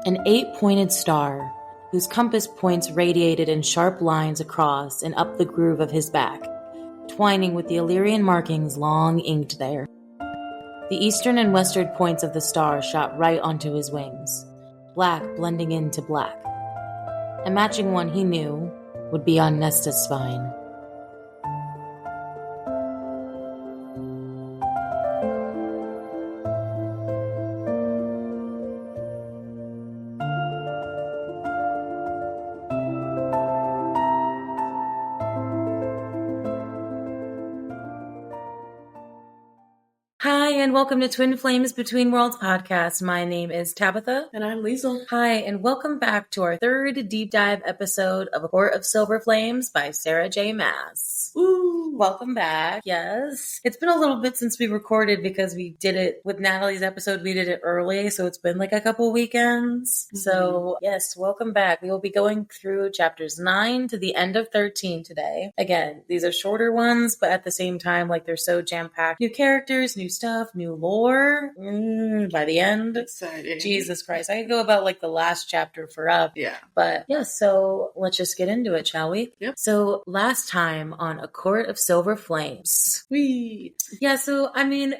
An 8-pointed star, whose compass points radiated in sharp lines across and up the groove of his back, twining with the Illyrian markings long inked there. The eastern and western points of the star shot right onto his wings, black blending into black. A matching one he knew would be on Nesta's spine. Hi, and welcome to Twin Flames Between Worlds podcast. My name is Tabitha. And I'm Liesl. Hi, and welcome back to our third deep dive episode of A Court of Silver Flames by Sarah J. Maas. Woo! Welcome back. Yes. It's been a little bit since we recorded because we did it with Natalie's episode. We did it early, so it's been like a couple weekends. Mm-hmm. So, yes, welcome back. We will be going through chapters 9 to the end of 13 today. Again, these are shorter ones, but at the same time, like they're so jam-packed. New characters, new stuff, new lore. By the end, exciting. Jesus Christ, I could go about like the last chapter forever. Yeah. But yeah, so let's just get into it, shall we? Yep. So last time on A Court of Silver Flames. Whee! Yeah, so I mean,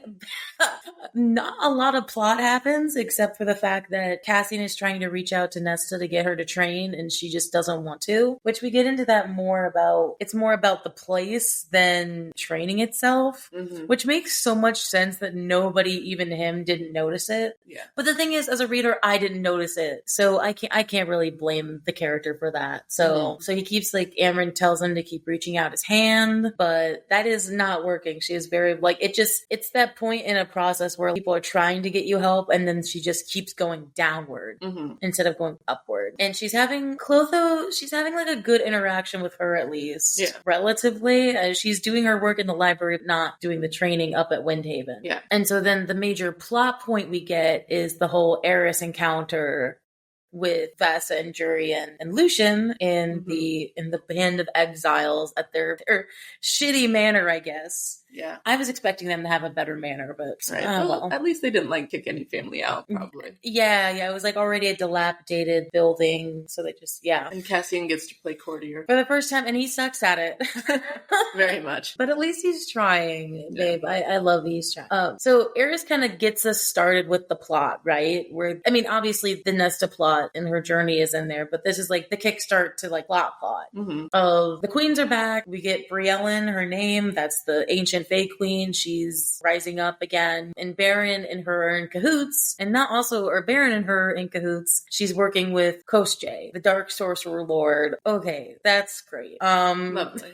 not a lot of plot happens except for the fact that Cassian is trying to reach out to Nesta to get her to train and she just doesn't want to, which we get into that more about. It's more about the place than training itself, which makes so much sense that nobody, even him, didn't notice it. Yeah. But the thing is, as a reader, I didn't notice it, so I can't really blame the character for that. So he keeps like Amryn tells him to keep reaching out his hand, but that is not working. She is very like it's that point in a process where people are trying to get you help, and then she just keeps going downward instead of going upward. And she's having Clotho. She's having like a good interaction with her, at least relatively. She's doing her work in the library, not doing the training up at Windhaven. Yeah. And so then the major plot point we get is the whole Eris encounter with Vasa and Jurian and Lucian in the Band of Exiles at their shitty manor, I guess. Yeah. I was expecting them to have a better manner, but right. Well, at least they didn't like kick any family out, probably. Yeah, it was like already a dilapidated building, so they just And Cassian gets to play courtier for the first time, and he sucks at it. Very much. But at least he's trying, babe. I love he's trying. So Eris kind of gets us started with the plot, right? Where obviously the Nesta plot and her journey is in there, but this is like the kickstart to like plot. Of the queens are back. We get Briellen, her name. That's the ancient Fae Queen. She's rising up again. And Baron and her are in cahoots. And Baron and her in cahoots. She's working with Kosjay, the Dark Sorcerer Lord. Okay, that's great. Lovely.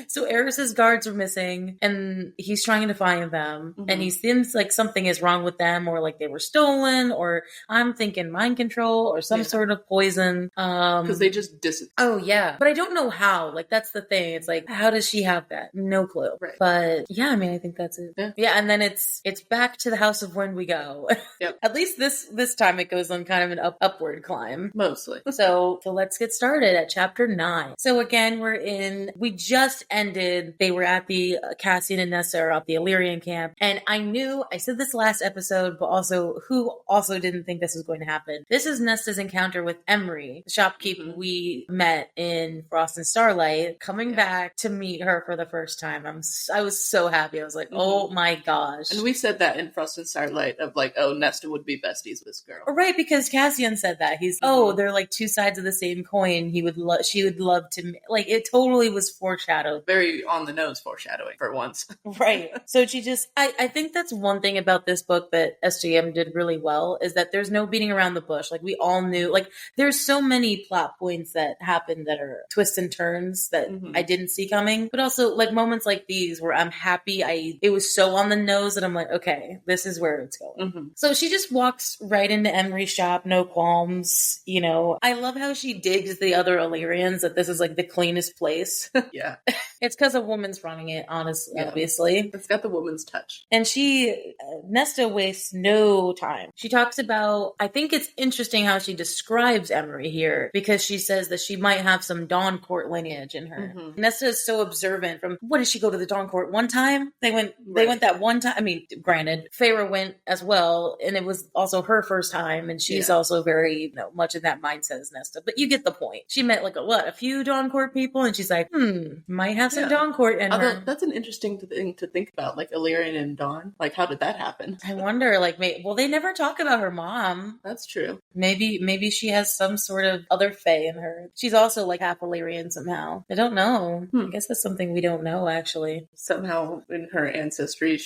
So Eris's guards are missing, and he's trying to find them. And he seems like something is wrong with them, or like they were stolen, or I'm thinking mind control, or some sort of poison. Because they just disappeared. Oh, yeah. But I don't know how. Like, that's the thing. It's like, how does she have that? No clue. Right. But yeah, I think that's it. Yeah, and then it's back to the House of Wind we go. Yep. At least this time it goes on kind of an upward climb. Mostly. So let's get started at chapter 9. So again, we just ended, they were at the Cassian and Nesta are up the Illyrian camp. And I said this last episode, but who also didn't think this was going to happen. This is Nesta's encounter with Emery, the shopkeeper we met in Frost and Starlight, coming back to meet her for the first time. I was so happy. I was like, oh my gosh. And we said that in Frost and Starlight of like, oh, Nesta would be besties with this girl. Right, because Cassian said that. He's, they're like two sides of the same coin. She would love to, like, it totally was foreshadowed. Very on the nose foreshadowing for once. Right. So she just, I think that's one thing about this book that SJM did really well, is that there's no beating around the bush. Like, we all knew, like, there's so many plot points that happen that are twists and turns that I didn't see coming. But also, like, moments like these where I'm happy, it was so on the nose that I'm like, okay, this is where it's going. So she just walks right into Emery's shop, no qualms. I love how she digs the other Illyrians, that this is like the cleanest place. Yeah. It's because a woman's running it, honestly, obviously. It's got the woman's touch. And Nesta wastes no time. She talks about, I think it's interesting how she describes Emery here, because she says that she might have some Dawn Court lineage in her. Mm-hmm. Nesta is so observant from, what did she go to the Dawn Court one time? They went that one time. I mean, granted, Feyre went as well, and it was also her first time, and she's also very, much in that mindset as Nesta. But you get the point. She met a few Dawn Court people, and she's like, might have some Dawn Court in her. That's an interesting thing to think about, like Illyrian and Dawn. Like, how did that happen? I wonder, they never talk about her mom. That's true. Maybe she has some sort of other Fae in her. She's also like half Illyrian somehow. I don't know. I guess that's something we don't know, actually. Somehow in her ancestry,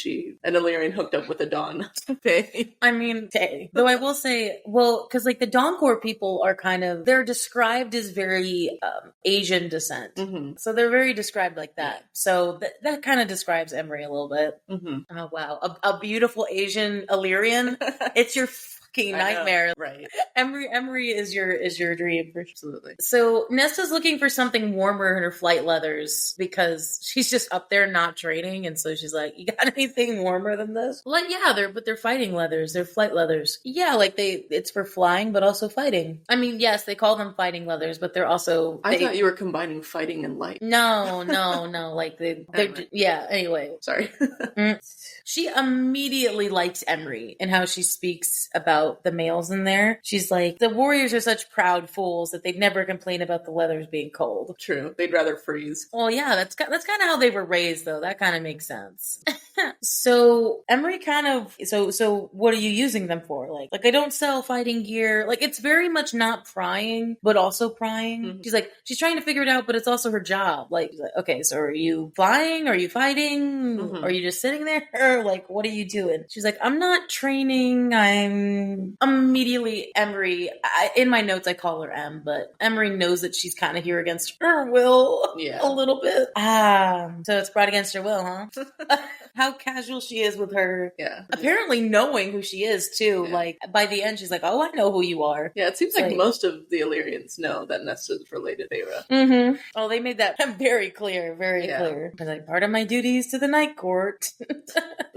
an Illyrian hooked up with a Dawn Fae. I mean, Fae. Though I will say, because the Dawn Court people are they're described as very Asian descent. Mm-hmm. So they're very described like that. So that kind of describes Emery a little bit. Mm-hmm. Oh, wow. A beautiful Asian Illyrian. It's your fucking nightmare. Right. Emery is your dream. Absolutely. So Nesta's looking for something warmer in her flight leathers because she's just up there not training, and so she's like, "You got anything warmer than this?" Like, yeah, they're fighting leathers. They're flight leathers. Yeah, it's for flying, but also fighting. I mean, yes, they call them fighting leathers, but they're also. I thought you were combining fighting and light. No. Like they're yeah. Anyway, sorry. She immediately likes Emery and how she speaks about the males in there. She's like, the warriors are such proud fools that they'd never complain about the leathers being cold. True. They'd rather freeze. Well, yeah, that's kind of how they were raised, though. That kind of makes sense. So Emery so what are you using them for? Like I don't sell fighting gear. Like, it's very much not prying, but also prying. Mm-hmm. She's trying to figure it out, but it's also her job. Like, okay, so are you flying? Are you fighting? Mm-hmm. Are you just sitting there? Like, what are you doing? She's like, I'm not training. I'm immediately Emery. In my notes, I call her M, but Emery knows that she's kind of here against her will a little bit. So it's brought against her will, huh? How casual she is with her. Yeah. Apparently knowing who she is, too. Yeah. Like, by the end, she's like, oh, I know who you are. Yeah, it seems like most of the Illyrians know that Nesta's related to Feyre. Mm-hmm. Oh, they made that very clear. Very clear. They're like, part of my duties to the Night Court.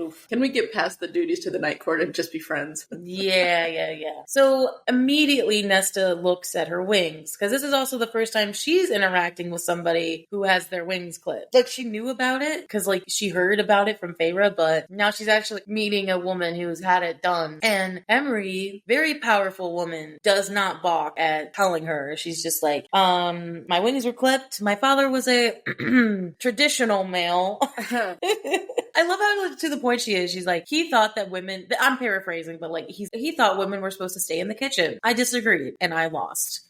Oof. Can we get past the duties to the Night Court and just be friends? Yeah. So immediately Nesta looks at her wings, because this is also the first time she's interacting with somebody who has their wings clipped. Like, she knew about it because she heard about it from Feyre, but now she's actually meeting a woman who's had it done. And Emery, very powerful woman, does not balk at telling her. She's just like, my wings were clipped. My father was a traditional male. I love how, to the point she is. She's like, he thought that women, I'm paraphrasing, but he thought women were supposed to stay in the kitchen. I disagreed, and I lost.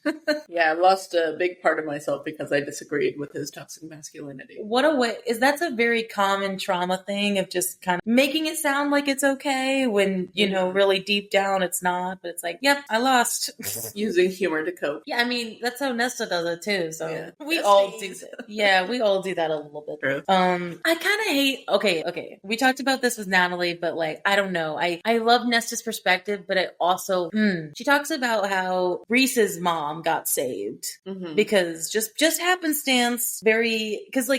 Yeah, I lost a big part of myself because I disagreed with his toxic masculinity. What a way, that's a very common trauma thing of just kind of making it sound like it's okay when, really deep down it's not, but it's like, yep, I lost. Using humor to cope. Yeah, I mean, that's how Nesta does it too, so we all do that. Yeah, we all do that a little bit. True. I kind of hate, okay, we talked about this with Natalie, but I don't know, I love Nesta's perspective, but it also, she talks about how Rhys's mom got saved because just happenstance, because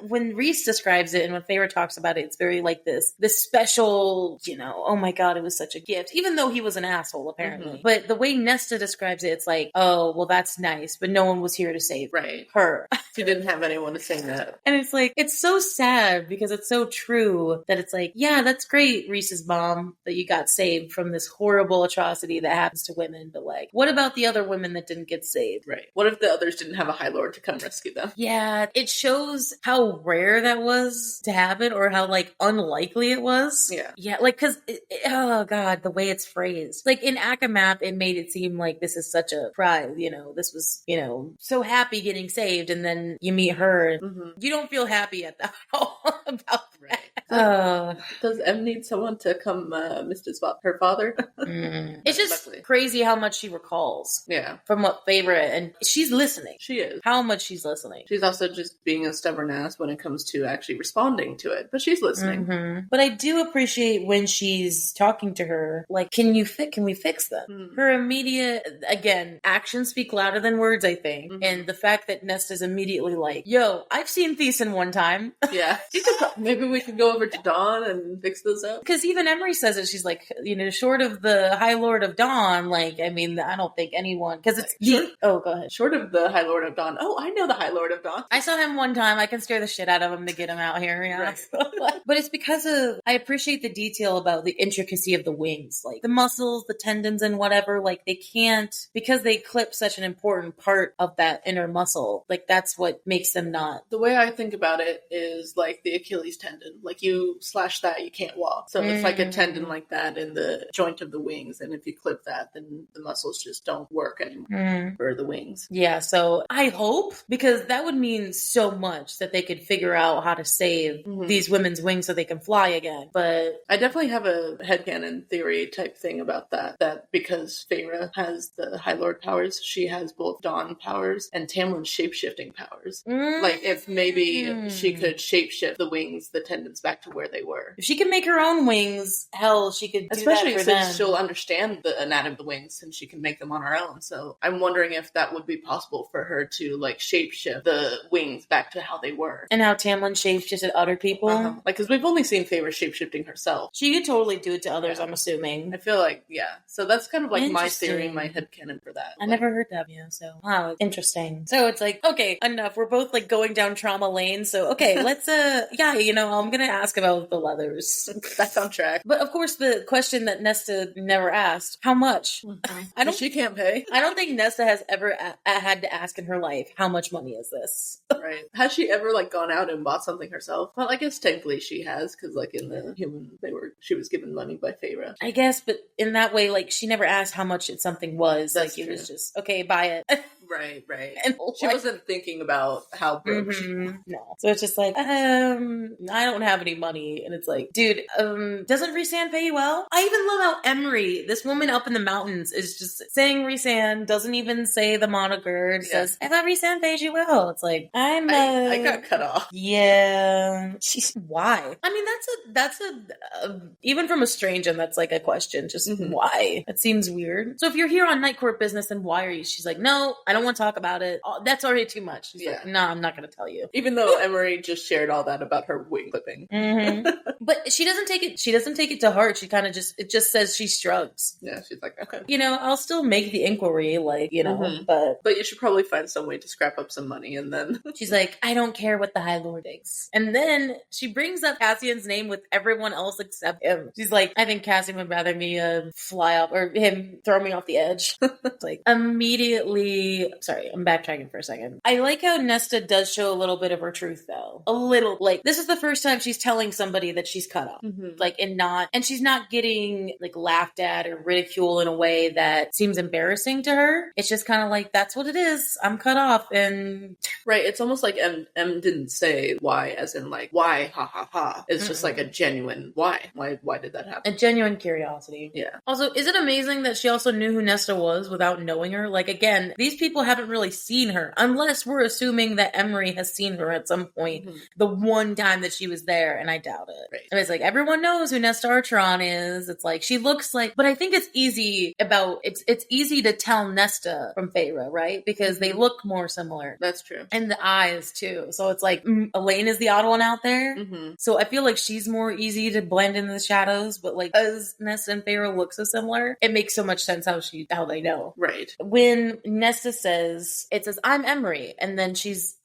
when Rhys describes it and when Feyre talks about it, it's very this special, oh my god, it was such a gift, even though he was an asshole apparently. But the way Nesta describes it, it's like, oh, well, that's nice, but no one was here to save her. She didn't have anyone to say that. And it's like, it's so sad because it's so true that it's like, yeah, that's great, Rhys's mom, that you got saved from this horrible atrocity that happens to women, but what about the other women that didn't get saved? Right. What if the others didn't have a High Lord to come rescue them? Yeah, it shows how rare that was to happen, or how unlikely it was. Yeah, because oh god, the way it's phrased, in ACOMAP, it made it seem like this is such a prize. This was so happy getting saved, and then you meet her, you don't feel happy at all about that. Does M need someone to come mist her father? It's just crazy how much she recalls. Yeah. From what favorite, and she's listening. She is. How much she's listening. She's also just being a stubborn ass when it comes to actually responding to it, but she's listening. Mm-hmm. But I do appreciate when she's talking to her, like, can we fix them? Her immediate, again, actions speak louder than words, I think. And the fact that Nesta's immediately like, yo, I've seen Thiessen one time. Yeah. Maybe we could go over to Dawn and fix this up. Because even Emery says it. She's like, short of the High Lord of Dawn, like, I mean, I don't think anyone, because it's go ahead. Short of the High Lord of Dawn. Oh, I know the High Lord of Dawn. I saw him one time. I can scare the shit out of him to get him out here. Yeah. Right. But it's because I appreciate the detail about the intricacy of the wings, like the muscles, the tendons, and whatever. Like they can't, because they clip such an important part of that inner muscle. Like that's what makes them not. The way I think about it is like the Achilles tendon. Like you slash that, you can't walk. So it's like a tendon like that in the joint of the wings. And if you clip that, then the muscles just don't work anymore for the wings. Yeah. So I hope, because that would mean so much that they could figure out how to save these women's wings so they can fly again. But I definitely have a headcanon theory type thing about that because Feyre has the High Lord powers, she has both Dawn powers and Tamlin's shapeshifting powers. Like if maybe she could shapeshift the wings, the tendons back to where they were. If she can make her own wings, hell, she could do especially that for since them. She'll understand the anatomy of the wings and she can make them on her own. So I'm wondering if that would be possible for her to like shapeshift the wings back to how they were. And how Tamlin shapeshifted other people. Like, because we've only seen Feyre shapeshifting herself. She could totally do it to others, I'm assuming. I feel like, so that's kind of like my theory, my headcanon for that. I never heard that, so wow, interesting. So it's like, okay, enough. We're both like going down trauma lane, so okay, let's I'm gonna ask about the leathers. Back on track. But of course, the question that Nesta never asked: how much? She can't pay. I don't think Nesta has ever had to ask in her life, how much money is this? Right. Has she ever like gone out and bought something herself? Well, I guess technically she has, because like in the human, she was given money by Feyre. I guess, but in that way, like she never asked how much something was. That's like true. it was just okay, buy it. Right. And she wasn't thinking about how broke she was. No. So it's just like, I don't have any money. And it's like, dude, doesn't Rhysand pay you well? I even love how Emery, this woman up in the mountains, is just saying Rhysand, doesn't even say the moniker. It says, I thought Rhysand paid you well. It's like, I got cut off. Yeah. Why? I mean, that's a even from a stranger, that's like a question. Just why? It seems weird. So if you're here on Night Court business, then why are you? She's like, no, I don't want to talk about it. Oh, that's already too much. She's like, no, I'm not going to tell you. Even though Emery just shared all that about her wing clipping. But she doesn't take it. She doesn't take it to heart. She kind of it just says she shrugs. Yeah, she's like, okay. I'll still make the inquiry, like, but you should probably find some way to scrap up some money, and then she's like, I don't care what the High Lord thinks. And then she brings up Cassian's name with everyone else except him. She's like, I think Cassian would rather me fly up, or him throw me off the edge. It's like immediately. Sorry, I'm backtracking for a second. I like how Nesta does show a little bit of her truth, though. A little, like, this is the first time she's telling somebody that she's cut off. And she's not getting like laughed at or ridiculed in a way that seems embarrassing to her. It's just kind of like, that's what it is. I'm cut off. And right, it's almost like M didn't say why, as in like, why, ha ha ha. It's just like a genuine why did that happen? A genuine curiosity. Yeah. Also, is it amazing that she also knew who Nesta was without knowing her? Like, again, these people haven't really seen her, unless we're assuming that Emery has seen her at some point, the one time that she was there, and I doubt it. Right. And it's like, everyone knows who Nesta Archeron is. It's like, she looks like, but I think it's easy to tell Nesta from Feyre, right? Because they look more similar. That's true. And the eyes, too. So it's like, Elaine is the odd one out there. So I feel like she's more easy to blend in the shadows, but like, as Nesta and Feyre look so similar, it makes so much sense how they know. Right. When Nesta says, I'm Emery, and then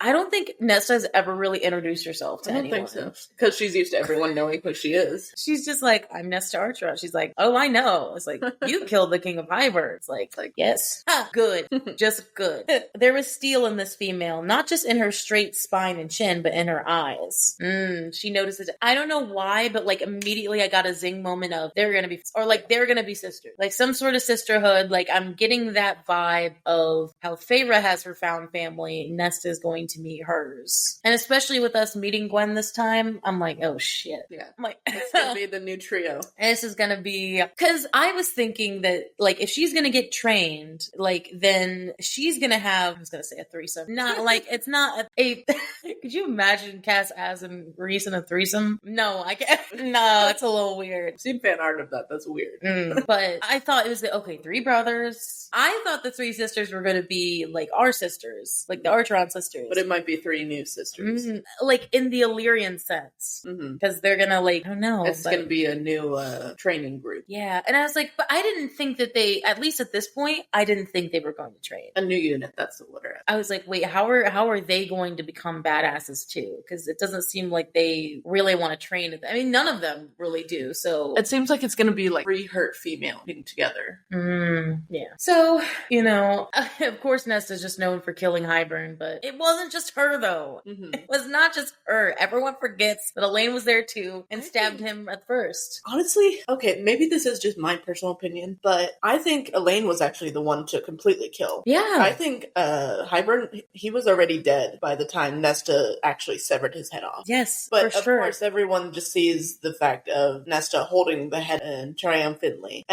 I don't think Nesta has ever really introduced herself to anyone. I don't think so. Because she's used to everyone knowing who she is. She's just like, I'm Nesta Archer. She's like, oh, I know. It's like, you killed the King of Hybern. It's like yes. Ha, good. Just good. There was steel in this female, not just in her straight spine and chin, but in her eyes. She notices it. I don't know why, but like immediately I got a zing moment of they're gonna be sisters. Like some sort of sisterhood. Like I'm getting that vibe of how Feyre has her found family, Nesta is going to meet hers. And especially with us meeting Gwen this time, I'm like, oh shit. Yeah. I'm like, it's gonna be the new trio. This is gonna be, because I was thinking that, like, if she's gonna get trained, like, then she's gonna have, I was gonna say a threesome. Not, like, it's not a could you imagine Cass, Az, and Reese in a threesome? No, I can't. No, it's a little weird. I've seen fan art of that. That's weird. But I thought it was, okay, 3 brothers. I thought the 3 sisters were gonna be, like, our sisters. Like, the Archeron sisters. But it might be 3 new sisters. Like, in the Illyrian sense. Because they're gonna, like, I don't know. It's gonna be a new training group. Yeah, and I was like, but I didn't think that they, at least at this point, I didn't think they were going to train. A new unit, that's the word. I was like, wait, how are they going to become badasses too? Because it doesn't seem like they really want to train. I mean, none of them really do, so... It seems like it's going to be like 3 hurt female getting together. Yeah. So, you know, of course Nesta's just known for killing Hybern, but it wasn't just her, though. It was not just her. Everyone forgets that Elaine was there too and stabbed him at first. Honestly, okay, maybe this is just my personal opinion, but I think Elaine was actually the one to completely kill. Yeah. I think Hybern, he was already dead by the time Nesta actually severed his head off. Yes, but for of sure. course everyone just sees the fact of Nesta holding the head triumphantly.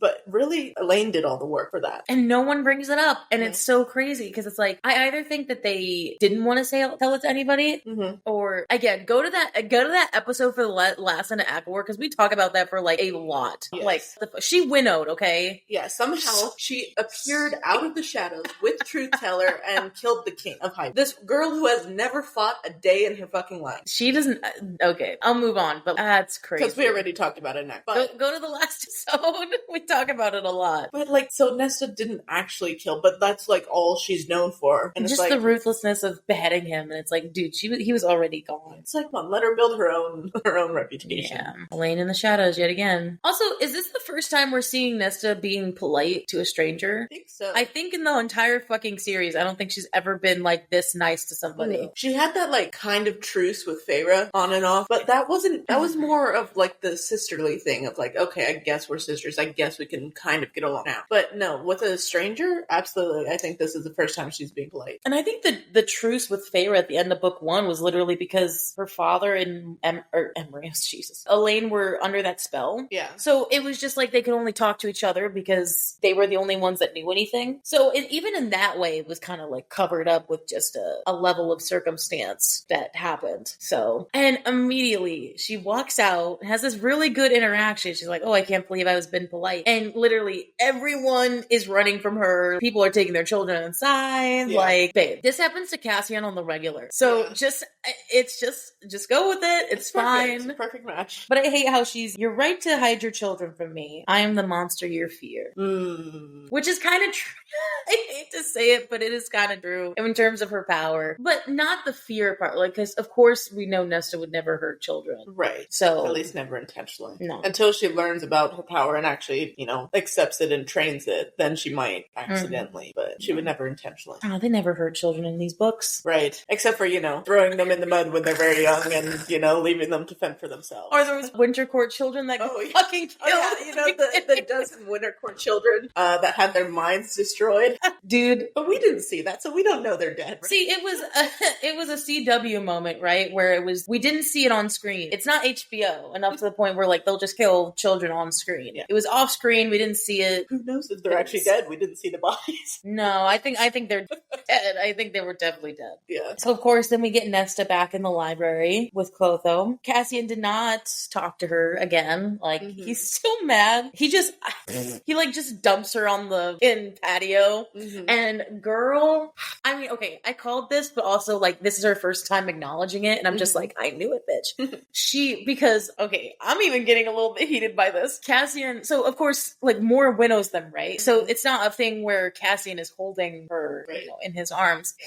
But really, Elaine did all the work for that. And no one brings it up. And it's so crazy because it's like, I either think that they didn't want to tell it to anybody, or again, go to that episode for the last in ACOTAR, because we talk about that for like a lot. Yes. Like, she winnowed, okay? Yeah, somehow she appeared out of the shadows with Truth Teller and killed the king of Hybern. This girl who has never fought a day in her fucking life. She doesn't. Okay, I'll move on, but that's crazy. Because we already talked about it next. But go to the last episode. We talk about it a lot. But like, so Nesta didn't actually kill, but that's like all she's known for. And just it's like, the ruthlessness of beheading him, and it's like, dude, he was already gone. It's like, come on, let her build her own reputation. Yeah, Elaine in the shadows yet again. Also, is this the first time we're seeing Nesta being polite to a stranger? I think so. I think in the entire fucking series, I don't think she's ever been like this nice to somebody. She had that like kind of truce with Feyre on and off, but that was more of like the sisterly thing of like, okay, I guess we're sisters. I guess we can kind of get along now. But no, with a stranger, absolutely. I think this is the first time she's being polite. And I think that the truce with Feyre at the end of book 1 was literally because her father and Emery, Jesus, Elaine were under that spell. Yeah. So it was just like they could only talk to each other because they were the only ones that knew anything. So even in that way, it was kind of like covered up with just a level of circumstance that happened. So, and immediately she walks out, has this really good interaction. She's like, oh, I can't believe I was being polite. And literally everyone is running from her. People are taking their children inside. Yeah. Like, babe, this happens to Cassian on the regular. So just go with it. It's fine. It's a perfect match. But I hate how you're right to hide your children from me. I am the monster you fear. Which is kind of true. I hate to say it, but it is kind of true in terms of her power. But not the fear part. Like, because of course we know Nesta would never hurt children. Right. So. At least never intentionally. No. Until she learns about her power and actually, accepts it and trains it, then she might accidentally. But she would never intentionally. Oh, they never hurt children in these books. Right. Except for, throwing them in the mud when they're very young and, leaving them to fend for themselves. Or those Winter Court children that fucking killed. The dozen Winter Court children that had their minds destroyed. Dude. But we didn't see that, so we don't know they're dead. Right? See, it was a CW moment, right? Where we didn't see it on screen. It's not HBO enough to the point where like they'll just kill children on screen. Yeah. It was off screen. We didn't see it. Who knows if they're actually dead? We didn't see the bodies. No, I think they're dead. I think they were definitely dead. Yeah. So of course, then we get Nesta back in the library with Clotho. Cassian did not talk to her again. Like he's still mad. He just dumps her on the patio. And girl, I mean, okay, I called this, but also like this is her first time acknowledging it, and I'm just like, I knew it, bitch. Because I'm even getting a little bit heated by this. Cassian, so of course, like more winnows them, right? So it's not a thing where Cassian is holding her, in his arms. He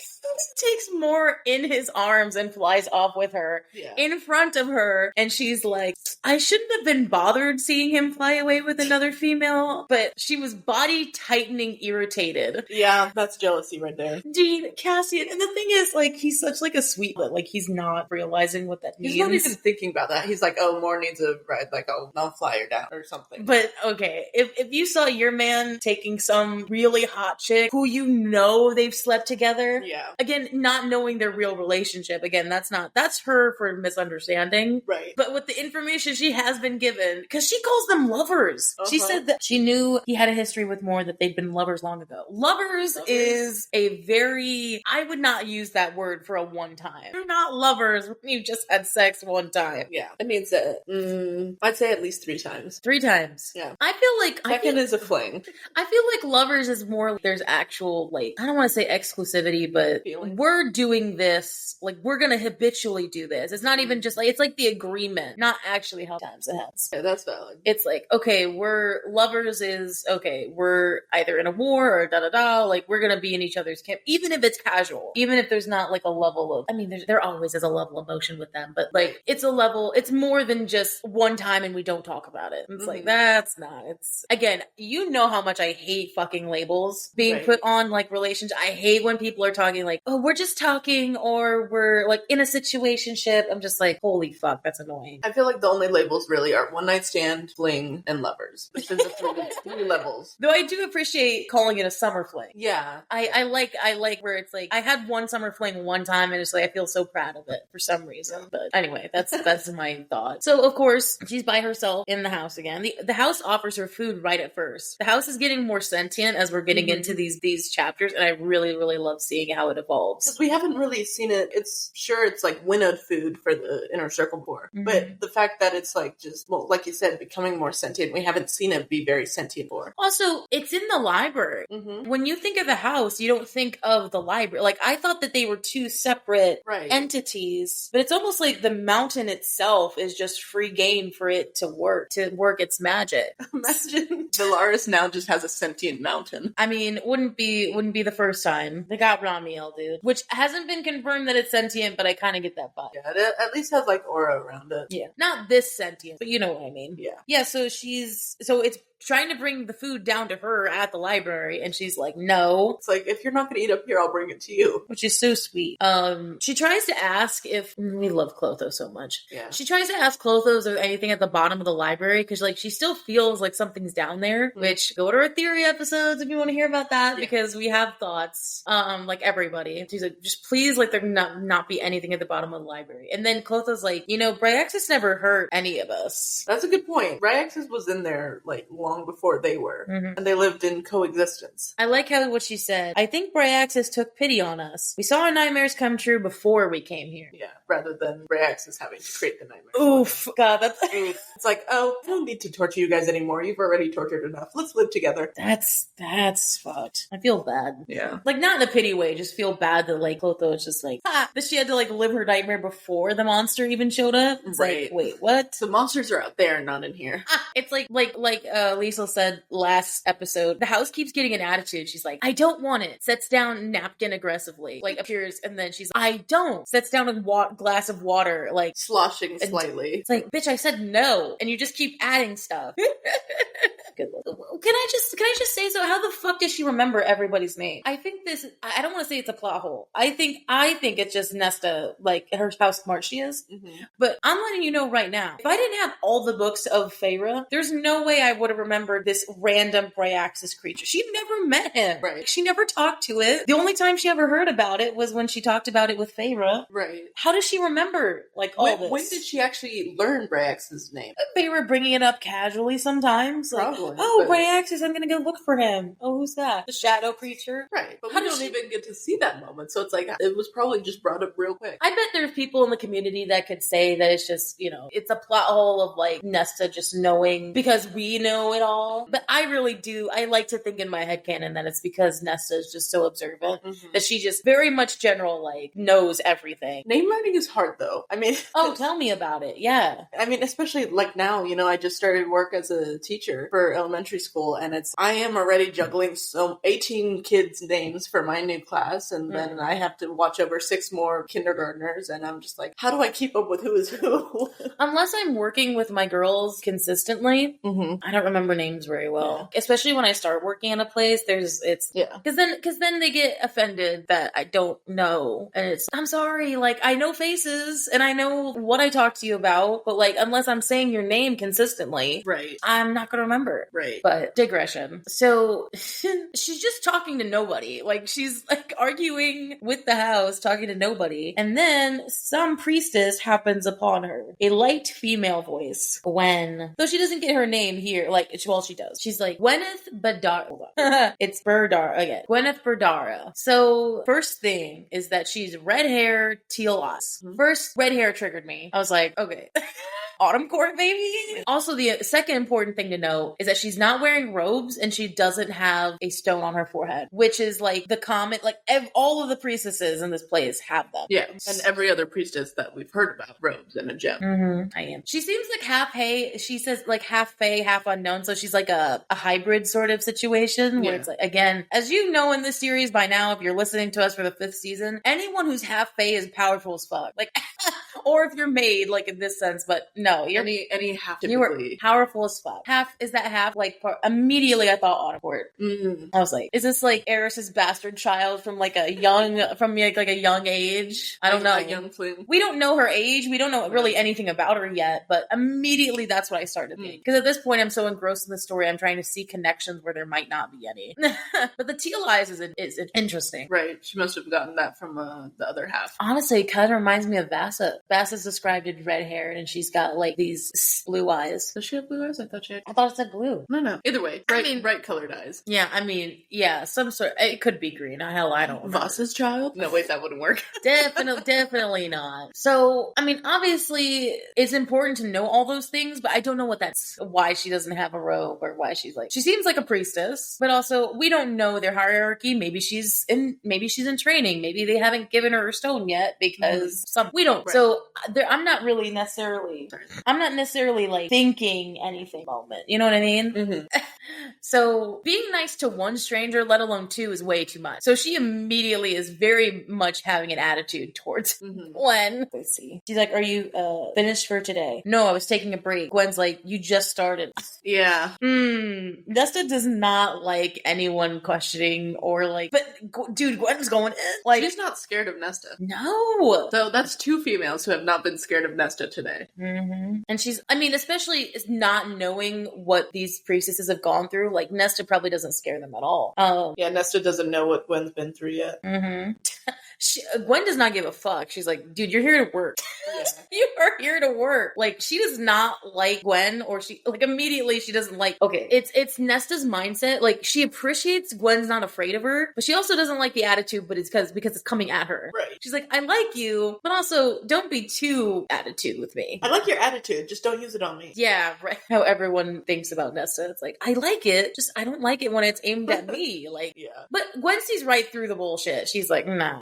takes more in his arms and flies off with her in front of her, and she's like, I shouldn't have been bothered seeing him fly away with another female, but she was body tightening irritated. Yeah, that's jealousy right there. Dude, Cassian, and the thing is, like, he's such like a sweet, but like he's not realizing what that means. He's not even thinking about that. He's like, oh, Moore needs a ride, like, oh, I'll fly her down or something. But okay, if you saw your man taking some really hot chick who you know they've slept together, yeah, again, not knowing their real relationship, again, that's her for misunderstanding, right? But with the information she has been given, because she calls them lovers. She said that she knew he had a history with Moore, that they'd been lovers long ago. Lovers is a very, I would not use that word for a one time. You're not lovers when you just had sex one time. Yeah, it means that I'd say at least 3 times. 3 times. Yeah. I feel like second is a fling. I feel like lovers is more like there's actual, like, I don't want to say exclusivity, but we're doing this, like, we're gonna habitually do this. It's not even just like, it's like the agreement, not actually how times it has. Yeah, that's valid. It's like, okay, we're lovers is okay, we're either in a war or da-da-da, like, we're gonna be in each other's camp, even if it's casual, even if there's not like a level of, I mean, there always is a level of emotion with them, but like, it's a level, it's more than just one time and we don't talk about it. It's like, that's not, it's, again, you know how much I hate fucking labels being put on like relations. I hate when people are talking like, oh, we're just talking, or we're like in a situationship. I'm just like, holy fuck, that's annoying. I feel like the only labels really are one night stand, fling, and lovers. Which is the 3 levels. Though I do appreciate calling it a summer fling. Yeah. I like where it's like, I had one summer fling one time and it's like, I feel so proud of it for some reason. But anyway, that's my thought. So of course, she's by herself in the house again. The house offers her food right at first. The house is getting more sentient as we're getting into these chapters, and I really, really love seeing how it evolves. Because we haven't really seen it. It's like winnowed food for the inner circle before. But the fact that it's like just, well, like you said, becoming more sentient, we haven't seen it be very sentient before. Also, it's in the library. When you think of the house, you don't think of the library. Like, I thought that they were 2 separate entities, but it's almost like the mountain itself is just free game for it to work its magic. Imagine Valaris now just has a sentient mountain. I mean, wouldn't be the first time. They got Ramiel, dude. Which hasn't been confirmed that it's sentient, but I kind of get that vibe. Yeah, it at least has like aura around it. Yeah. Not this sentient, but you know what I mean. Yeah. Yeah, so it's trying to bring the food down to her at the library, and she's like, no. It's like, if you're not going to eat up here, I'll bring it to you. Which is so sweet. She tries to ask if, we love Clotho so much. Yeah. She tries to ask Clotho if there's anything at the bottom of the library, because like she still feels like something's down there, which go to our theory episodes if you want to hear about that, because we have thoughts, like everybody. She's like, just please, like there not be anything at the bottom of the library. And then Clotho's like, Bryaxis never hurt any of us. That's a good point. Bryaxis was in there like long before they were, and they lived in coexistence. I like what she said. I think Bryaxis took pity on us. We saw our nightmares come true before we came here. Yeah, rather than Bryaxis having to create the nightmares. Oof. God, that's... It's like, oh, I don't need to torture you guys anymore. You've already tortured enough. Let's live together. That's fucked. I feel bad. Yeah. Like, not in a pity way, just feel bad that, like, Clotho is just like, that she had to, like, live her nightmare before the monster even showed up. It's like, wait, what? The monsters are out there, not in here. It's like Liesl said last episode, the house keeps getting an attitude. She's like, I don't want it. Sets down napkin aggressively, like, appears, and then she's like, I don't. Sets down a glass of water, like, sloshing slightly. It's like, bitch, I said no, and you just keep adding stuff. Good look. Can I just say, so how the fuck does she remember everybody's name? I think I don't want to say it's a plot hole. I think it's just Nesta, like, how smart she is. But I'm letting you know right now, if I didn't have all the books of Feyre, there's no way I would have remembered this random Bryaxis creature. She never met him. Right. She never talked to it. The only time she ever heard about it was when she talked about it with Feyre. Right. How does she remember, like, all this? When did she actually learn Bryaxis' name? Feyre bringing it up casually sometimes. Like, probably. Bryaxis, I'm gonna go look for him. Oh, who's that? The shadow creature? Right. But we don't even get to see that moment. So it's like, it was probably just brought up real quick. I bet there's people in the community that could say that it's just, it's a plot hole of, like, Nesta just knowing because we know it all. But I really do. I like to think in my headcanon that it's because Nesta is just so observant that she just very much general, like, knows everything. Name writing is hard, though. I mean... Oh, tell me about it. Yeah. I mean, especially, like, now, you know, I just started work as a teacher for elementary school, and I am already juggling 18 kids' names for my new class, and then I have to watch over 6 more kindergartners, and I'm just like, how do I keep up with who is who? Unless I'm working with my girls consistently, I don't remember names very well. Yeah. Especially when I start working in a place, because then they get offended that I don't know, and I'm sorry, like, I know faces and I know what I talk to you about, but like, unless I'm saying your name consistently, right, I'm not gonna remember. Right. But digression. So she's just talking to nobody. Like, she's like arguing with the house, talking to nobody, and then some priestess happens upon her. A light female voice, Gwen. Though she doesn't get her name here. Like, well, she does. She's like, Gwyneth Berdara. It's Berdara again. Gwyneth Berdara. So, first thing is that she's red-haired, teal eyes. First, red hair triggered me. I was like, okay. Autumn court, baby. Also, the second important thing to know is that she's not wearing robes and she doesn't have a stone on her forehead, which is like the common, like all of the priestesses in this place have them. Yeah, and every other priestess that we've heard about, robes and a gem. I am. She seems like half hay. She says like half fae, half unknown. So she's like a hybrid sort of situation where it's like, again, as you know in this series by now, if you're listening to us for the 5th season, anyone who's half fae is powerful as fuck. Like, or if you're made, like in this sense, but no, you're any half typically. You were powerful as fuck. Half is that half like immediately I thought Autumn Court. I was like, is this like Eris's bastard child from like a young like a young age? I don't know. A young fling. We don't know her age. We don't know really anything about her yet. But immediately that's what I started thinking. Because at this point I'm so engrossed in the story, I'm trying to see connections where there might not be any. But the teal eyes is interesting. Right. She must have gotten that from the other half. Honestly, it kind of reminds me of Vassa. Vassa's described as red haired and she's got like these blue eyes. Does she have blue eyes? I thought it said blue. No. Either way, bright colored eyes. Yeah, I mean, yeah, some sort. It could be green. Hell, I don't know. Voss's child? No, wait, that wouldn't work. Definitely not. So, I mean, obviously, it's important to know all those things, but I don't know why she doesn't have a robe or why she's like. She seems like a priestess, but also we don't know their hierarchy. Maybe she's in training. Maybe they haven't given her stone yet because we don't. Right. So I'm not necessarily like thinking anything moment. You know what I mean? So being nice to one stranger, let alone 2, is way too much. So she immediately is very much having an attitude towards Gwen. Let's see. She's like, are you finished for today? No, I was taking a break. Gwen's like, you just started. Yeah. Nesta does not like anyone questioning or like, but dude, Gwen's going like, she's not scared of Nesta. No. So that's 2 females who have not been scared of Nesta today. And she's, I mean, especially not knowing what these priestesses have gone through, like Nesta probably doesn't scare them at all. Yeah, Nesta doesn't know what Gwen's been through yet. Gwen does not give a fuck. She's like, dude, you're here to work. Yeah. You are here to work. Like, she does not like Gwen, or she, like, immediately she doesn't like, okay, it's Nesta's mindset. Like, she appreciates Gwen's not afraid of her, but she also doesn't like the attitude, but it's because it's coming at her. Right. She's like, I like you, but also don't be too attitude with me. I like your attitude, just don't use it on me. Yeah, right. How everyone thinks about Nesta. It's like, I like it, just I don't like it when it's aimed at me. Like, yeah. But Gwen sees right through the bullshit. She's like, nah.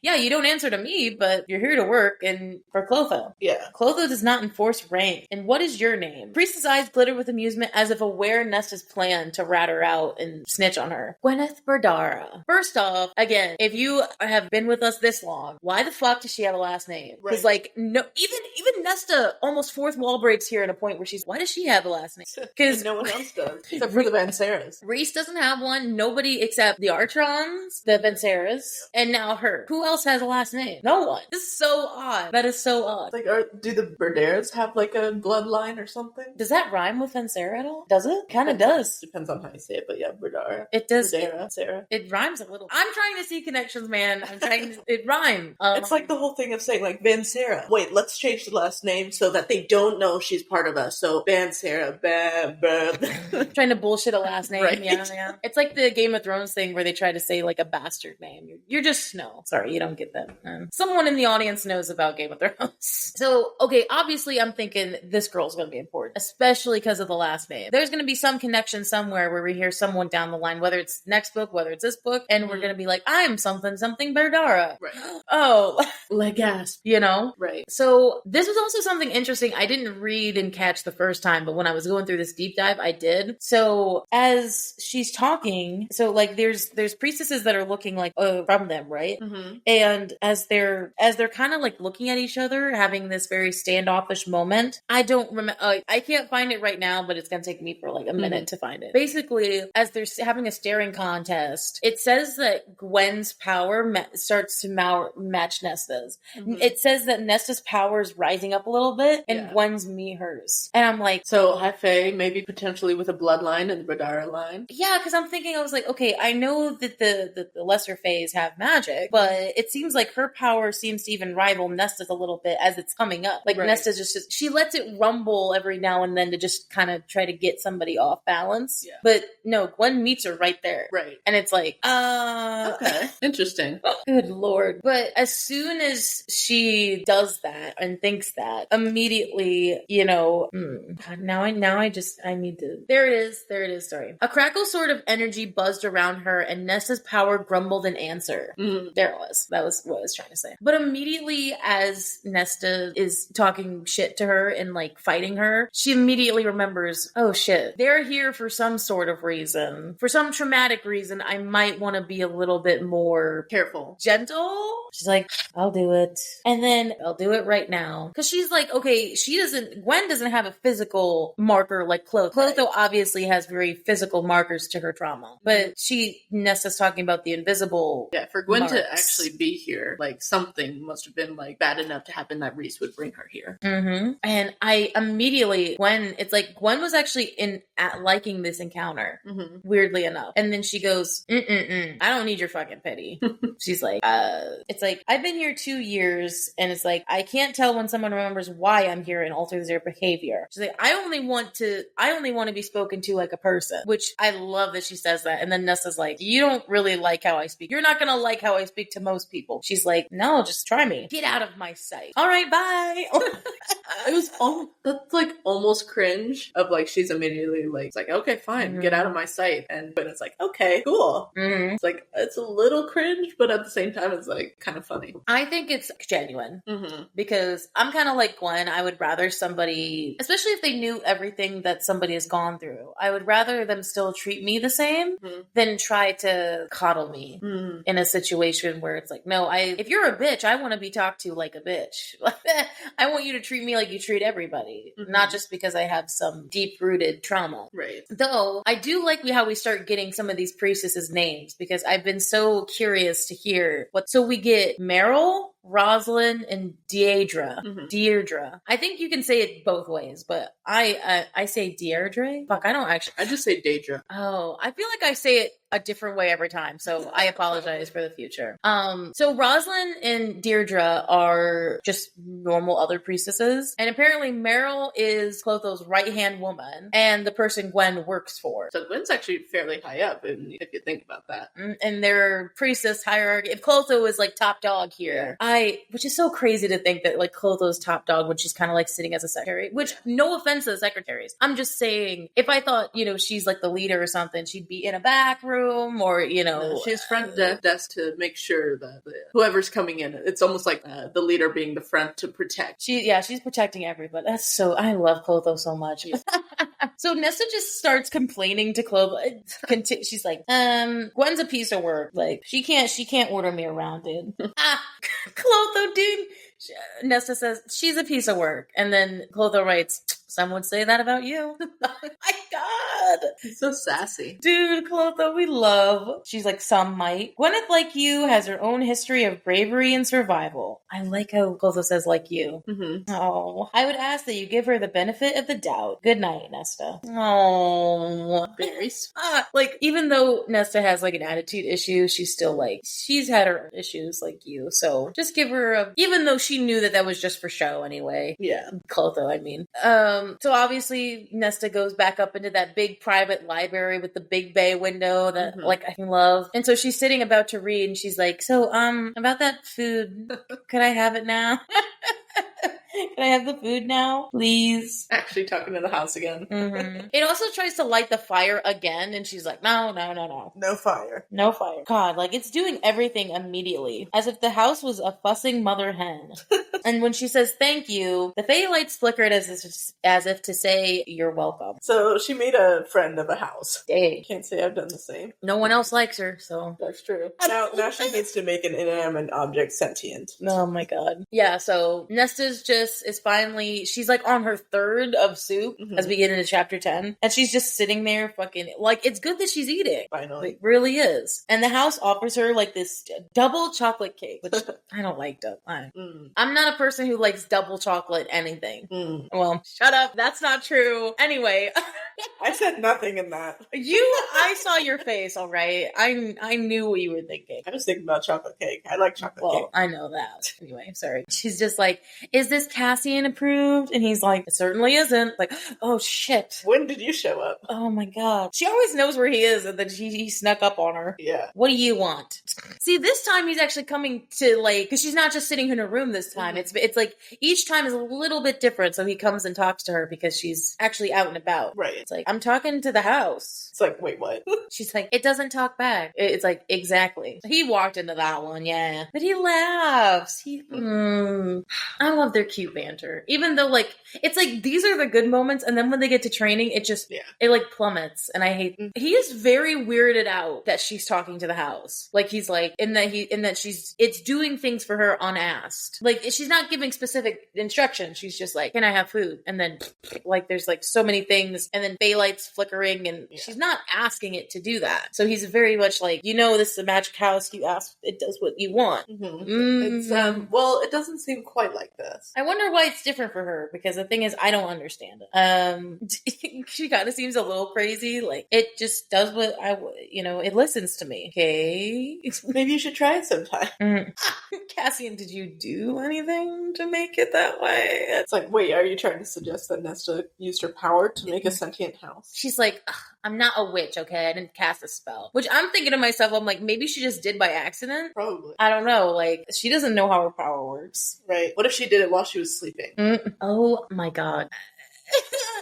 Yeah, you don't answer to me, but you're here to work and for Clotho. Yeah. Clotho does not enforce rank. And what is your name? Priestess' eyes glitter with amusement as if aware Nesta's plan to rat her out and snitch on her. Gwyneth Berdara. First off, again, if you have been with us this long, why the fuck does she have a last name? Because like, no, even Nesta almost fourth wall breaks here at a point where she's, why does she have a last name? Because no one else does. Except for the Vanceras. Reese doesn't have one. Nobody except the Artrons, the Vanceras, and now her. Who else has a last name? No one. This is so odd. That is so odd. Like, do the Berderas have like a bloodline or something? Does that rhyme with Vancera at all? Does it? Kind of does. Depends on how you say it, but yeah, Berdara. It does. Berdara, Sarah. It rhymes a little. I'm trying to see connections, man. I'm trying to. It rhymes. It's like the whole thing of saying like Vancera. Wait, let's change the last name so that they don't know she's part of us. So Vancera, trying to bullshit a last name. Right. Yeah. It's like the Game of Thrones thing where they try to say like a bastard name. You're just Snow. Sorry, you don't get that. Someone in the audience knows about Game of Thrones. So, okay, obviously I'm thinking this girl's going to be important, especially because of the last name. There's going to be some connection somewhere where we hear someone down the line, whether it's next book, whether it's this book, and we're going to be like, I'm something Berdara. Right. Oh. Like gasp. You know? Right. So this was also something interesting. I didn't read and catch the first time, but when I was going through this deep dive, I did. So as she's talking, so like there's priestesses that are looking like from them, right? Mm-hmm. And as they're kind of like looking at each other, having this very standoffish moment. I don't remember. I can't find it right now, but it's gonna take me for like a minute to find it. Basically, as they're having a staring contest, it says that Gwen's power starts to match Nesta's. Mm-hmm. It says that Nesta's power is rising up a little bit, and Gwen's hers. And I'm like, so High Fae maybe potentially with a bloodline and the Berdara line. Yeah, because I'm thinking, I was like, okay, I know that the lesser Faes have magic, but it seems like her power seems to even rival Nesta's a little bit as it's coming up. Like Nesta's just she lets it rumble every now and then to just kind of try to get somebody off balance. Yeah. But no, Gwen meets her right there. Right. And it's like, okay. Interesting. Good Lord. But as soon as she does that and thinks that, immediately, you know, now I need to, there it is, sorry. A crackle sort of energy buzzed around her and Nesta's power grumbled in answer. There it was. That was what I was trying to say. But immediately as Nesta is talking shit to her and like fighting her, she immediately remembers, oh shit, they're here for some sort of reason. For some traumatic reason, I might want to be a little bit more careful. Gentle. She's like, I'll do it. And then I'll do it right now. Because she's like, okay, Gwen doesn't have a physical marker like Clotho. Clotho obviously has very physical markers to her trauma. But Nesta's talking about the invisible. Yeah, for Gwen to actually be here, like something must have been like bad enough to happen that Rhys would bring her here. Mm-hmm. And I immediately, Gwen was actually liking this encounter, weirdly enough. And then she goes, I don't need your fucking pity. She's like, it's like, I've been here 2 years, and it's like, I can't tell when someone remembers why I'm here and alters their behavior. She's like, I only want to be spoken to like a person, which I love that she says that. And then Nesta's like, you don't really like how I speak. You're not gonna like how I speak to most people. She's like, no, just try me. Get out of my sight. All right, bye. That's like almost cringe of like, she's immediately like, it's like, okay, fine, get out of my sight. But it's like, okay, cool. It's like, it's a little cringe, but at the same time, it's like kind of funny. I think it's genuine because I'm kind of like Gwen. I would rather somebody, especially if they knew everything that somebody has gone through, I would rather them still treat me the same than try to coddle me in a situation where it's like, no, if you're a bitch, I want to be talked to like a bitch. I want you to treat me like you treat everybody, not just because I have some deep-rooted trauma. Right. Though, I do like how we start getting some of these priestesses' names because I've been so curious to hear so we get Meryl, Rosalind, and Deirdre. Deirdre. I think you can say it both ways, but I say Deirdre. Fuck, I don't actually. I just say Deirdre. Oh, I feel like I say it a different way every time, so I apologize for the future. So Rosalind and Deirdre are just normal other priestesses, and apparently Meryl is Clotho's right-hand woman, and the person Gwen works for. So Gwen's actually fairly high up, if you think about that. And their priestess hierarchy, if Clotho is like top dog here, which is so crazy to think that like Clotho's top dog when she's kind of like sitting as a secretary, which no offense to the secretaries. I'm just saying, if I thought, she's like the leader or something, she'd be in a back room or, she's front desk to make sure that whoever's coming in, it's almost like the leader being the front to protect. She's protecting everybody. I love Clotho so much. Yeah. So Nesta just starts complaining to Clotho. She's like, Gwen's a piece of work. Like, she can't order me around, dude. Clotho, dude. Nesta says, she's a piece of work. And then Clotho writes, some would say that about you. My God. He's so sassy. Dude, Clotho, we love. She's like, some might. Gwyneth, like you, has her own history of bravery and survival. I like how Clotho says, like you. Oh, I would ask that you give her the benefit of the doubt. Good night, Nesta. Oh. Very sweet. Like, even though Nesta has like an attitude issue, she's still like, she's had her issues like you. So just give her even though she knew that was just for show anyway. Yeah. Clotho, I mean. So obviously Nesta goes back up into that big private library with the big bay window that like I love. And so she's sitting about to read and she's like, so about that food, could I have it now? Can I have the food now, please? Actually talking to the house again. It also tries to light the fire again, and she's like, no. No fire. No fire. God, like, it's doing everything immediately. As if the house was a fussing mother hen. And when she says thank you, the fey lights flickered as if to say, you're welcome. So she made a friend of a house. Dang. Can't say I've done the same. No one else likes her, so. That's true. Now she needs to make an inanimate object sentient. Oh my god. Yeah, so Nesta's is finally, she's like on her third of soup as we get into chapter 10. And she's just sitting there fucking, like, it's good that she's eating. Finally. It really is. And the house offers her like this double chocolate cake, which I don't like double. I'm not a person who likes double chocolate anything. Well, shut up. That's not true. Anyway. I said nothing in that. I saw your face, all right. I knew what you were thinking. I was thinking about chocolate cake. I like chocolate cake. Well, I know that. Anyway, I'm sorry. She's just like, is this Cassian approved? And he's like, it certainly isn't. Like, oh shit. When did you show up? Oh my god. She always knows where he is, and then he snuck up on her. Yeah. What do you want? See, this time he's actually coming to, like, because she's not just sitting in her room this time. It's like each time is a little bit different. So he comes and talks to her because she's actually out and about. Right. It's like, I'm talking to the house. It's like, wait, what? She's like, it doesn't talk back. It's like, exactly. He walked into that one, yeah. But he laughs. I love their cute banter. Even though, like, it's like, these are the good moments, and then when they get to training, it just, it, like, plummets, and I hate, he is very weirded out that she's talking to the house. Like, he's like, in that it's doing things for her unasked. Like, she's not giving specific instructions. She's just like, can I have food? And then, like, there's, like, so many things, and then bay lights flickering, and she's not asking it to do that. So he's very much like, this is a magic house. You ask, it does what you want. It's, well, it doesn't seem quite like this. I wonder why it's different for her, because the thing is, I don't understand it. She kind of seems a little crazy. Like, it just does what it listens to me. Okay. Maybe you should try it sometime. Cassian, did you do anything to make it that way? It's like, wait, are you trying to suggest that Nesta used her power to make a sentient house? She's like, I'm not a witch, okay? I didn't cast a spell. Which I'm thinking to myself, I'm like, maybe she just did by accident? Probably. I don't know. Like, she doesn't know how her power works. Right. What if she did it while she was sleeping? Oh my god.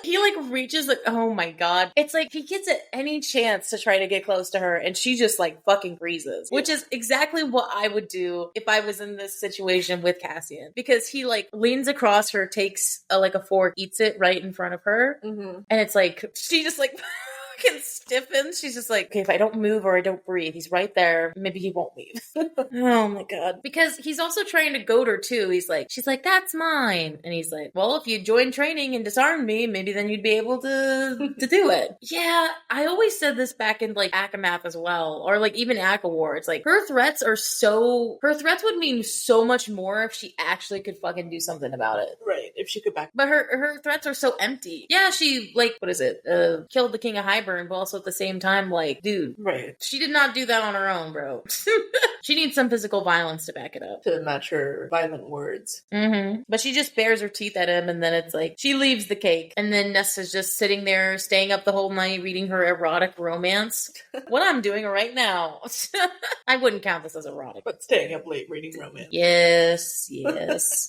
He like reaches like, oh my god. It's like he gets any chance to try to get close to her and she just like fucking freezes. Which is exactly what I would do if I was in this situation with Cassian. Because he like leans across her, takes a fork, eats it right in front of her. And it's like, she just like fucking stiffens. She's just like, okay, if I don't move or I don't breathe, he's right there. Maybe he won't leave. Oh my god. Because he's also trying to goad her too. She's like, that's mine. And he's like, well, if you join training and disarm me, maybe then you'd be able to do it. Yeah, I always said this back in like ACOMAF as well, or like even ACOWAR. It's like her threats would mean so much more if she actually could fucking do something about it. Right, if she could back. But her threats are so empty. Yeah, she like, what is it? Killed the King of Highburn, but also at the same time, like, dude. Right. She did not do that on her own, bro. She needs some physical violence to back it up. To match her violent words. But she just bares her teeth at him, and then it's like, she leaves the cake. And then Nesta's just sitting there, staying up the whole night, reading her erotic romance. What I'm doing right now. I wouldn't count this as erotic. But staying up late reading romance. Yes.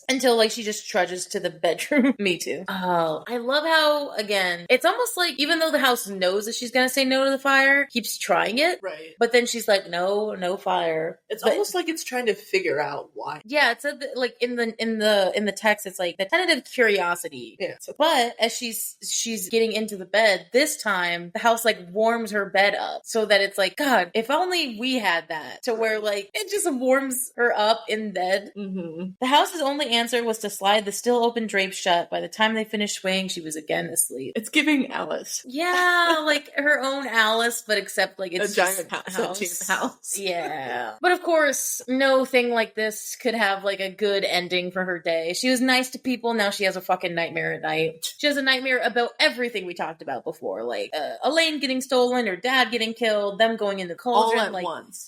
Until like she just trudges to the bedroom. Me too. Oh, I love how, again, it's almost like, even though the house knows that she's gonna say no to the fire, keeps trying it. Right. But then she's like, no fire. It's almost like it's trying to figure out why. Yeah, it said that, like in the text, it's like the tentative curiosity. Yeah. But as she's getting into the bed, this time the house like warms her bed up so that it's like, God, if only we had that, to where like it just warms her up in bed. The house's only answer was to slide the still open drapes shut. By the time they finished swaying, she was again asleep. It's giving Alice. Yeah, like her own Alice, but except like it's a giant house. Yeah. But of course, no thing like this could have like a good ending for her day. She was nice to people, now she has a fucking nightmare at night. She has a nightmare about everything we talked about before, like Elaine getting stolen, her dad getting killed, them going in the cauldron. All at like, once.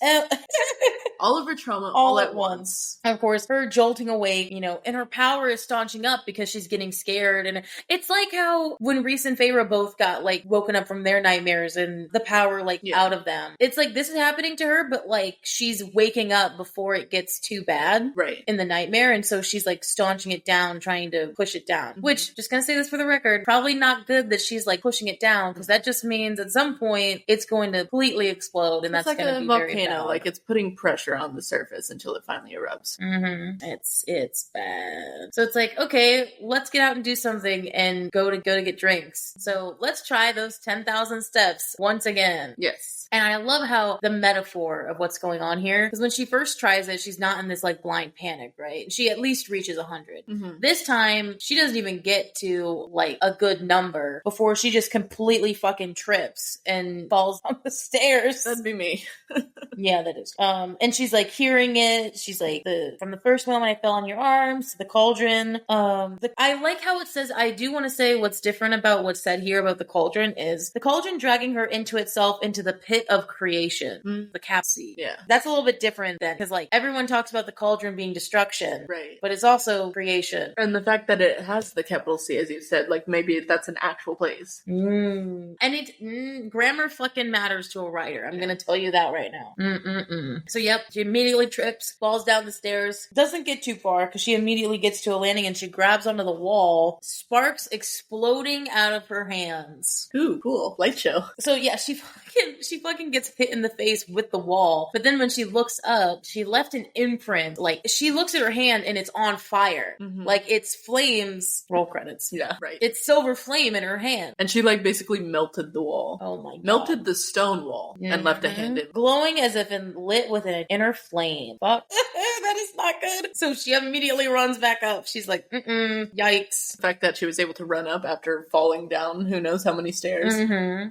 All of her trauma all at once. Of course, her jolting awake, and her power is staunching up because she's getting scared. And it's like how when Reese and Feyre both got like woken up from their nightmares and the power out of them. It's like this is happening to her, but like she's waking up before it gets too bad in the nightmare. And so she's like staunching it down, trying to push it down, which, just gonna say this for the record, probably not good that she's like pushing it down, because that just means at some point it's going to completely explode, and that's like going to be volcano, very bad. Like it's putting pressure on the surface until it finally erupts. It's bad. So it's like, okay, let's get out and do something and go to get drinks. So let's try those 10,000 steps once again. Yes. And I love how the metaphor of what's going on here, because when she first tries it, she's not in this like blind panic, right? She at least reaches 100. This time, she doesn't even get to like a good number before she just completely fucking trips and falls on the stairs. That'd be me. Yeah, that is. And she's like hearing it. She's like, from the first moment I fell on your arms to the cauldron. I like how it says, I do want to say what's different about what's said here about the cauldron is the cauldron dragging her into itself, into the pit of creation, the capsule. Yeah. That's a little bit different than, because like everyone talks about the cauldron being destruction, right? But it's also creation. And the fact that it has the capital C, as you said, like maybe that's an actual place. And grammar fucking matters to a writer. I'm gonna tell you that right now. So yep, she immediately trips, falls down the stairs, doesn't get too far because she immediately gets to a landing and she grabs onto the wall, sparks exploding out of her hands. Ooh, cool. Light show. So yeah, she fucking gets hit in the face with the wall. But then when she looks up, she left an imprint. Like, she looks at her hand and it's on fire. Like, it's flames. Roll credits. Yeah, right. It's silver flame in her hand. And she like basically melted the wall. Oh my god. Melted the stone wall and left a hand in. Glowing as if lit with an inner flame. Fuck. That is not good. So she immediately runs back up. She's like, yikes. The fact that she was able to run up after falling down who knows how many stairs.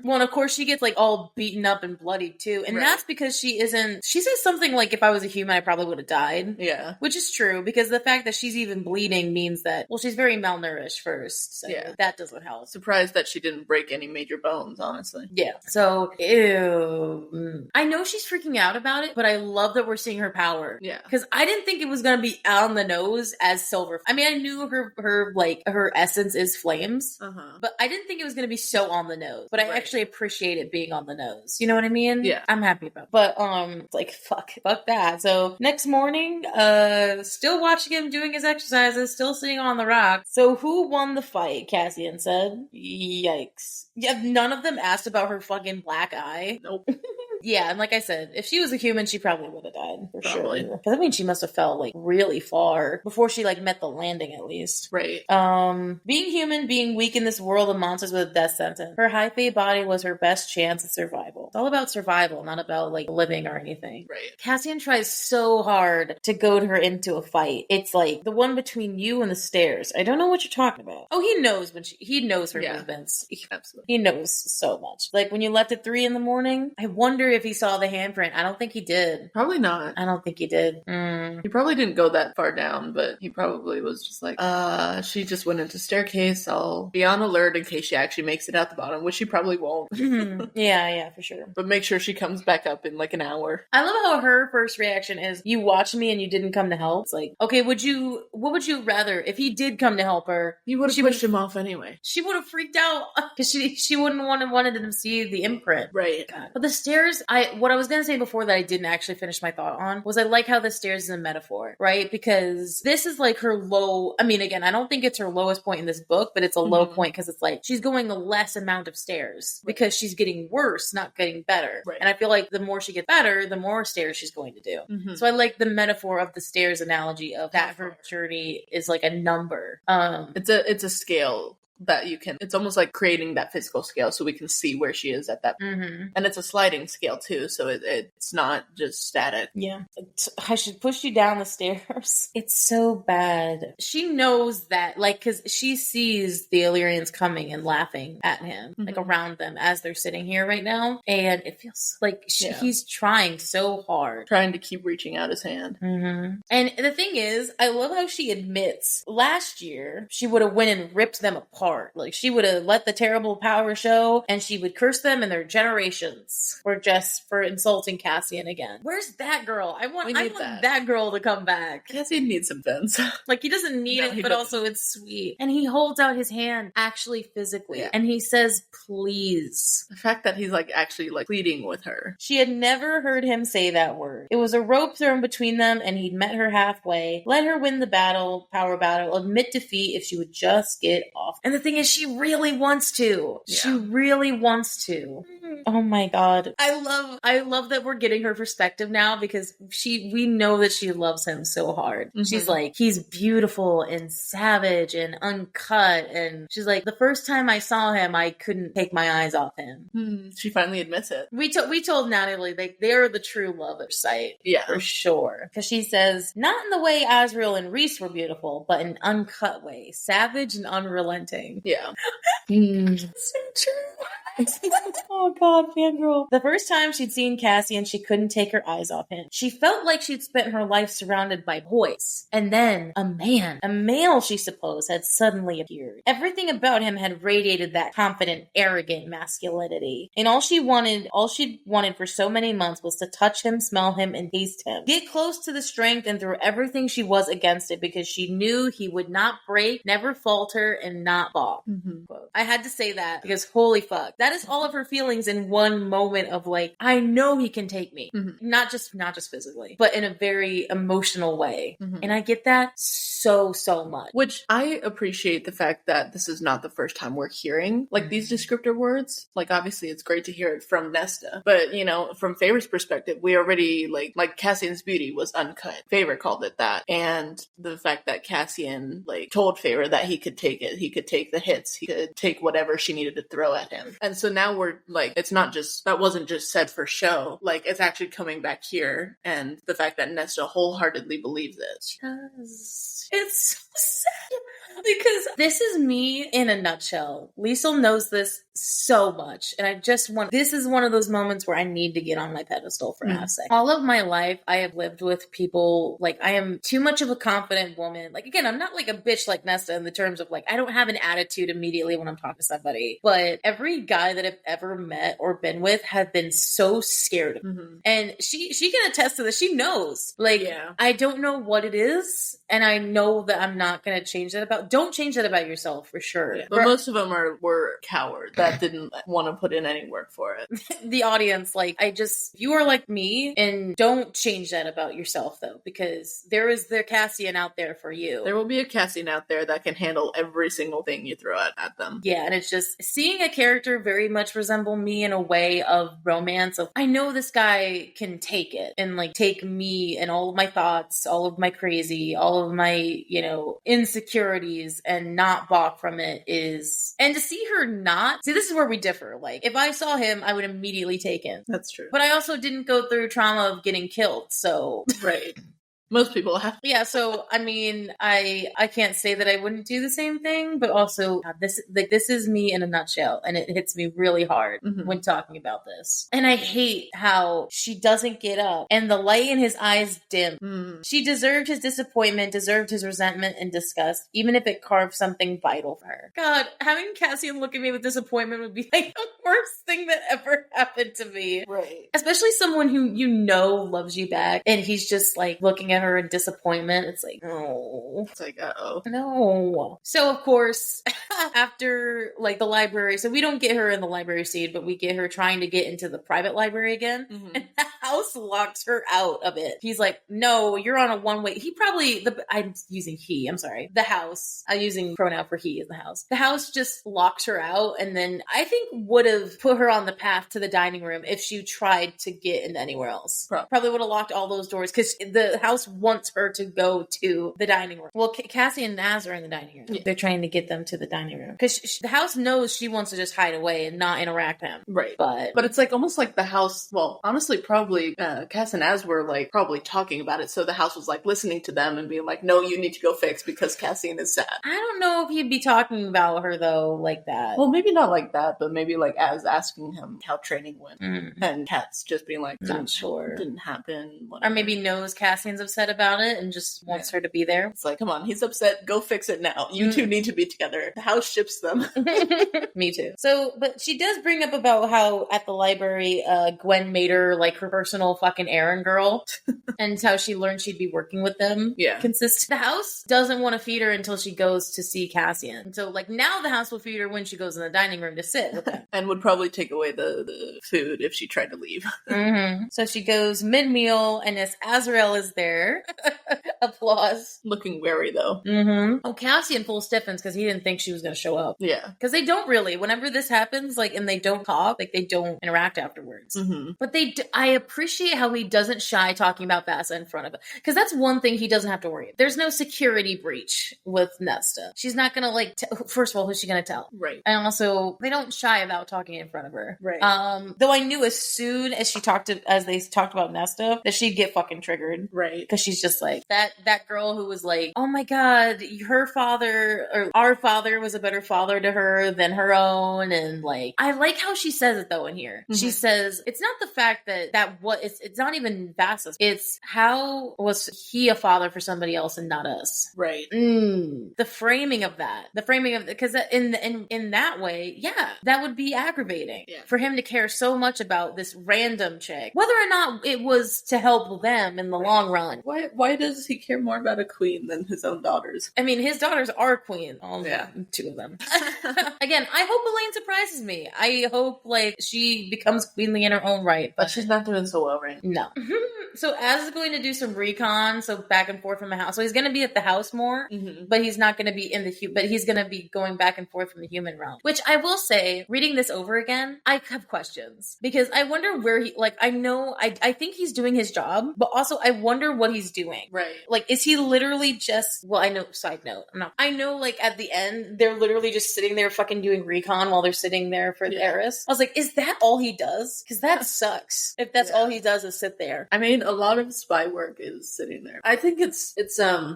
Well, and of course she gets like all beaten up and bloodied too. And that's because she says something like, if I was a human, I probably would have died. Yeah. Which is true, because the fact that she's even bleeding means that, well, she's very malnourished first. So that doesn't help. Surprised that she didn't break any major bones, honestly. Yeah. So, ew. I know she's freaking out about it, but I love that we're seeing her power. Yeah. Because I didn't think it was going to be on the nose as silver. I mean, I knew her essence is flames, but I didn't think it was going to be so on the nose. But I actually appreciate it being on the nose. You know what I mean? Yeah. I'm happy about it. But, it's like, fuck that. So, next morning, still watching him doing his exercises, still sitting on the rock. So, who won the fight? Cassian said. Yikes. Yeah, none of them asked about her fucking black eye. Nope. Yeah, and like I said, if she was a human, she probably would have died. For probably. Sure. Because I mean, she must have fell like really far before she like met the landing, at least. Right. Being human, being weak in this world of monsters with a death sentence. Her high fae body was her best chance at survival. It's all about survival, not about like living or anything. Right. Cassian tries so hard to goad her into a fight. It's like the one between you and the stairs. I don't know what you're talking about. Oh, he knows he knows her movements. Absolutely. He knows so much. Like when you left at 3 a.m, I wonder if he saw the handprint. I don't think he did. Probably not. I don't think he did. He probably didn't go that far down, but he probably was just like, she just went into staircase. I'll be on alert in case she actually makes it out the bottom, which she probably won't. Yeah, for sure. But make sure she comes back up in like an hour. I love how her first reaction is, you watched me and you didn't come to help. It's like, okay, what would you rather, if he did come to help her? You would have pushed him off anyway. She would have freaked out because she wouldn't wanted to see the imprint. Right. God. But the stairs, what I was going to say before that I didn't actually finish my thought on was I like how the stairs is a metaphor, right? Because this is like her low, I mean, again, I don't think it's her lowest point in this book, but it's a low point because it's like she's going a less amount of stairs because she's getting worse, not getting better. Right. And I feel like the more she gets better, the more stairs she's going to do. So I like the metaphor of the stairs analogy of that her journey is like a number. It's a scale that you can, it's almost like creating that physical scale so we can see where she is at that point. And it's a sliding scale too, so it's not just static. Yeah. I should push you down the stairs. It's so bad. She knows that, like, because she sees the Illyrians coming and laughing at him, like around them as they're sitting here right now. And it feels like he's trying so hard. Trying to keep reaching out his hand. And the thing is, I love how she admits last year she would have went and ripped them apart. heart. Like, she would have let the terrible power show, and she would curse them and their generations for just for insulting Cassian again. Where's that girl? I want that girl to come back. Cassian needs some fence. Like, he doesn't need it, but also it's sweet. And he holds out his hand, actually physically, and he says, please. The fact that he's like actually like pleading with her. She had never heard him say that word. It was a rope thrown between them, and he'd met her halfway, let her win the power battle, admit defeat if she would just get off. And the thing is, she really wants to. Yeah. She really wants to. Oh my god. I love that we're getting her perspective now, because we know that she loves him so hard. Mm-hmm. She's like, he's beautiful and savage and uncut, and she's like, the first time I saw him, I couldn't take my eyes off him. She finally admits it. We told Natalie, like, they're the true love at sight. Yeah. For sure. Because she says, not in the way Azriel and Rhys were beautiful, but in an uncut way. Savage and unrelenting. Yeah. So true. Oh god, fangirl. The first time she'd seen Cassian, she couldn't take her eyes off him. She felt like she'd spent her life surrounded by boys. And then a male she supposed, had suddenly appeared. Everything about him had radiated that confident, arrogant masculinity. And all she'd wanted for so many months was to touch him, smell him, and taste him. Get close to the strength and throw everything she was against it, because she knew he would not break, never falter, and not balk. Mm-hmm. I had to say that, because holy fuck. That is all of her feelings in one moment of like, I know he can take me. Mm-hmm. Not just physically, but in a very emotional way. Mm-hmm. And I get that so much. Which I appreciate the fact that this is not the first time we're hearing like these descriptor words. Like, obviously it's great to hear it from Nesta, but you know, from Favor's perspective, we already like Cassian's beauty was uncut. Favor called it that. And the fact that Cassian like told Favor that he could take it. He could take the hits. He could take whatever she needed to throw at him. And so now we're like, it's not just, that wasn't just said for show. Like, it's actually coming back here. And the fact that Nesta wholeheartedly believes it. It's so sad. Because this is me in a nutshell. Liesl knows this so much. And this is one of those moments where I need to get on my pedestal for half a second. All of my life, I have lived with people, like, I am too much of a confident woman. Like, again, I'm not like a bitch like Nesta in the terms of, like, I don't have an attitude immediately when I'm talking to somebody. But every guy that I've ever met or been with have been so scared of me. Mm-hmm. And she can attest to this. She knows. Like, I don't know what it is. And I know that I'm not going to change that about. Don't change that about yourself, for sure. Yeah. But most of them were cowards that didn't want to put in any work for it. The audience, like, you are like me, and don't change that about yourself, though, because there is the Cassian out there for you. There will be a Cassian out there that can handle every single thing you throw at them. Yeah, and it's just seeing a character very much resemble me in a way of romance, of, I know this guy can take it, and, like, take me and all of my thoughts, all of my crazy, all of my, you know, insecurities, and not balk from it and to see her not, this is where we differ. Like, if I saw him, I would immediately take him. That's true. But I also didn't go through trauma of getting killed, so. Right. Most people have. Yeah, so, I mean, I can't say that I wouldn't do the same thing, but also, God, this is me in a nutshell, and it hits me really hard when talking about this. And I hate how she doesn't get up, and the light in his eyes dim. She deserved his disappointment, deserved his resentment and disgust, even if it carved something vital for her. God, having Cassian look at me with disappointment would be like the worst thing that ever happened to me. Right. Especially someone who you know loves you back, and he's just like looking at her in disappointment. It's like, no. It's like, uh-oh. No. So, of course, after, like, the library, so we don't get her in the library scene, but we get her trying to get into the private library again, and the house locks her out of it. He's like, no, you're on a one-way. I'm using he, I'm sorry. The house, I'm using pronoun for he in the house. The house just locks her out, and then I think would have put her on the path to the dining room if she tried to get into anywhere else. Probably would have locked all those doors, because the house wants her to go to the dining room. Well, Cassie and Naz are in the dining room. Yeah. They're trying to get them to the dining room, because the house knows she wants to just hide away and not interact with him. Right. But it's like almost like the house, well, honestly, probably Cass and Naz were like probably talking about it, so the house was like listening to them and being like, no, you need to go fix because Cassian is sad. I don't know if he'd be talking about her though like that. Well, maybe not like that, but maybe like as asking him how training went, and Kat's just being like, not sure, didn't happen, whatever. Or maybe knows Cassian's upset upset about it and just wants her to be there. It's like, come on, he's upset. Go fix it now. You two need to be together. The house ships them. Me too. So, but she does bring up about how at the library, Gwen made her like her personal fucking errand girl, and how she learned she'd be working with them. Yeah. Consistent. The house doesn't want to feed her until she goes to see Cassian. So, like, now the house will feed her when she goes in the dining room to sit with him. And would probably take away the food if she tried to leave. So she goes mid-meal, and as Azrael is there, applause. Looking wary, though. Oh, Cassian full stiffens because he didn't think she was going to show up. Yeah. Because they don't really. Whenever this happens, like, and they don't talk, like, they don't interact afterwards. But I appreciate how he doesn't shy talking about Vasa in front of it. Because that's one thing he doesn't have to worry about. There's no security breach with Nesta. She's not going to, like, first of all, who's she going to tell? Right. And also, they don't shy about talking in front of her. Right. Though I knew as soon as they talked about Nesta, that she'd get fucking triggered. Right. Because she's just like, that girl who was like, oh my god, her father, or our father was a better father to her than her own, and like, I like how she says it though in here. She says, it's not the fact it's not even Vasa's, it's how was he a father for somebody else and not us. Right. The framing of because in that way, yeah, that would be aggravating for him to care so much about this random chick, whether or not it was to help them in the long run. Why does he care more about a queen than his own daughters? I mean, his daughters are queen. Two of them. Again, I hope Elaine surprises me. I hope like she becomes queenly in her own right, but she's not doing so well right now. No. So Az is going to do some recon, so back and forth from the house. So he's going to be at the house more, but he's not going to be in the but he's going to be going back and forth from the human realm. Which I will say, reading this over again, I have questions because I wonder where he I think he's doing his job, but also I wonder what he's doing. Right. Like, is he literally just? Well, I know. Side note, I know. Like at the end, they're literally just sitting there fucking doing recon while they're sitting there for the heiress. I was like, is that all he does? Because that sucks. If that's all he does is sit there. I mean, a lot of spy work is sitting there. I think it's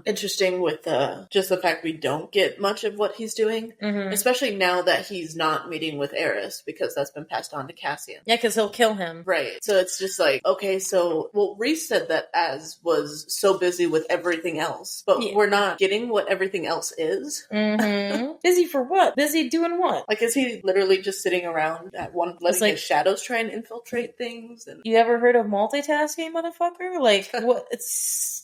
interesting with just the fact we don't get much of what he's doing, especially now that he's not meeting with Eris because that's been passed on to Cassian. Yeah, because he'll kill him. Right. So it's just like, okay, so Reese said that Az was so busy with everything else, but we're not getting what everything else is. Busy for what? Busy doing what? Like, is he literally just sitting around at one, letting his shadows try and infiltrate things? And you ever heard of multitasking, motherfucker? Like, what?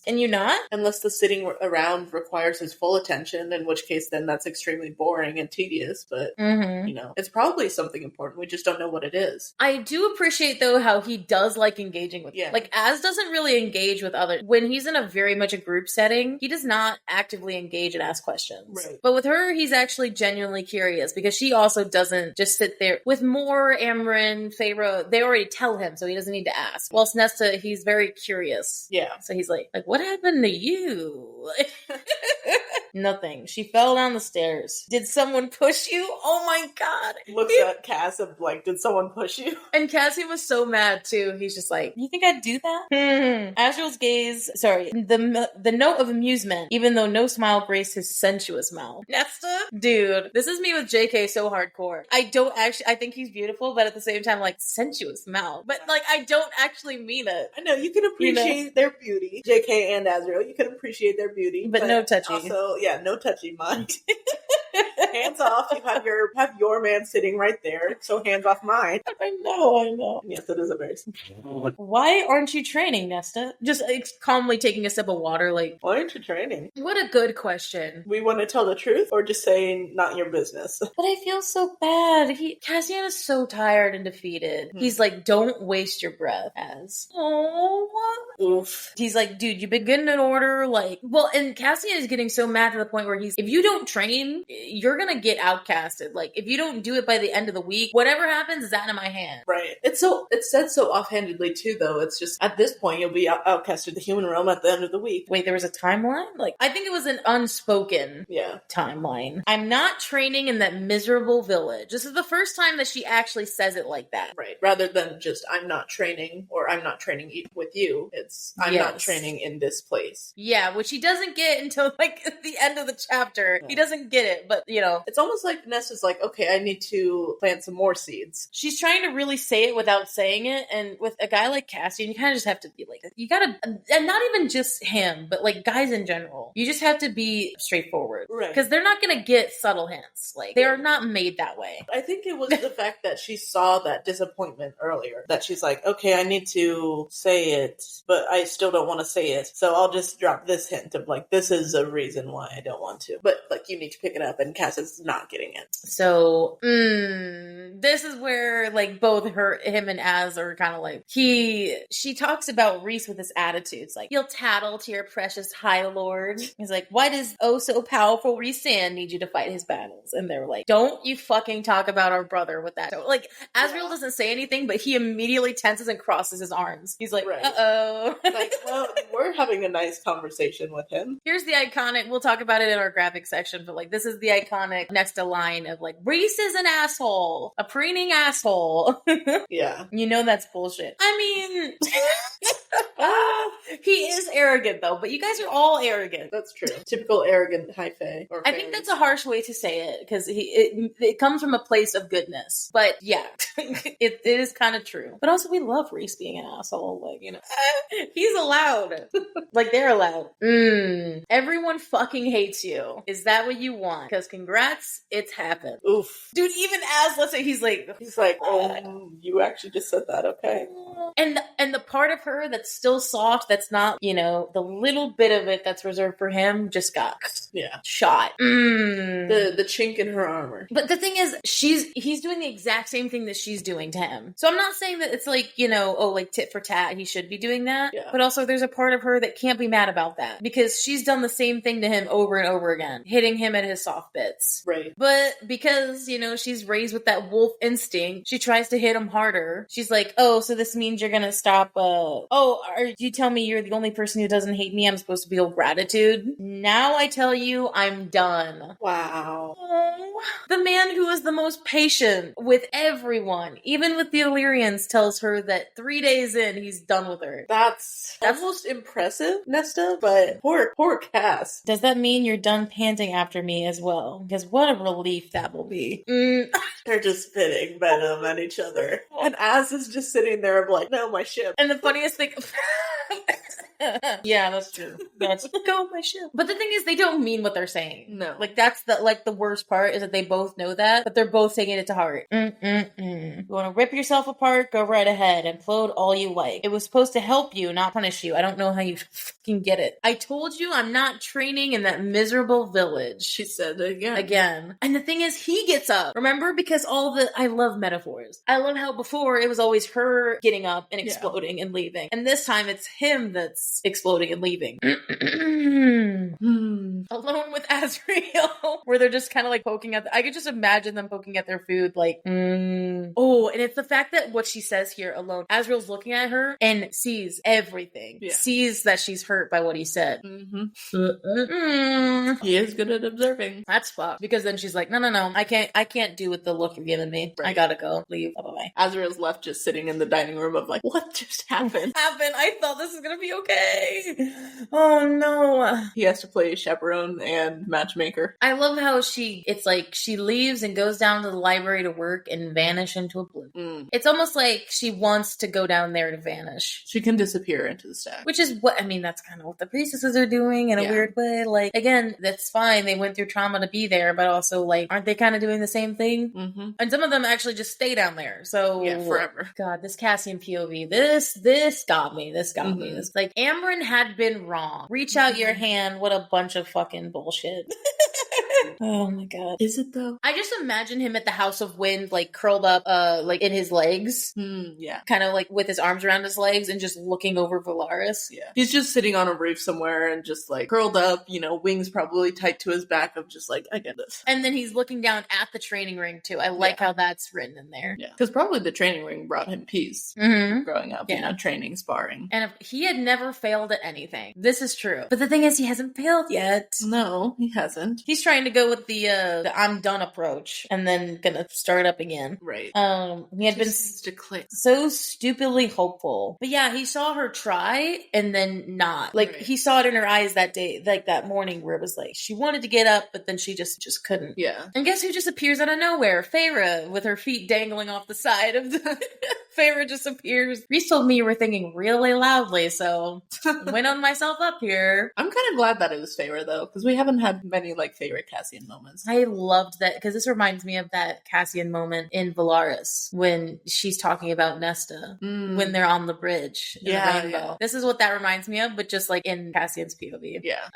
And you're not? Unless the sitting around requires his full attention, in which case then that's extremely boring and tedious, but, you know, it's probably something important. We just don't know what it is. I do appreciate, though, how he does like engaging with like, Az doesn't really engage with others. When he's in a very much a group setting, he does not actively engage and ask questions. Right. But with her, he's actually genuinely curious because she also doesn't just sit there. With Moore, Amryn, Feyre, they already tell him, so he doesn't need to ask. Whilst Nesta, he's very curious. Yeah. So he's like, what happened to you? Nothing. She fell down the stairs. Did someone push you? Oh my god. Looks at Cass of like, did someone push you? And Cassie was so mad too. He's just like, you think I'd do that? Azrael's gaze, the note of amusement, even though no smile graced his sensuous mouth. Nesta? Dude, this is me with JK so hardcore. I think he's beautiful, but at the same time, like, sensuous mouth. But like, I don't actually mean it. I know, you can appreciate their beauty. JK and Azrael, you can appreciate their beauty. But no touchy. Also, no touchy, mind. Hands off. You have your man sitting right there, so hands off mine. I know. Yes, it is embarrassing. Why aren't you training, Nesta? Just calmly taking a sip of water, like, why aren't you training? What a good question. We want to tell the truth, or just saying not your business? But I feel so bad. Cassian is so tired and defeated. He's like, don't waste your breath, Az. Oh, oof. He's like, dude, you've been getting an order, like, well, and Cassian is getting so mad to the point where if you don't train, you're gonna get outcasted. Like, if you don't do it by the end of the week, whatever happens is out of my hand. Right. It's said so offhandedly too, though. It's just, at this point, you'll be outcasted the human realm at the end of the week. Wait, there was a timeline? Like, I think it was an unspoken timeline. I'm not training in that miserable village. This is the first time that she actually says it like that. Right. Rather than just, I'm not training, or I'm not training with you. It's, I'm not training in this place. Yeah, which he doesn't get until, like, at the end of the chapter. He doesn't get it, but but it's almost like Nesta's like, okay, I need to plant some more seeds. She's trying to really say it without saying it, and with a guy like Cassian, you kind of just have to be like, you gotta, and not even just him, but like guys in general, you just have to be straightforward, right? Because they're not gonna get subtle hints. Like, they are not made that way. I think it was the fact that she saw that disappointment earlier, that she's like, okay, I need to say it, but I still don't want to say it, so I'll just drop this hint of like, this is a reason why I don't want to, but like, you need to pick it up, and Cass is not getting it. So, this is where like both him and Az are kind of like, she talks about Rhys with his attitudes, like, you'll tattle to your precious High Lord. He's like, why does oh so powerful Rhys Sand need you to fight his battles? And they're like, don't you fucking talk about our brother with that. Like, Azriel doesn't say anything, but he immediately tenses and crosses his arms. He's like, uh-oh. Like, well, we're having a nice conversation with him. Here's the iconic, we'll talk about it in our graphic section, but like, this is the iconic next to line of like, Rhys is an asshole, a preening asshole. Yeah. You know that's bullshit. I mean, he is arrogant though, but you guys are all arrogant. That's true. Typical arrogant high fae. I think that's a harsh way to say it, because it comes from a place of goodness. But yeah, it is kind of true. But also, we love Rhys being an asshole. Like, he's allowed. Like, they're allowed. Everyone fucking hates you. Is that what you want? Because congrats, it's happened. Oof. Dude, even as, let's say, he's like, oh, you actually just said that, okay. And the part of her that's still soft, that's not, the little bit of it that's reserved for him just got shot. The chink in her armor. But the thing is, he's doing the exact same thing that she's doing to him. So I'm not saying that it's like, like tit for tat, he should be doing that. Yeah. But also there's a part of her that can't be mad about that, because she's done the same thing to him over and over again, hitting him at his soft bits. Right. But because, she's raised with that wolf instinct, she tries to hit him harder. She's like, oh, so this means you're gonna stop, you tell me you're the only person who doesn't hate me, I'm supposed to feel gratitude? Now I tell you, I'm done. Wow. Oh, the man who is the most patient with everyone, even with the Illyrians, tells her that 3 days in, he's done with her. That's almost impressive, Nesta, but poor Cass. Does that mean you're done panting after me as well? Because what a relief that will be. They're just spitting venom at each other. And Az is just sitting there like, no, my ship. And the funniest thing... Yeah, that's true. That's go my ship. But the thing is, they don't mean what they're saying. No. Like, that's the worst part, is that they both know that, but they're both taking it to heart. You want to rip yourself apart? Go right ahead. Implode all you like. It was supposed to help you, not punish you. I don't know how you fucking get it. I told you I'm not training in that miserable village. She said it again. Again. And the thing is, he gets up. Remember? Because I love metaphors. I love how before it was always her getting up and exploding and leaving. And this time it's him that's exploding and leaving. Alone with Azriel, where they're just kind of like poking at I could just imagine them poking at their food like, Oh, and it's the fact that what she says here, alone, Azriel's looking at her and sees everything. Sees that she's hurt by what he said. He is good at observing. That's fucked. Because then she's like, no, I can't do with the look you're giving me. Right. I gotta go. Leave. Bye-bye. Azriel's left just sitting in the dining room of like, what just happened? I thought this was gonna be okay. Oh no. He has to play chaperone and matchmaker. I love how it's like she leaves and goes down to the library to work and vanish into a blue. It's almost like she wants to go down there to vanish. She can disappear into the stack. Which is that's kind of what the priestesses are doing in a weird way. Like, again, that's fine. They went through trauma to be there, but also, like, aren't they kind of doing the same thing? And some of them actually just stay down there. So, forever. God, this Cassian POV, this got me. This got me. This, like, Amryn had been wrong. Reach out your hand. What a bunch of fucking bullshit. Oh my god. Is it though? I just imagine him at the House of Wind, like curled up, like in his legs. Kind of like with his arms around his legs and just looking over Valaris. Yeah. He's just sitting on a roof somewhere and just like curled up, wings probably tight to his back of just like, I get this. And then he's looking down at the training ring too. I like how that's written in there. Yeah. Because probably the training ring brought him peace growing up, training, sparring. And if he had never failed at anything. This is true. But the thing is, he hasn't failed yet. No, he hasn't. He's trying to go go with the I'm done approach and then gonna start up again. Right. He had been so stupidly hopeful. But yeah, he saw her try and then not. Like, he saw it in her eyes that day, like that morning where it was like, she wanted to get up, but then she just couldn't. Yeah. And guess who just appears out of nowhere? Feyre, with her feet dangling off the side of the... Feyre just appears. Reese told me you were thinking really loudly, so went on myself up here. I'm kind of glad that it was Feyre, though, because we haven't had many, like, favorite Cassian moments. I loved that, because this reminds me of that Cassian moment in Valaris, when she's talking about Nesta, when they're on the bridge in the rainbow. Yeah. This is what that reminds me of, but just, like, in Cassian's POV. Yeah.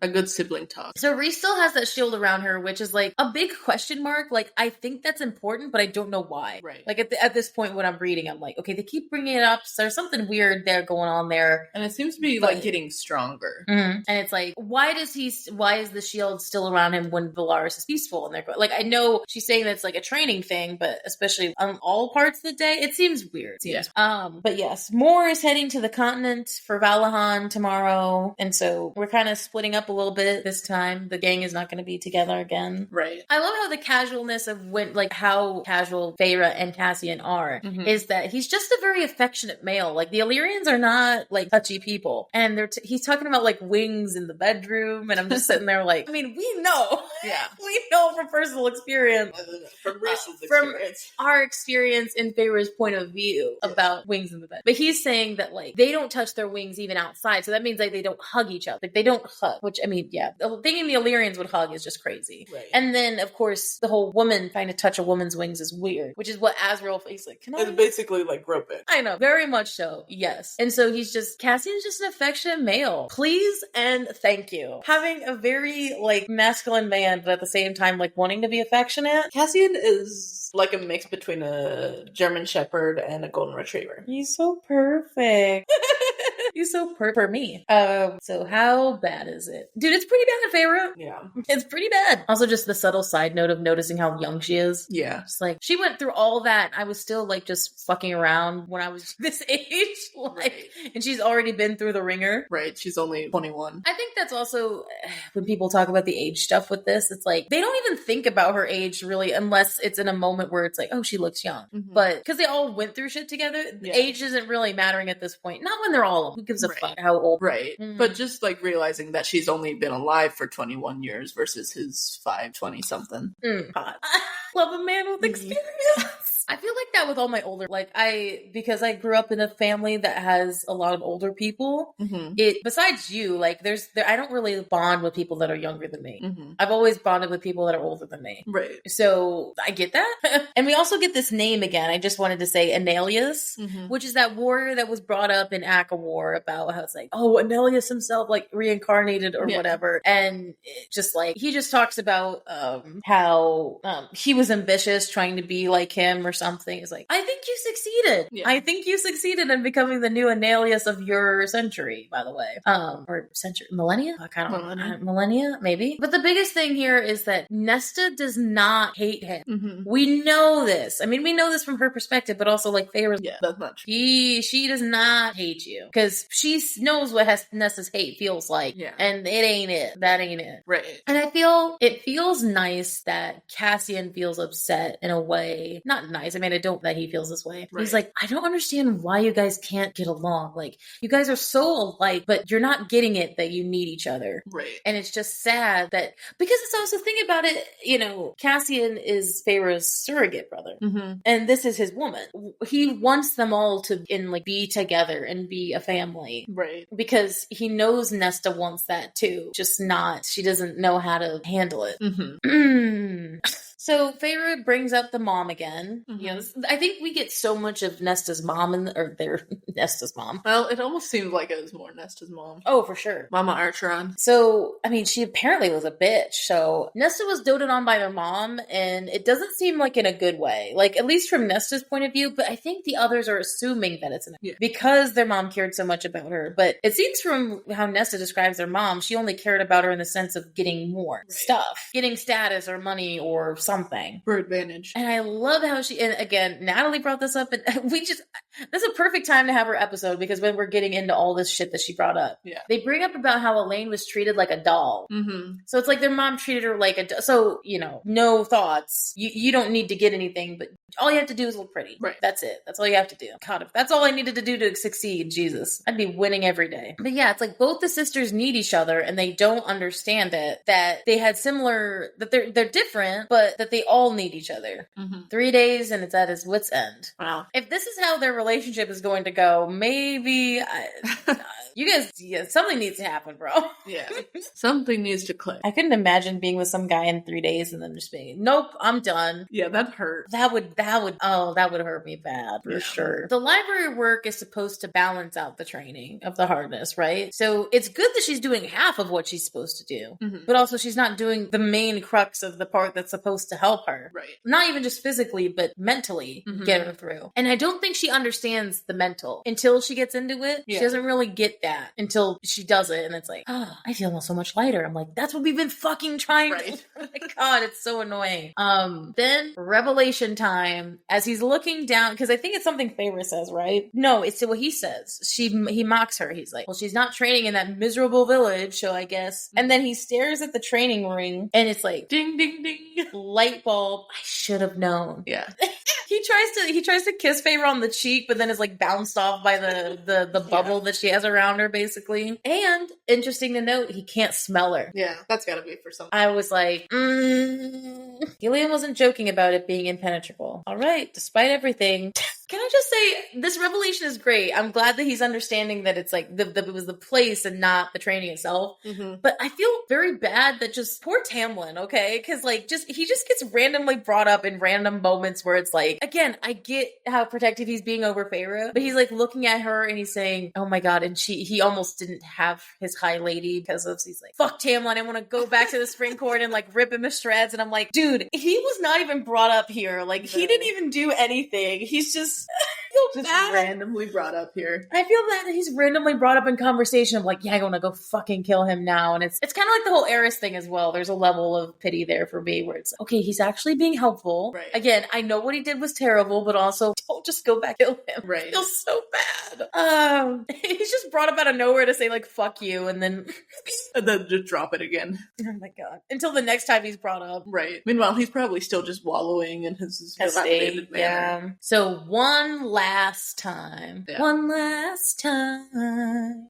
A good sibling talk. So Reese still has that shield around her, which is, like, a big question mark. Like, I think that's important, but I don't know why. Right. Like, at this point when I'm reading, I'm like, okay, they keep bringing it up, so there's something weird there going on there. And it seems to be, like, getting stronger. And it's like, why is the shield still around him when Valaris is peaceful? And they're like, I know she's saying that's like a training thing, but especially on all parts of the day, it seems weird. But yes, Moore is heading to the continent for Valahan tomorrow, and so we're kind of splitting up a little bit this time. The gang is not going to be together again. Right. I love how the casualness of how casual Feyre and Cassian are, is that he's just a very affectionate male. Like, the Illyrians are not like touchy people, and he's talking about like wings in the bedroom, and I'm just sitting there like, I mean, we know. Yeah. We know from personal experience. From Reese's experience. From our experience in Feyre's point of view about wings in the bed. But he's saying that, like, they don't touch their wings even outside. So that means, like, they don't hug each other. Like, they don't hug. Which, I mean, yeah. Thinking the Illyrians would hug is just crazy. Right. And then, of course, the whole woman trying to touch a woman's wings is weird. Which is what Azrael is like, can I? It's basically, like, groping. I know. Very much so. Yes. And so Cassian's just an affectionate male. Please and thank you. Having a very, like, masculine man, but at the same time, like, wanting to be affectionate. Cassian is like a mix between a German Shepherd and a Golden Retriever. He's so perfect. He's so perfect for me. So how bad is it? Dude, it's pretty bad, Feyre. Yeah. It's pretty bad. Also, just the subtle side note of noticing how young she is. Yeah. It's like, she went through all that. I was still, like, just fucking around when I was this age. Like, and she's already been through the ringer. Right. She's only 21. I think that's also, when people talk about the age stuff with this, it's like, they don't even think about her age, really, unless it's in a moment where it's like, oh, she looks young. But, because they all went through shit together, age isn't really mattering at this point. Not when they're all, who gives a fuck how old. Right. But just, like, realizing that she's only been alive for 21 years versus his 20-something. Hot. Love a man with experience. I feel like that with all my older, like, because I grew up in a family that has a lot of older people, besides you, like, I don't really bond with people that are younger than me. I've always bonded with people that are older than me. Right. So I get that. And we also get this name again. I just wanted to say Annelius, which is that warrior that was brought up in ACOTAR about how it's like, oh, Annelius himself, like, reincarnated or whatever. And just like, he just talks about how he was ambitious trying to be like him or something. It's like, I think you succeeded. I think you succeeded in becoming the new Annelius of your century, by the way. Or century, millennia? I kind of millennia, maybe. But the biggest thing here is that Nesta does not hate him. We know this. I mean, we know this from her perspective, but also, like, Feyre's. Yeah, that's much. She does not hate you because she knows what Nesta's hate feels like. Yeah. And it ain't it. That ain't it. Right. And it feels nice that Cassian feels upset in a way. Not nice. I mean, I don't that he feels this way. Right. He's like, I don't understand why you guys can't get along. Like, you guys are so alike, but you're not getting it that you need each other. Right. And it's just sad that, because it's also, think about it, you know, Cassian is Feyre's surrogate brother. And this is his woman. He wants them all to be together and be a family. Right. Because he knows Nesta wants that too. Just not, she doesn't know how to handle it. So Feyre brings up the mom again. You know, I think we get so much of Nesta's mom Nesta's mom. Well, it almost seemed like it was more Nesta's mom. Oh, for sure. Mama Archeron. So, I mean, she apparently was a bitch. So Nesta was doted on by their mom, and it doesn't seem like in a good way. Like, at least from Nesta's point of view, but I think the others are assuming that it's because their mom cared so much about her. But it seems from how Nesta describes their mom, she only cared about her in the sense of getting more stuff. Getting status or money or something something. For advantage. And I love how and again, Natalie brought this up, and this is a perfect time to have her episode, because when we're getting into all this shit that she brought up, they bring up about how Elaine was treated like a doll. Mm-hmm. So it's like their mom treated her like so, no thoughts. You don't need to get anything, but all you have to do is look pretty. Right. That's it. That's all you have to do. God, if that's all I needed to do to succeed, Jesus, I'd be winning every day. But yeah, it's like both the sisters need each other, and they don't understand it, that they had similar, that they're different, but that they all need each other. Mm-hmm. 3 days and it's at his wit's end. Wow. If this is how their relationship is going to go, maybe you guys, something needs to happen, bro. Yeah. Something needs to click. I couldn't imagine being with some guy in 3 days and then just being, nope, I'm done. Yeah, that hurt. That would hurt me bad for sure. The library work is supposed to balance out the training of the hardness, right? So it's good that she's doing half of what she's supposed to do, but also she's not doing the main crux of the part that's supposed to help her. Right. Not even just physically, but mentally get her through. And I don't think she understands the mental until she gets into it. Yeah. She doesn't really get that until she does it. And it's like, oh, I feel so much lighter. I'm like, that's what we've been fucking trying to. Oh my God, it's so annoying. Then revelation time, as he's looking down, because I think it's something Feyre says, right? No, it's what he says. He mocks her. He's like, well, she's not training in that miserable village, so I guess. And then he stares at the training ring, and it's like, ding, ding, ding, light bulb. I should have known. Yeah. He tries to kiss Feyre on the cheek, but then is like bounced off by the bubble that she has around her, basically. And interesting to note, he can't smell her. Yeah, that's gotta be for something. I was like, Gillian wasn't joking about it being impenetrable. All right, despite everything. Can I just say, this revelation is great. I'm glad that he's understanding that it's like it was the place and not the training itself. Mm-hmm. But I feel very bad that just poor Tamlin, okay? Because like he just gets randomly brought up in random moments where it's like, again, I get how protective he's being over Feyre, but he's like looking at her and he's saying, oh my God, and he almost didn't have his high lady because he's like, fuck Tamlin, I want to go back to the spring court and like rip him to shreds. And I'm like, dude, he was not even brought up here. Like he didn't even do anything. He's just randomly brought up here. I feel that he's randomly brought up in conversation. I'm like, yeah, I'm gonna go fucking kill him now. And it's kind of like the whole Eris thing as well. There's a level of pity there for me where it's okay, he's actually being helpful. Right. Again, I know what he did was terrible, but also don't just go back and kill him. Right. It feels so bad. He's just brought up out of nowhere to say like fuck you, and then just drop it again. Oh my God. Until the next time he's brought up. Right. Meanwhile, he's probably still just wallowing in his dilapidated manner. Yeah. So one last time.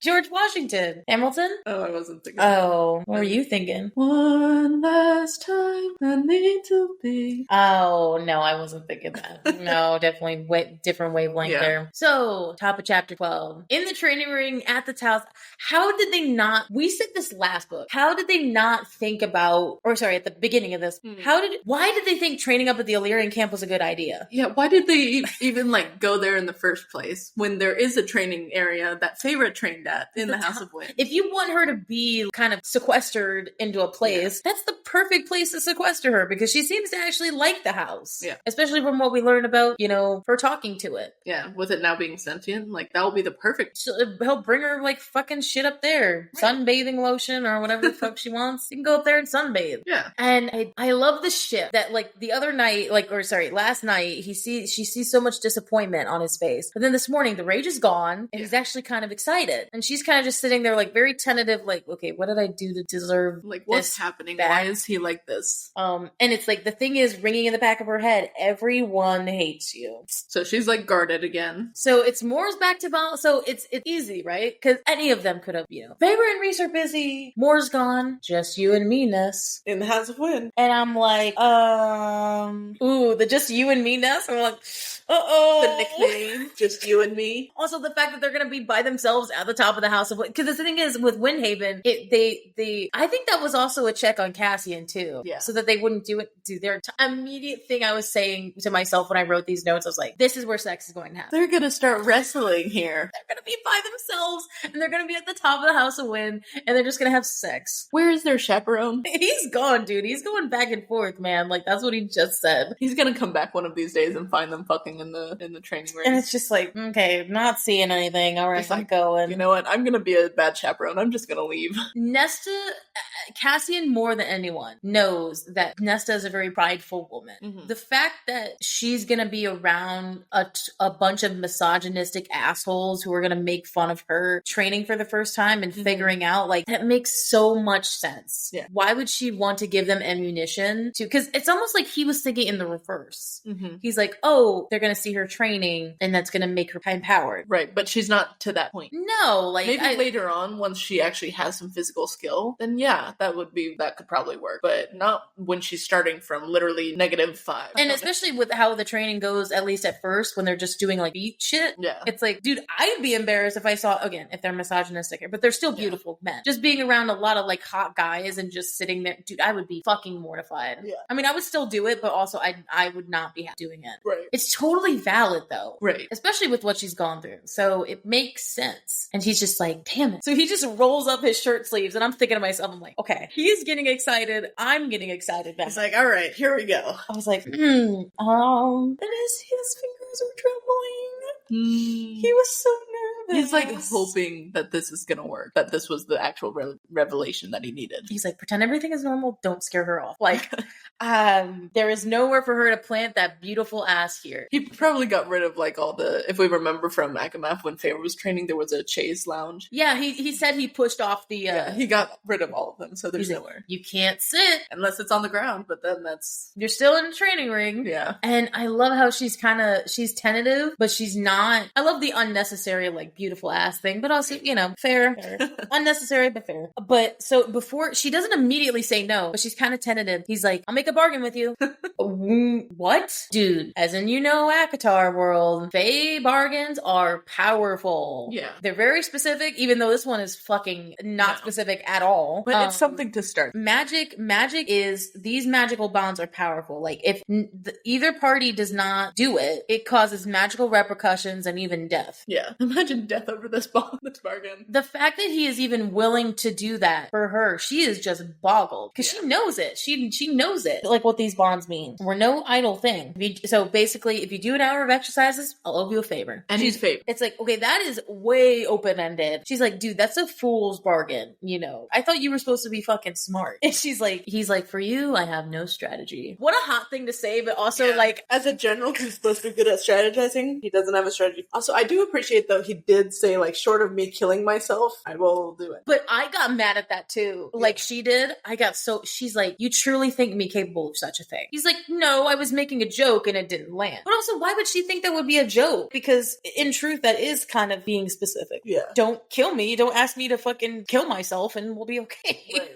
George Washington. Hamilton? Oh, I wasn't thinking. Oh, what were you thinking? One last time, I need to be. Oh, no, I wasn't thinking that. No, definitely different wavelength there. So, top of chapter 12. In the training ring at the house, how did they not, we said this last book, how did they not think about, or sorry, at the beginning of this, why did they think training up at the Illyrian camp was a good idea? Yeah, why did they even like go there in the first place when there is a training area that Feyre trained at in the House of Wind? If you want her to be kind of sequestered into a place, that's the perfect place to sequester her, because she seems to actually like the house. Yeah. Especially from what we learn about, her talking to it. Yeah, with it now being sentient, like that will be the perfect. So he'll bring her like fucking shit up there. Right. Sunbathing lotion or whatever the fuck she wants. You can go up there and sunbathe. Yeah. And I love the shit that like the other night, last night, she sees so much disappointment on his face. But then this morning, the rage is gone and he's actually kind of excited. And she's kind of just sitting there like very tentative, like, okay, what did I do to deserve like what's happening? Back? Why is he like this? And it's like the thing is ringing in the back of her head, everyone hates you. So she's like guarded again. So it's Moore's back to Val. So it's easy, right? Because any of them could have, Feyre and Rhys are busy. Moore's gone. Just you and me, Ness. In the House of Wind. And I'm like, the just you and me, Ness. I'm like, the nickname, just you and me. Also, the fact that they're going to be by themselves at the top of the House of Wind. Because the thing is, with Windhaven, I think that was also a check on Cassian too. Yeah. So that they wouldn't do their immediate thing. I was saying to myself when I wrote these notes, I was like, this is where sex is going to happen. They're going to start wrestling here. They're going to be by themselves, and they're going to be at the top of the House of Wind, and they're just going to have sex. Where is their chaperone? He's gone, dude. He's going back and forth, man. Like, that's what he just said. He's going to come back one of these days and find them fucking in the training ring. And it's just like, okay, not seeing anything. All right, I'm going. You know what? I'm going to be a bad chaperone. I'm just going to leave. Nesta, Cassian more than anyone. everyone knows that Nesta is a very prideful woman. Mm-hmm. The fact that she's going to be around a bunch of misogynistic assholes who are going to make fun of her training for the first time and figuring out, like, that makes so much sense. Yeah. Why would she want to give them ammunition to, because it's almost like he was thinking in the reverse. Mm-hmm. He's like, oh, they're going to see her training and that's going to make her empowered. Right, but she's not to that point. No, like maybe later on, once she actually has some physical skill, then yeah, that could probably work. But not when she's starting from literally -5. And especially with how the training goes, at least at first, when they're just doing like beat shit. Yeah. It's like, dude, I'd be embarrassed if I saw, again, if they're misogynistic here, but they're still beautiful men. Just being around a lot of like hot guys and just sitting there, dude, I would be fucking mortified. Yeah. I mean, I would still do it, but also I would not be doing it. Right. It's totally valid though. Right. Especially with what she's gone through. So it makes sense. And he's just like, damn it. So he just rolls up his shirt sleeves and I'm thinking to myself, I'm like, okay, he's getting excited. I'm getting excited back. He's like, all right, here we go. I was like, and his fingers were trembling. He was so nervous. He's like hoping that this is gonna work, that this was the actual revelation that he needed. He's like, pretend everything is normal, don't scare her off. Like, there is nowhere for her to plant that beautiful ass here. He probably got rid of like all the, if we remember from ACOMAF when Feyre was training, there was a chaise lounge. Yeah, he said he pushed off the... he got rid of all of them, so there's nowhere. Like, you can't sit. Unless it's on the ground, but then that's... You're still in a training ring. Yeah. And I love how she's she's tentative, but she's not... I love the unnecessary, like, beautiful ass thing, but also, you know, fair. Unnecessary, but fair. But, so, before... She doesn't immediately say no, but she's kind of tentative. He's like, I'll make a bargain with you. What? Dude, as in, you know, ACOTAR world, Fae bargains are powerful. Yeah. They're very specific, even though this one is fucking not specific at all. But it's something to start. Magic is, these magical bonds are powerful. Like, if either party does not do it, it causes magical repercussions and even death. Yeah. Imagine death over this bond, this bargain. The fact that he is even willing to do that for her, she is just boggled. Because she knows it. She knows it. Like, what these bonds mean. We're no idle thing. So basically, if you do an hour of exercises, I'll owe you a favor. And he's favor. It's like, okay, that is way open-ended. She's like, dude, that's a fool's bargain. You know, I thought you were supposed to be fucking smart. And he's like, for you, I have no strategy. What a hot thing to say, but also like, as a general, who's supposed to be good at strategizing, he doesn't have a strategy. Also, I do appreciate though, he did say like, short of me killing myself, I will do it. But I got mad at that too. Yeah. Like she did. She's like, you truly think me capable of such a thing? He's like, no, I was making a joke and it didn't land. But also, why would she think that would be a joke? Because in truth, that is kind of being specific. Yeah. Don't kill me. Don't ask me to fucking kill myself and we'll be okay. Right.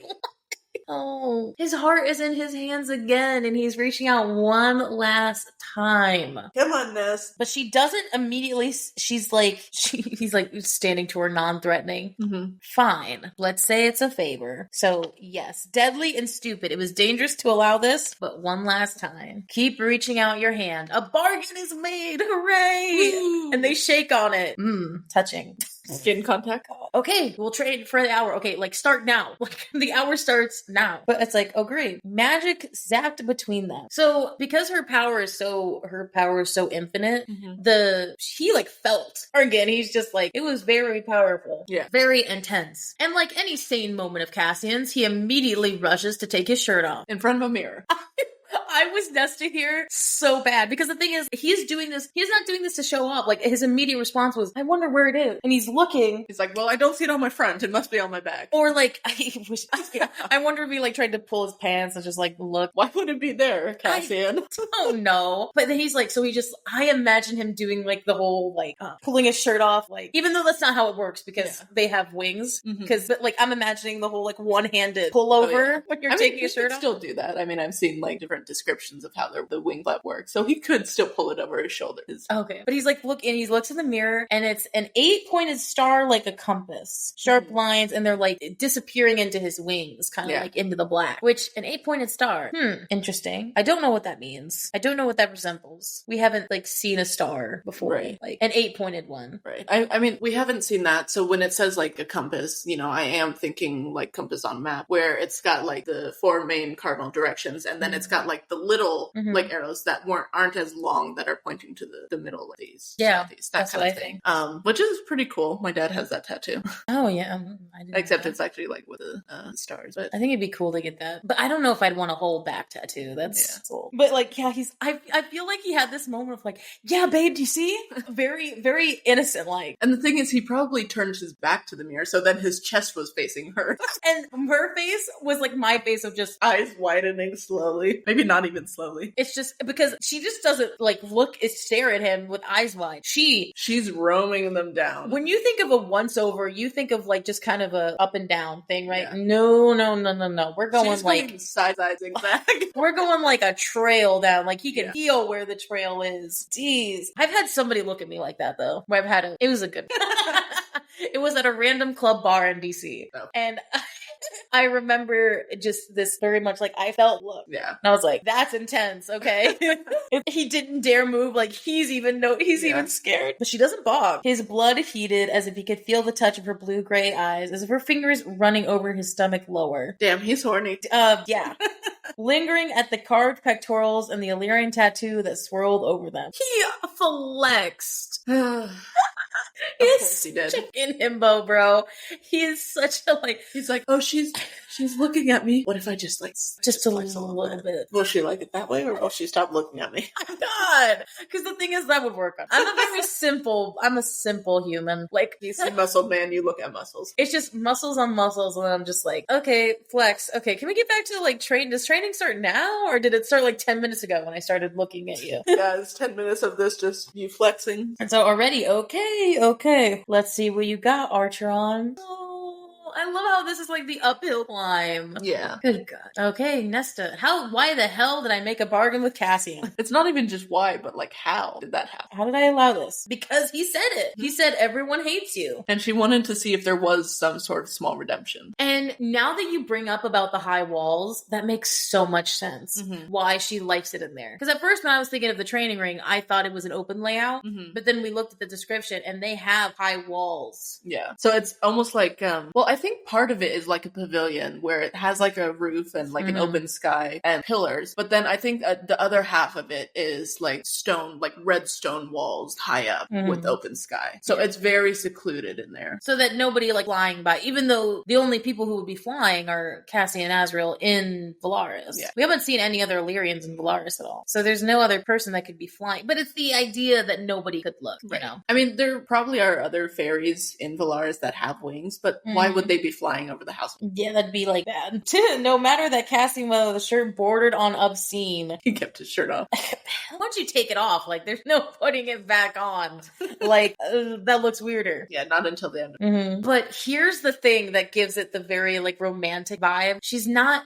Oh, his heart is in his hands again, and he's reaching out one last time. Come on, Ness. But she doesn't immediately. He's like standing to her, non-threatening. Mm-hmm. Fine, let's say it's a favor. So yes, deadly and stupid. It was dangerous to allow this, but one last time, keep reaching out your hand. A bargain is made. Hooray! Woo. And they shake on it. Touching. Skin contact. Okay, we'll trade for the hour. Okay, like start now. Like the hour starts now. But it's like, oh great. Magic zapped between them. So because her power is so infinite, he like felt. Or again, he's just like, it was very powerful. Yeah. Very intense. And like any sane moment of Cassian's, he immediately rushes to take his shirt off. In front of a mirror. I was nesting here so bad because the thing is, he's not doing this to show up. Like his immediate response was, I wonder where it is. And he's looking. He's like, well, I don't see it on my front. It must be on my back. Or like, I wonder if he like tried to pull his pants and just like look. Why would it be there, Cassian? Oh no. But then he's like, I imagine him doing like the whole like pulling his shirt off. Like, even though that's not how it works because they have wings. Because like, I'm imagining the whole like one-handed pullover when you're taking your shirt off. Still do that. I mean, I've seen like different descriptions of how the wing flap works, so he could still pull it over his shoulders. Okay, but he's like, he looks in the mirror, and it's an 8-pointed star, like a compass, sharp lines, and they're like disappearing into his wings, kind of like into the black. Which an 8-pointed star, interesting. I don't know what that means. I don't know what that resembles. We haven't like seen a star before, right? Like an 8-pointed one, right? I mean, we haven't seen that. So when it says like a compass, you know, I am thinking like compass on a map, where it's got like the 4 main cardinal directions, and then it's got like the the little like arrows that aren't as long that are pointing to the middle of these. Yeah, that that's kind what of I thing. think. Which is pretty cool. My dad has that tattoo. Oh yeah, I didn't Except know it's actually like with the stars. But I think it'd be cool to get that, but I don't know if I'd want a whole back tattoo. That's cool. But like, yeah, I feel like he had this moment of like, yeah, babe, do you see? Very, very innocent like. And the thing is, he probably turned his back to the mirror, so then his chest was facing her. And her face was like my face of just eyes widening slowly. Maybe not even slowly. It's just because she just doesn't like stare at him with eyes wide. She's roaming them down. When you think of a once over, you think of like just kind of a up and down thing, right? Yeah. No. We're going She's like side zigzag. We're going like a trail down. Like he can feel where the trail is. Jeez. I've had somebody look at me like that though. Where it was a good it was at a random club bar in DC. Oh. And I remember just this very much like I felt look. Yeah. And I was like, that's intense, okay? He didn't dare move, like he's even scared. But she doesn't balk. His blood heated as if he could feel the touch of her blue-gray eyes, as if her fingers running over his stomach lower. Damn, he's horny. Yeah. Lingering at the carved pectorals and the Illyrian tattoo that swirled over them. He flexed. He did. In himbo, bro. He is such a like. He's like, oh, she's looking at me. What if I just a little bit? Will she like it that way, or will she stop looking at me? God, because the thing is that would work. I'm a simple human. Like you see muscle man, you look at muscles. It's just muscles on muscles, and I'm just like, okay, flex. Okay, can we get back to like train? Does training start now, or did it start like 10 minutes ago when I started looking at you? Yeah, it's 10 minutes of this just you flexing. And so already, okay. Let's see what you got, Archeron. I love how this is like the uphill climb. Yeah. Good God. Okay, Nesta. Why the hell did I make a bargain with Cassian? It's not even just why, but like how did that happen? How did I allow this? Because he said it. He said everyone hates you. And she wanted to see if there was some sort of small redemption. And now that you bring up about the high walls, that makes so much sense. Why she likes it in there. Because at first when I was thinking of the training ring, I thought it was an open layout. But then we looked at the description and they have high walls. Yeah. So it's almost like, I think part of it is like a pavilion where it has like a roof and like an open sky and pillars. But then I think the other half of it is like stone, like red stone walls high up with open sky. So it's very secluded in there. So that nobody like flying by, even though the only people who would be flying are Cassie and Azrael in Valaris. Yeah. We haven't seen any other Illyrians in Valaris at all. So there's no other person that could be flying. But it's the idea that nobody could look, you know? I mean, there probably are other fairies in Valaris that have wings, but why would they be flying over the house? Yeah, that'd be like bad. No matter that Cassie whether the shirt bordered on obscene. He kept his shirt off. Why don't you take it off? Like, there's no putting it back on. Like, that looks weirder. Yeah, not until the end. But here's the thing that gives it the very, like, romantic vibe.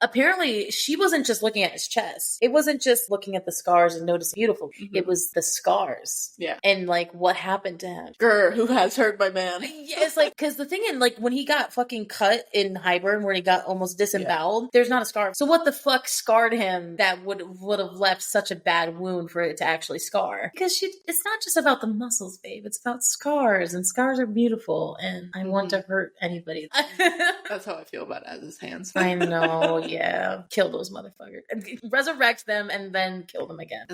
Apparently, she wasn't just looking at his chest. It wasn't just looking at the scars and noticing beautiful. It was the scars. Yeah. And, like, what happened to him. Grr, who has hurt my man? Yeah, it's like, because the thing in, like, when he got fucking cut in Hybern, where he got almost disemboweled, there's not a scar. So what the fuck scarred him that would have left such a bad wound for it to actually scar? Because it's not just about the muscles, babe. It's about scars, and scars are beautiful, and I want to hurt anybody. That's how I feel about Az's hands. I know, yeah. Kill those motherfuckers. Resurrect them, and then kill them again.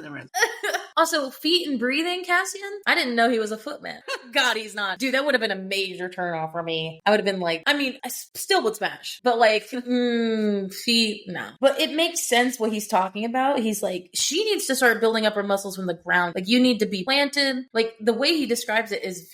Also, feet and breathing, Cassian? I didn't know he was a footman. God, he's not. Dude, that would have been a major turnoff for me. I would have been like, I mean, I still would smash. But like, feet, no. But it makes sense what he's talking about. He's like, she needs to start building up her muscles from the ground. Like, you need to be planted. Like, the way he describes it is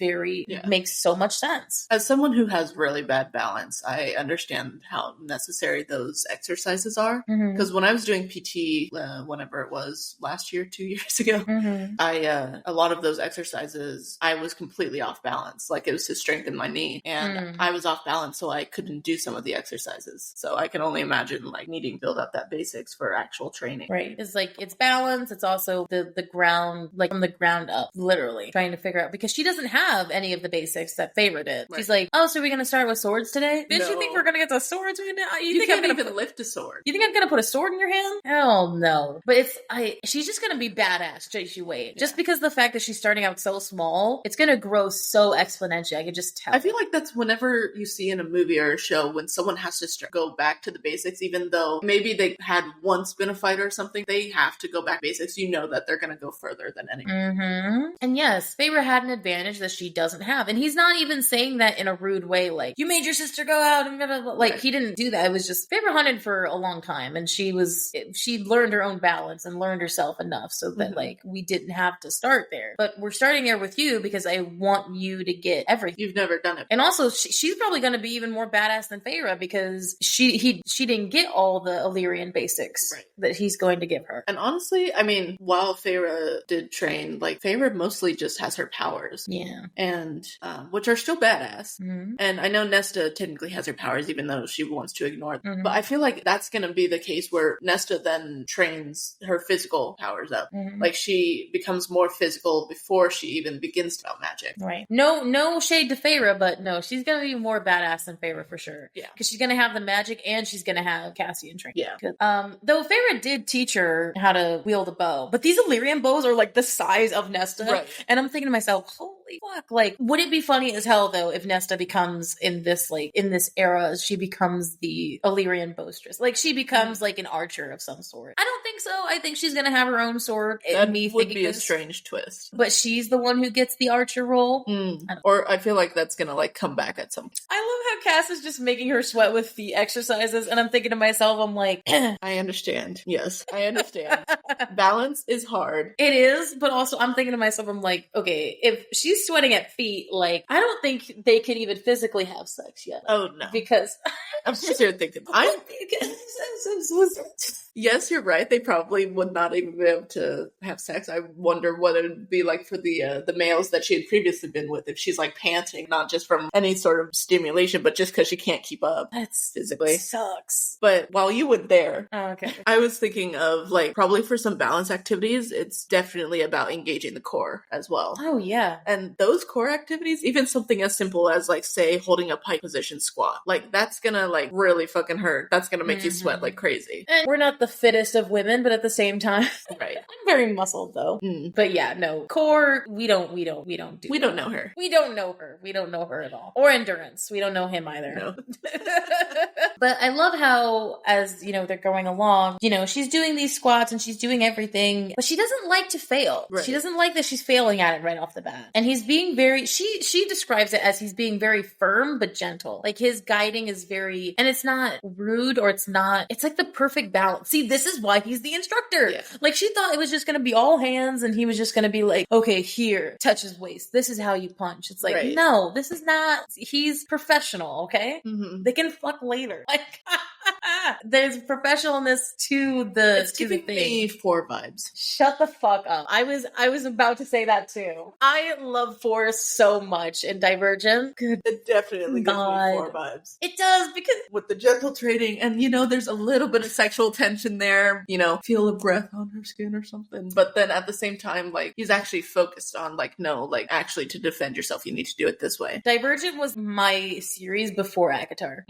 makes so much sense. As someone who has really bad balance, I understand how necessary those exercises are. Because when I was doing PT, whenever it was last year, 2 years ago, a lot of those exercises, I was completely off balance. Like, it was to strengthen my knee. And I was off balance, so I couldn't do some of the exercises. So I can only imagine, like, needing to build up that basics for actual training. Right. It's like, it's balance. It's also the ground, like, from the ground up, literally. Trying to figure out, because she doesn't have any of the basics that favored it. Right. She's like, oh, so we're going to start with swords today? Bitch, you think we're going to get to swords right now? You think I'm going to lift a sword? You think I'm going to put a sword in your hand? Hell no. But she's just going to be badass. she wait. Just because the fact that she's starting out so small, it's gonna grow so exponentially. I could just tell. I feel like that's whenever you see in a movie or a show when someone has to go back to the basics, even though maybe they had once been a fighter or something, they have to go back to basics. You know that they're gonna go further than anyone. Mm-hmm. And yes, Feyre had an advantage that she doesn't have. And he's not even saying that in a rude way, like, you made your sister go out and blah, blah, blah. Like, he didn't do that. It was just Feyre hunted for a long time, and she learned her own balance and learned herself enough so that like we didn't have to start there. But we're starting there with you because I want you to get everything. You've never done it. And also she's probably going to be even more badass than Feyre because she didn't get all the Illyrian basics that he's going to give her. And honestly, I mean, while Feyre did train, like Feyre mostly just has her powers. Yeah. And which are still badass. Mm-hmm. And I know Nesta technically has her powers even though she wants to ignore them. Mm-hmm. But I feel like that's going to be the case where Nesta then trains her physical powers up. Mm-hmm. Like she becomes more physical before she even begins to about magic. Right. No shade to Feyre, but no, she's going to be more badass than Feyre for sure. Yeah. Because she's going to have the magic and she's going to have Cassian training. Yeah. Though Feyre did teach her how to wield a bow, but these Illyrian bows are like the size of Nesta. Right. And I'm thinking to myself, holy fuck, like, would it be funny as hell though if Nesta becomes in this era, she becomes the Illyrian bowstress. Like she becomes like an archer of some sort. I don't think so. I think she's gonna have her own sword. That would be a strange twist. But she's the one who gets the archer role. Or I feel like that's gonna like come back at some point. I love how Cass is just making her sweat with the exercises, and I'm thinking to myself, I'm like, I understand. Yes, I understand. Balance is hard. It is, but also I'm thinking to myself, I'm like, okay, if she's sweating at feet, like, I don't think they can even physically have sex yet. Oh, no. Because I'm just here thinking, yes, you're right. They probably would not even be able to have sex. I wonder what it would be like for the males that she had previously been with if she's like panting, not just from any sort of stimulation, but just because she can't keep up. That's physically. Sucks. But while you went there, okay, I was thinking of like probably for some balance activities, it's definitely about engaging the core as well. Oh yeah. And those core activities, even something as simple as like say holding a pike position squat, like that's gonna like really fucking hurt. That's gonna make you sweat like crazy. And we're not the fittest of women, but at the same time, right. I'm very muscled though. But yeah, no, core, we don't know her. We don't know her at all. Or endurance. We don't know him either. No. But I love how, as you know, they're going along, you know, she's doing these squats and she's doing everything, but she doesn't like to fail. Right. She doesn't like that she's failing at it right off the bat. And he's being very, she describes it as he's being very firm but gentle. Like his guiding is very, and it's not rude or it's like the perfect balance. See, this is why he's the instructor. Yeah. Like she thought it was just going to be all hands and he was just going to be like, okay, here, touch his waist. This is how you punch. It's like, no, this is not, he's professional, okay? Mm-hmm. They can fuck later. Like, there's professionalness to the it's giving thing. Me 4 vibes. Shut the fuck up. I was about to say that too. I love 4 so much in Divergent. Good. It definitely gives me 4 vibes. It does, because with the gentle training and, you know, there's a little bit of sexual tension there, you know, feel a breath on her skin or something. But then at the same time, like, he's actually focused on, like, no, like, actually to defend yourself, you need to do it this way. Divergent was my series before ACOTAR.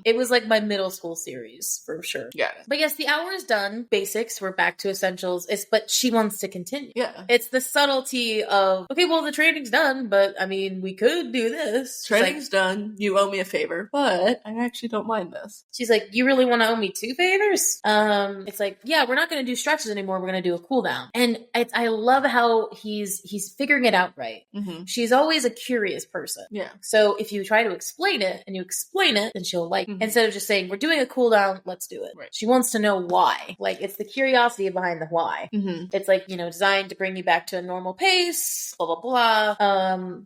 It was like my middle school series, for sure. Yeah. But yes, the hour is done. Basics, we're back to essentials. But she wants to continue. Yeah. It's the subtlety of, okay, well, the training's done, but, I mean, we could do this. Training's done. You owe me a favor, but I actually don't mind this. She's like, you really want to owe me 2 favors? It's like, yeah, we're not going to do stretches anymore. We're going to do a cool down. And I love how he's figuring it out right. Mm-hmm. She's always a curious person. Yeah. So if you try to explain it and you explain it, then she'll like, instead of just saying, we're doing a cool down, let's do it. Right. She wants to know why. Like, it's the curiosity behind the why. Mm-hmm. It's like, you know, designed to bring you back to a normal pace, blah, blah, blah.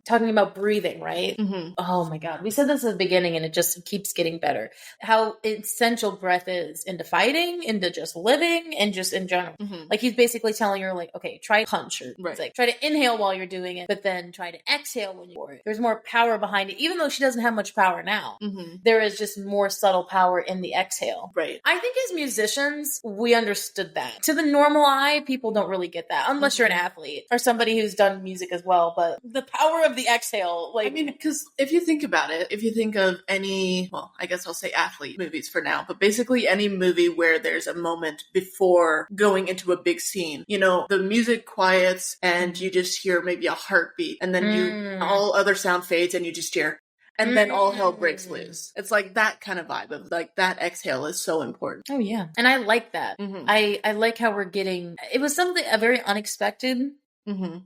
Talking about breathing, right? Mm-hmm. Oh my God. We said this at the beginning and it just keeps getting better. How essential breath is into fighting, into just living, and just in general. Mm-hmm. Like he's basically telling her like, okay, try punch. Or right. It's like, try to inhale while you're doing it, but then try to exhale when you're it. There's more power behind it. Even though she doesn't have much power now, there is just more subtle power in the exhale exhale. Right. I think as musicians, we understood that. To the normal eye, people don't really get that, unless you're an athlete or somebody who's done music as well. But the power of the exhale, like... I mean, because if you think about it, if you think of any, well, I guess I'll say athlete movies for now, but basically any movie where there's a moment before going into a big scene, you know, the music quiets and you just hear maybe a heartbeat, and then all other sound fades and you just hear, and then all hell breaks loose. It's like that kind of vibe of like that exhale is so important. Oh yeah. And I like that. I like how we're getting, it was something, a very unexpected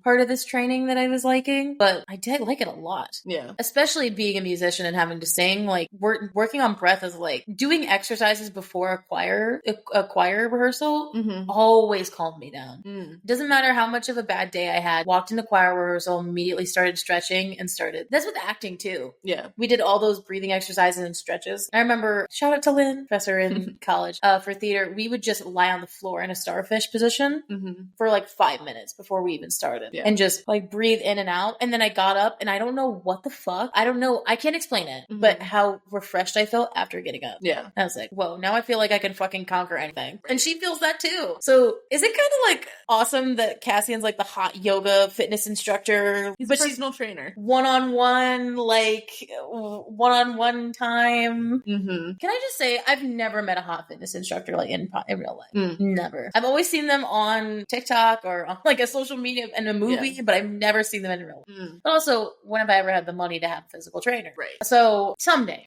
part of this training that I was liking, but I did like it a lot. Yeah. Especially being a musician and having to sing, like working on breath is like doing exercises before a choir rehearsal always calmed me down. Doesn't matter how much of a bad day I had, walked into choir rehearsal, immediately started stretching and started. That's with acting too. Yeah. We did all those breathing exercises and stretches. I remember, shout out to Lynn, professor in college, for theater, we would just lie on the floor in a starfish position for like 5 minutes before we even started and just like breathe in and out. And then I got up and I don't know what the fuck. I don't know. I can't explain it, but how refreshed I felt after getting up. Yeah. I was like, whoa, now I feel like I can fucking conquer anything. And she feels that too. So is it kind of like awesome that Cassian's like the hot yoga fitness instructor? He's a personal trainer. One-on-one, like one-on-one time. Can I just say, I've never met a hot fitness instructor like in real life. Never. I've always seen them on TikTok or on like a social media in a movie, but I've never seen them in real life. But also, when have I ever had the money to have a physical trainer? Right. So someday.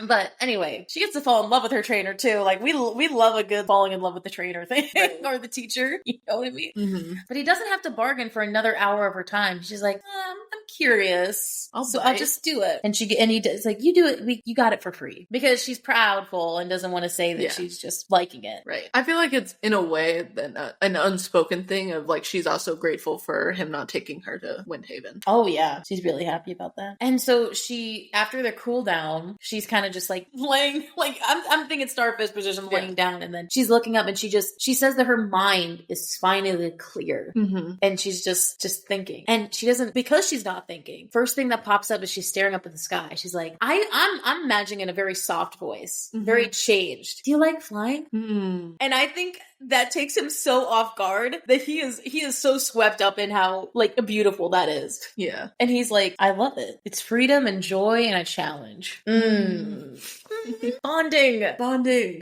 But anyway, she gets to fall in love with her trainer too. Like we love a good falling in love with the trainer thing or the teacher. You know what I mean? But he doesn't have to bargain for another hour of her time. She's like, I'm curious, I'll just do it. And he does like, you do it. You got it for free because she's proudful and doesn't want to say that she's just liking it. Right. I feel like it's in a way an unspoken thing of like she's also grateful for him not taking her to Windhaven. Oh yeah, she's really happy about that. And so she, after the cool down, she's kind of just like laying, like I'm thinking starfish position, laying down, and then she's looking up and she says that her mind is finally clear, and she's just thinking, and she doesn't, because she's not thinking. First thing that pops up is she's staring up at the sky. She's like, I'm imagining in a very soft voice, very changed. Do you like flying? And I think that takes him so off guard that he is so swept up in how like beautiful that is. Yeah. And he's like, I love it. It's freedom and joy and a challenge. Bonding.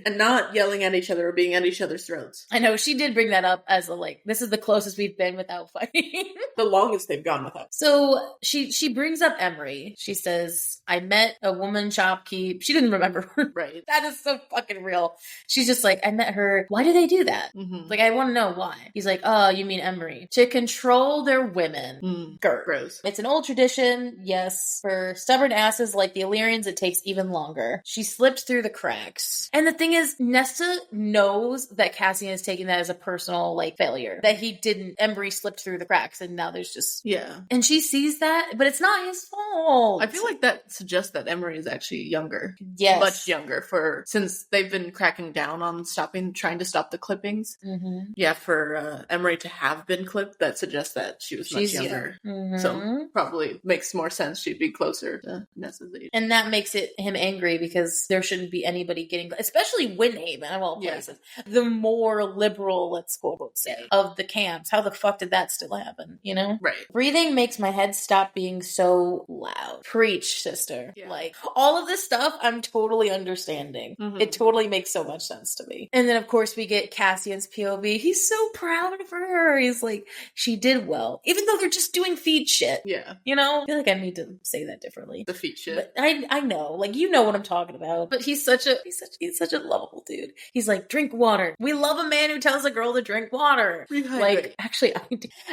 And not yelling at each other or being at each other's throats. I know, she did bring that up as a like, this is the closest we've been without fighting. The longest they've gone without. So she brings up Emery. She says, I met a woman shopkeep. She didn't remember. Right. That is so fucking real. She's just like, I met her. Why do they do that? Like, I want to know why. He's like, oh, you mean Emery. To control their women. Gross. It's an old tradition, yes. For stubborn asses like the Illyrians, it takes even longer. She slipped through the cracks. And the thing is, Nesta knows that Cassian is taking that as a personal, like, failure. That he didn't, Emery slipped through the cracks, and now there's just... Yeah. And she sees that, but it's not his fault. I feel like that suggests that Emery is actually younger. Yes. Much younger since they've been cracking down on trying to stop the clippings. Yeah, for Emery to have been clipped, that suggests that she's much younger. So probably makes more sense she'd be closer to Nessa's age. And that makes him angry because there shouldn't be anybody getting, especially Windhaven of all places, the more liberal, let's quote say, of the camps. How the fuck did that still happen, you know? Right. Breathing makes my head stop being so loud. Preach, sister. Yeah. Like, all of this stuff, I'm totally understanding. It totally makes so much sense to me. And then, of course, we get Cassian's POV. He's so proud of her. He's like, she did well. Even though they're just doing feed shit. Yeah. You know? I feel like I need to say that differently. The feet shit. But I know. Like, you know what I'm talking about. But he's such a lovable dude. He's like, drink water. We love a man who tells a girl to drink water. Like, actually,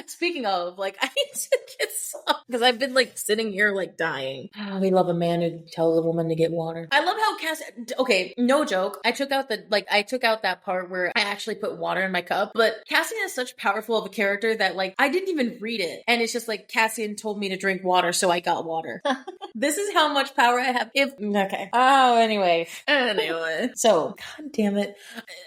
speaking of, like, I need to get some. Because I've been, like, sitting here, like, dying. Oh, we love a man who tells a woman to get water. I love how okay, no joke. I took out that part where I actually put water in my cup. But Cassian is such powerful of a character that, like, I didn't even read it. And it's just like, Cassian told me to drink water, so I got water. This is how much power I have. Okay. Oh, So anyway. So, god damn it.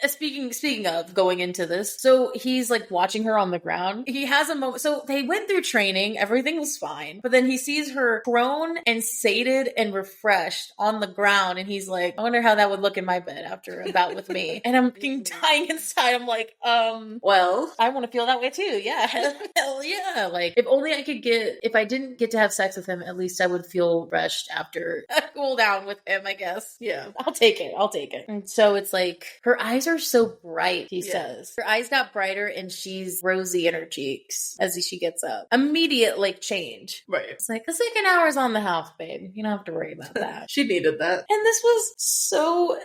Speaking of going into this, so he's like watching her on the ground. He has a moment. So they went through training, everything was fine, but then he sees her prone and sated and refreshed on the ground, and he's like, I wonder how that would look in my bed after a bout with me. And I'm fucking dying inside. I'm like, well, I want to feel that way too. Yeah, hell yeah. Like, if I didn't get to have sex with him, at least I would feel refreshed after a cool down with him, I guess. Yeah. I'll take it. And so it's like, her eyes are so bright, he says. Her eyes got brighter and she's rosy in her cheeks as she gets up. Immediate, like, change. Right. It's like, the second hour's on the house, babe. You don't have to worry about that. She needed that. And this was so,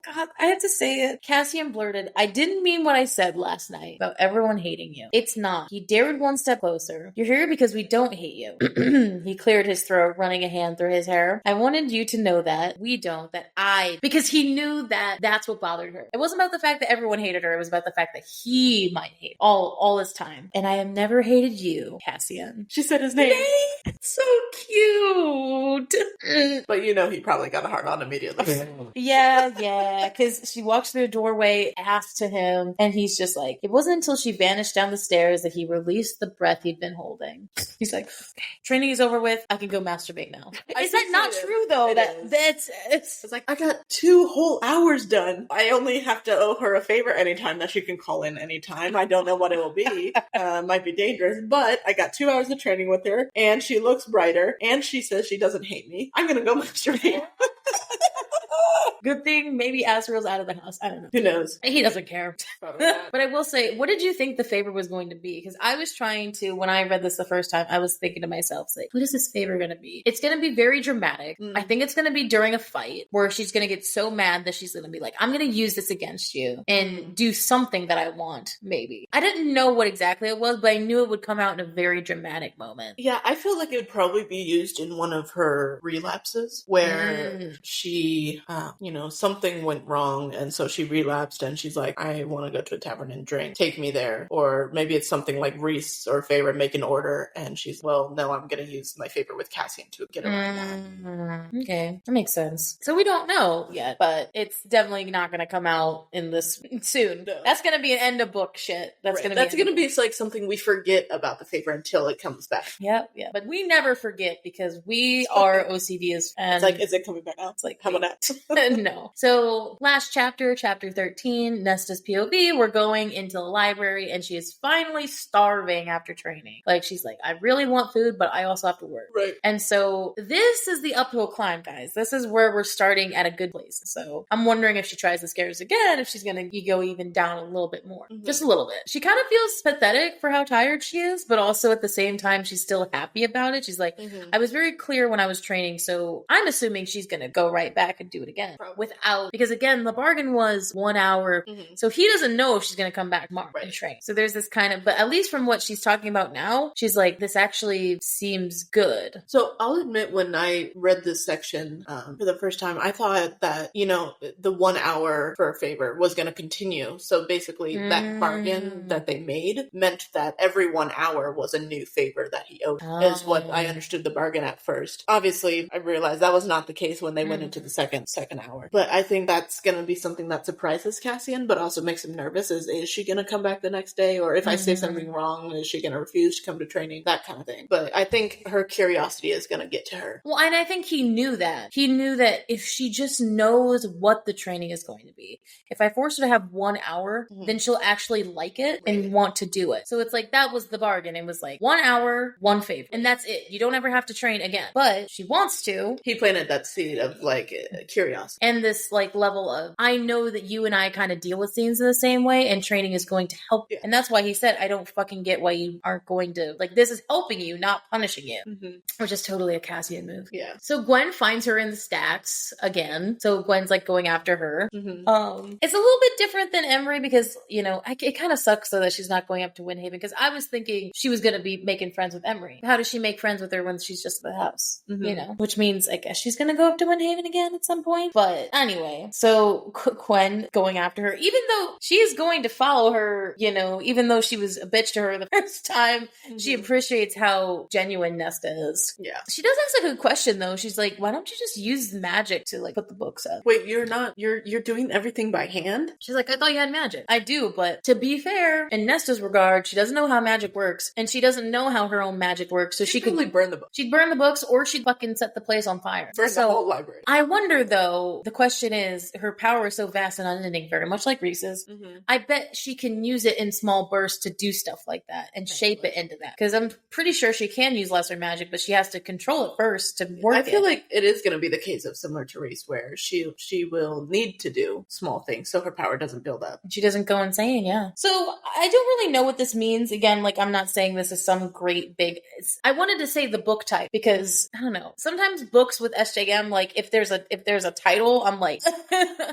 God, I have to say it. Cassian blurted, I didn't mean what I said last night about everyone hating you. It's not. He dared one step closer. You're here because we don't hate you. He cleared his throat, running a hand through his hair. I wanted you to know that we don't, because he knew that that's what bothered her. It wasn't about the fact that everyone hated her. It was about the fact that he might hate all his time. And I have never hated you, Cassian. She said his name. So cute. But you know he probably got a hard on immediately. Yeah. Because she walks through the doorway, asks to him, and he's just like, it wasn't until she vanished down the stairs that he released the breath he'd been holding. He's like, okay, training is over with. I can go masturbate now. Is that not true though? It's like, I got 2 whole hours done. I only have to owe her a favor anytime that she can call in anytime. I don't know what it will be. Might be dangerous, but I got 2 hours of training with her, and she looks brighter, and she says she doesn't hate me. I'm gonna go masturbate. Good thing maybe Azrael's out of the house. I don't know. Who knows? He doesn't care. But I will say, what did you think the favor was going to be? Because I was trying to, when I read this the first time, I was thinking to myself, like, what is this favor going to be? It's going to be very dramatic. I think it's going to be during a fight where she's going to get so mad that she's going to be like, I'm going to use this against you and do something that I want, maybe. I didn't know what exactly it was, but I knew it would come out in a very dramatic moment. Yeah, I feel like it would probably be used in one of her relapses where she, something went wrong, and so she relapsed, and she's like, I want to go to a tavern and drink. Take me there. Or maybe it's something like Reese or Feyre make an order, and she's, well, no, I'm going to use my favor with Cassian to get around that. Okay, that makes sense. So we don't know yet, but it's definitely not going to come out in this soon. No. That's going to be an end of book shit. That's going to be like something we forget about the favor until it comes back. Yep. But we never forget because we are OCDs. And it's like, is it coming back out? It's like, how about that? No. So last chapter 13, Nesta's POV, we're going into the library and she is finally starving after training. Like, she's like, I really want food, but I also have to work. Right. And so this is the uphill climb, guys. This is where we're starting at a good place. So I'm wondering if she tries the scares again, if she's going to go even down a little bit more. Just a little bit. She kind of feels pathetic for how tired she is, but also at the same time, she's still happy about it. She's like, I was very clear when I was training, so I'm assuming she's going to go right back and do it again. Because again, the bargain was 1 hour. So he doesn't know if she's going to come back tomorrow and train. So there's this kind of, but at least from what she's talking about now, she's like, this actually seems good. So I'll admit, when I read this section for the first time, I thought that, the 1 hour for a favor was going to continue. So basically that bargain that they made meant that every 1 hour was a new favor that he owed, is what I understood the bargain at first. Obviously, I realized that was not the case when they went into the second hour. But I think that's going to be something that surprises Cassian, but also makes him nervous. Is she going to come back the next day? Or if I say something wrong, is she going to refuse to come to training? That kind of thing. But I think her curiosity is going to get to her. Well, and I think he knew that. He knew that if she just knows what the training is going to be, if I force her to have 1 hour, then she'll actually like it and want to do it. So it's like, that was the bargain. It was like 1 hour, 1 favor. And that's it. You don't ever have to train again. But she wants to. He planted that seed of like curiosity. And this like level of, I know that you and I kind of deal with things in the same way, and training is going to help you. And that's why he said, I don't fucking get why you aren't going to, like, this is helping you, not punishing you. Which is totally a Cassian move. Yeah. So Gwen finds her in the stacks again. So Gwen's like going after her. It's a little bit different than Emery because, it kind of sucks though that she's not going up to Windhaven, because I was thinking she was going to be making friends with Emery. How does she make friends with her when she's just at the house? Which means I guess she's going to go up to Windhaven again at some point. But But anyway, so Gwen going after her, even though she is going to follow her, you know, even though she was a bitch to her the first time, she appreciates how genuine Nesta is. Yeah. She does ask a good question though. She's like, why don't you just use magic to like put the books up? Wait, you're doing everything by hand? She's like, I thought you had magic. I do, but to be fair, in Nesta's regard, she doesn't know how magic works, and she doesn't know how her own magic works, so she could burn the book. She'd burn the books, or she'd fucking set the place on fire. Burn the whole library. I wonder though, the question is, her power is so vast and unending, very much like Reese's. I bet she can use it in small bursts to do stuff like that and shape it into that. Because I'm pretty sure she can use lesser magic, but she has to control it first to work. I feel like it is going to be the case of similar to Reese, where she will need to do small things so her power doesn't build up. She doesn't go insane, yeah. So I don't really know what this means. Again, like, I'm not saying this is some great big... I wanted to say the book type because, I don't know, sometimes books with SJM, like, if there's a title, I'm like...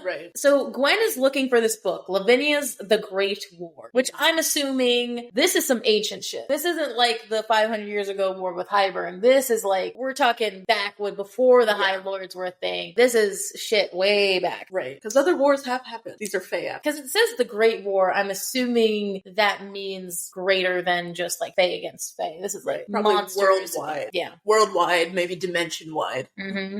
Right. So Gwen is looking for this book, Lavinia's The Great War, which I'm assuming this is some ancient shit. This isn't like the 500 years ago war with Hybern. This is like, we're talking back when before the High Lords were a thing. This is shit way back. Right. Because other wars have happened. These are Fae. Because it says the Great War, I'm assuming that means greater than just like Fae against Fae. This is like monsters. Worldwide. Yeah. Worldwide, maybe dimension-wide. Mm-hmm.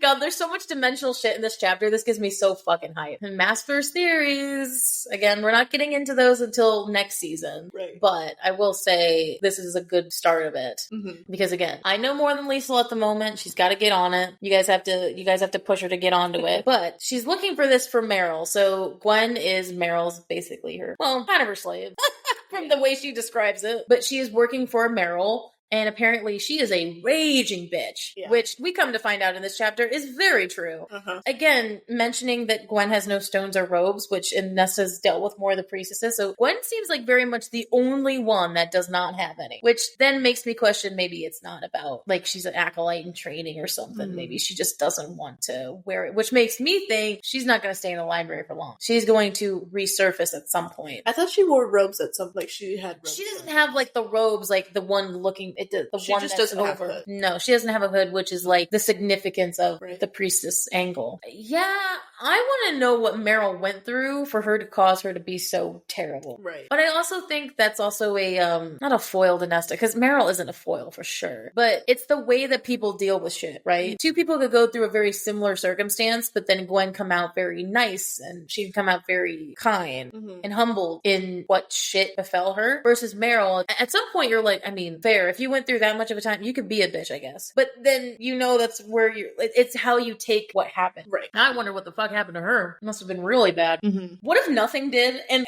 God, there's so much dimensional shit in this chapter. This gives me so fucking hype. And Maas versus theories. Again, we're not getting into those until next season. Right. But I will say this is a good start of it. Because again, I know more than Liesl at the moment. She's got to get on it. You guys have to push her to get onto it. But she's looking for this for Meryl. So Gwen is Meryl's basically her, well, kind of her slave. From the way she describes it. But she is working for Meryl. And apparently she is a raging bitch, which we come to find out in this chapter is very true. Again, mentioning that Gwen has no stones or robes, which in Nesta's dealt with more of the priestesses. So Gwen seems like very much the only one that does not have any, which then makes me question maybe it's not about, like, she's an acolyte in training or something. Maybe she just doesn't want to wear it, which makes me think she's not going to stay in the library for long. She's going to resurface at some point. I thought she wore robes at some, like she had robes. She doesn't have like the robes, like the one looking... She one just that's doesn't have a hood. No, she doesn't have a hood, which is like the significance of the priestess angle. Yeah, I want to know what Meryl went through for her to cause her to be so terrible. Right. But I also think that's also a, not a foil to Nesta, because Meryl isn't a foil for sure. But it's the way that people deal with shit, right? Two people could go through a very similar circumstance, but then Gwen come out very nice, and she'd come out very kind and humbled in what shit befell her, versus Meryl. At some point, you're like, I mean, fair. If you went through that much of a time, you could be a bitch, I guess. But then you know that's where it's how you take what happened. Right. I wonder what the fuck happened to her. It must have been really bad. What if nothing did? And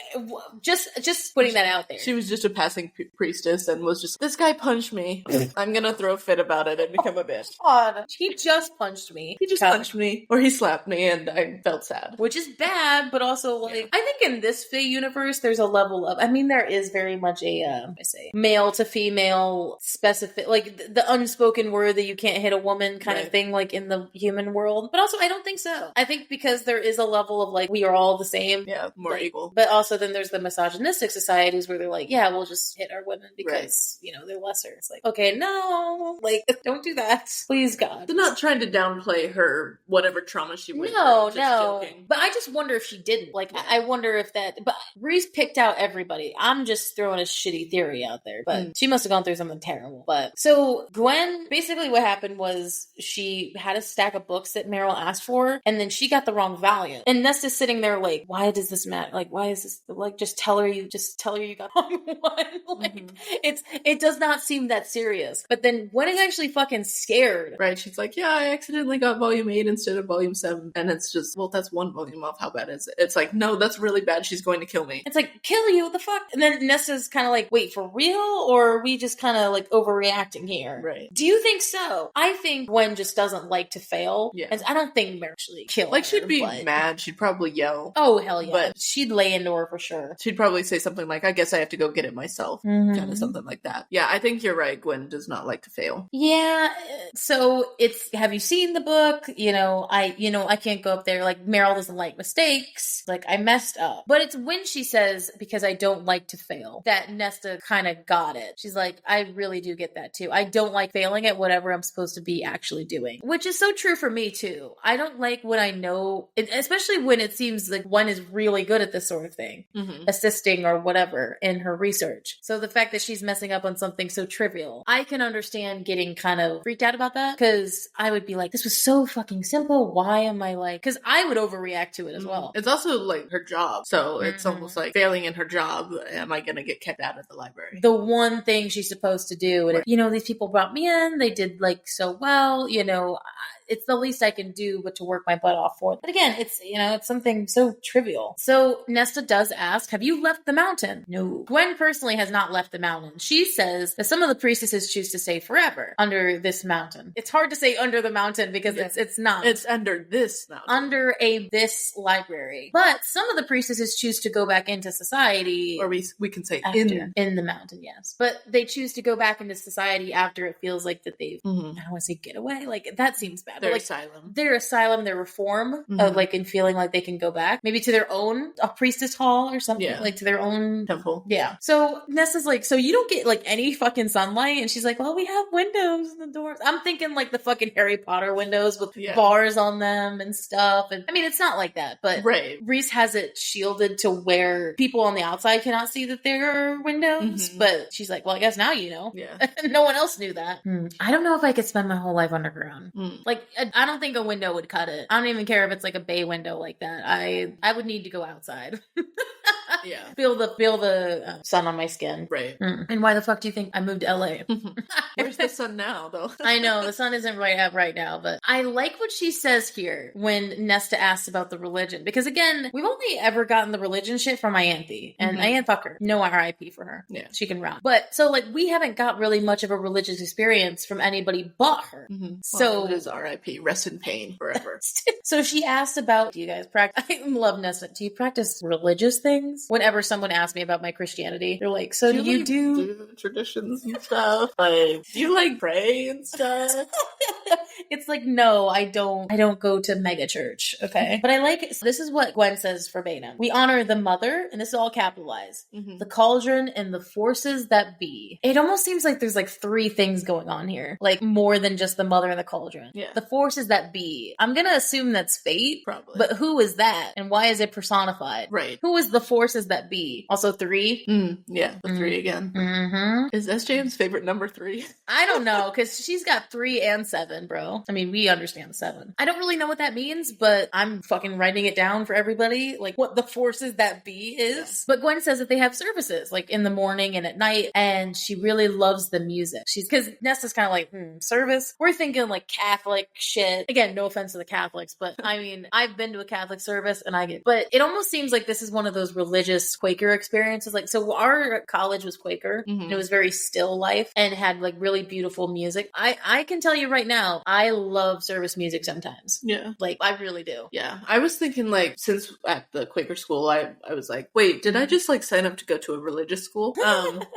just putting that out there. She was just a passing priestess and was just, this guy punched me. I'm gonna throw a fit about it and become a bitch. God, he just punched me. He just punched me, or he slapped me, and I felt sad. Which is bad, but also like, I think in this Fae universe, there's a level of, I mean, there is very much a, male to female specific, like the unspoken word that you can't hit a woman kind of thing, like in the human world. But also, I don't think so. I think because there is a level of like, we are all the same. Yeah, more equal. But also then there's the misogynistic societies where they're like, yeah, we'll just hit our women because, you know, they're lesser. It's like, okay, no, like, don't do that. Please, God. They're not trying to downplay her, whatever trauma she went through. No. Joking. But I just wonder if she didn't. Like, I wonder if that, but Reese picked out everybody. I'm just throwing a shitty theory out there, but she must have gone through something terrible. But so Gwen, basically what happened was she had a stack of books that Meryl asked for, and then she got the wrong volume. And Nesta's sitting there like, why does this matter? Like, why is this, like, just tell her you got the wrong one. Like, it does not seem that serious. But then Gwen is actually fucking scared. Right, she's like, yeah, I accidentally got volume 8 instead of volume 7. And it's just, well, that's one volume off. How bad is it? It's like, no, that's really bad. She's going to kill me. It's like, kill you? What the fuck? And then Nesta's kind of like, wait, for real? Or are we just kind of like overreacting here? Right. Do you think so? I think Gwen just doesn't like to fail. Yeah. And I don't think Meryl actually kill like, her. she'd be mad. She'd probably yell. Oh, hell yeah. But she'd lay into her for sure. She'd probably say something like, I guess I have to go get it myself. Kind of something like that. Yeah, I think you're right. Gwen does not like to fail. Yeah. So it's, have you seen the book? I can't go up there. Like, Meryl doesn't like mistakes. Like, I messed up. But it's when she says, because I don't like to fail, that Nesta kind of got it. She's like, I really definitely do get that too. I don't like failing at whatever I'm supposed to be actually doing, which is so true for me too. I don't like when I know, especially when it seems like one is really good at this sort of thing, assisting or whatever in her research. So the fact that she's messing up on something so trivial, I can understand getting kind of freaked out about that, because I would be like, this was so fucking simple. Why am I like, because I would overreact to it as well. It's also like her job. So it's almost like failing in her job. Am I going to get kicked out of the library? The one thing she's supposed to do. And, you know, these people brought me in. They did like so well, you know, it's the least I can do but to work my butt off for. But again, it's, you know, it's something so trivial. So Nesta does ask, have you left the mountain? No. Gwen personally has not left the mountain. She says that some of the priestesses choose to stay forever under this mountain. It's hard to say under the mountain because it's not. It's under this mountain. Under this library. But some of the priestesses choose to go back into society. Or we can say after, in the mountain, yes. But they choose to go back into society after it feels like that they've, I don't want to say get away. Like, that seems bad. Their like, asylum. Their asylum, their reform of like in feeling like they can go back. Maybe to their own, a priestess hall or something. Yeah. Like to their own temple. Yeah. So Nessa's like, so you don't get like any fucking sunlight? And she's like, well, we have windows in the doors. I'm thinking like the fucking Harry Potter windows with bars on them and stuff. And I mean, it's not like that, but Reese has it shielded to where people on the outside cannot see that there are windows. But she's like, well, I guess now you know. Yeah. No one else knew that. I don't know if I could spend my whole life underground. Like, I don't think a window would cut it. I don't even care if it's like a bay window like that. I would need to go outside. Yeah. Feel the sun on my skin. Right. And why the fuck do you think I moved to LA? Where's the sun now, though? I know, the sun isn't right now, but I like what she says here when Nesta asks about the religion. Because again, we've only ever gotten the religion shit from Ianthe. And Ianthe, fuck her. No RIP for her. Yeah. She can rot. But, so like, we haven't got really much of a religious experience from anybody but her. So, well, it is RIP. Rest in pain forever. So she asked about, do you guys practice, I love Nesta, do you practice religious things? Whenever someone asks me about my Christianity, they're like, so do you do traditions and stuff? Like, do you like pray and stuff? It's like, no, I don't go to mega church, okay? But I like it. So this is what Gwen says verbatim. We honor the mother, and this is all capitalized, the cauldron, and the forces that be. It almost seems like there's like three things going on here. Like, more than just the mother and the cauldron. Yeah. The forces that be. I'm gonna assume that's fate. Probably. But who is that? And why is it personified? Right. Who is the forces that be? Also 3? Yeah, the 3 again. Is SJM's favorite number 3? I don't know, because she's got 3 and 7, bro. I mean, we understand 7. I don't really know what that means, but I'm fucking writing it down for everybody, like what the forces that be is. Yeah. But Gwen says that they have services, like in the morning and at night, and she really loves the music. Because Nesta's kind of like, service? We're thinking like Catholic shit. Again, no offense to the Catholics, but I mean, I've been to a Catholic service and but it almost seems like this is one of those religious Quaker experiences. Like, so our college was Quaker, and it was very still life and had like really beautiful music. I can tell you right now, I love service music sometimes. Yeah. Like, I really do. Yeah. I was thinking, like, since at the Quaker school, I was like, wait, did I just, like, sign up to go to a religious school?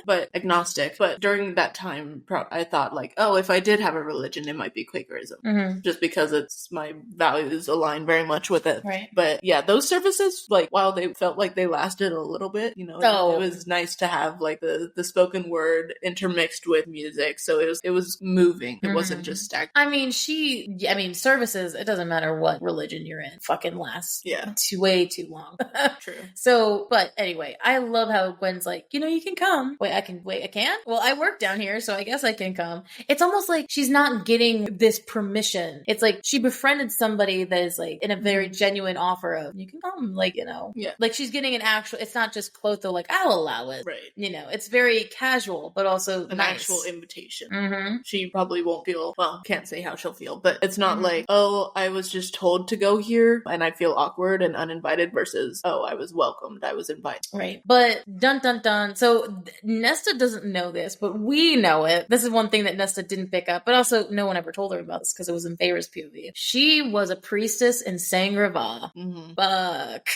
But agnostic. But during that time, I thought, like, oh, if I did have a religion, it might be Quakerism. Just because my values align very much with it. Right. But, yeah, those services, like, while they felt like they lasted a little bit, you know, it was nice to have, like, the spoken word intermixed with music. So it was moving. It wasn't just stagnant. I mean, services, it doesn't matter what religion you're in, fucking lasts way too long. True. So, but anyway, I love how Gwen's like, you can come. I can? Well, I work down here, so I guess I can come. It's almost like she's not getting this permission. It's like she befriended somebody that is like in a very genuine offer of, you can come, like, Yeah. Like she's getting an actual, it's not just Clotho, like, I'll allow it. Right. It's very casual, but also an nice. actual invitation. She probably won't feel, can't say how she'll feel, but it's not like, oh, I was just told to go here and I feel awkward and uninvited versus, oh, I was welcomed, I was invited. Right. But dun dun dun. So Nesta doesn't know this, but we know it. This is one thing that Nesta didn't pick up, but also no one ever told her about this because it was in Feyre's POV. She was a priestess in Sangrava. Fuck.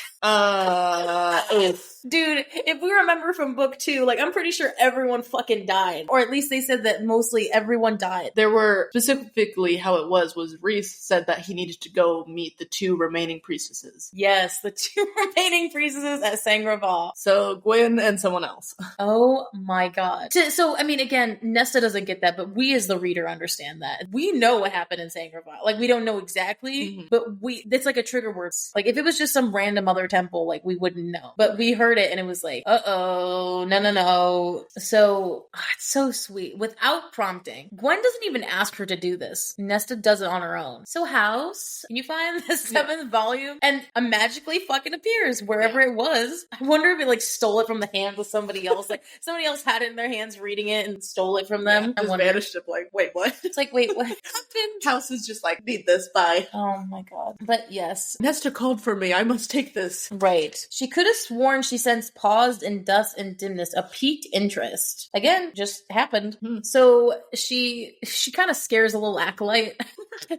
Dude, if we remember from book 2, like, I'm pretty sure everyone fucking died. Or at least they said that mostly everyone died. There were specifically how it was Reese said that he needed to go meet the 2 remaining priestesses. Yes, the 2 remaining priestesses at Sangraval. So Gwen and someone else. Oh my god. So, I mean, again, Nesta doesn't get that, but we as the reader understand that. We know what happened in Sangraval. Like, we don't know exactly, but it's like a trigger word. Like, if it was just some random other temple, like, we wouldn't know. But we heard it and it was like, uh-oh, no. So, it's so sweet. Without prompting. Gwen doesn't even ask her to do this. Nesta does it on her own. So, House, can you find the 7th volume? And magically fucking appears wherever it was. I wonder if it, like, stole it from the hands of somebody else. Like, somebody else had it in their hands reading it and stole it from them. Yeah, just vanished. Like, wait, what? It's like, wait, what happened? House is just like, need this, bye. Oh my god. But yes. Nesta called for me. I must take this. Right. She could have sworn she sensed paused in dust and dimness, a piqued interest. Again, just happened. So she kind of scares a little acolyte.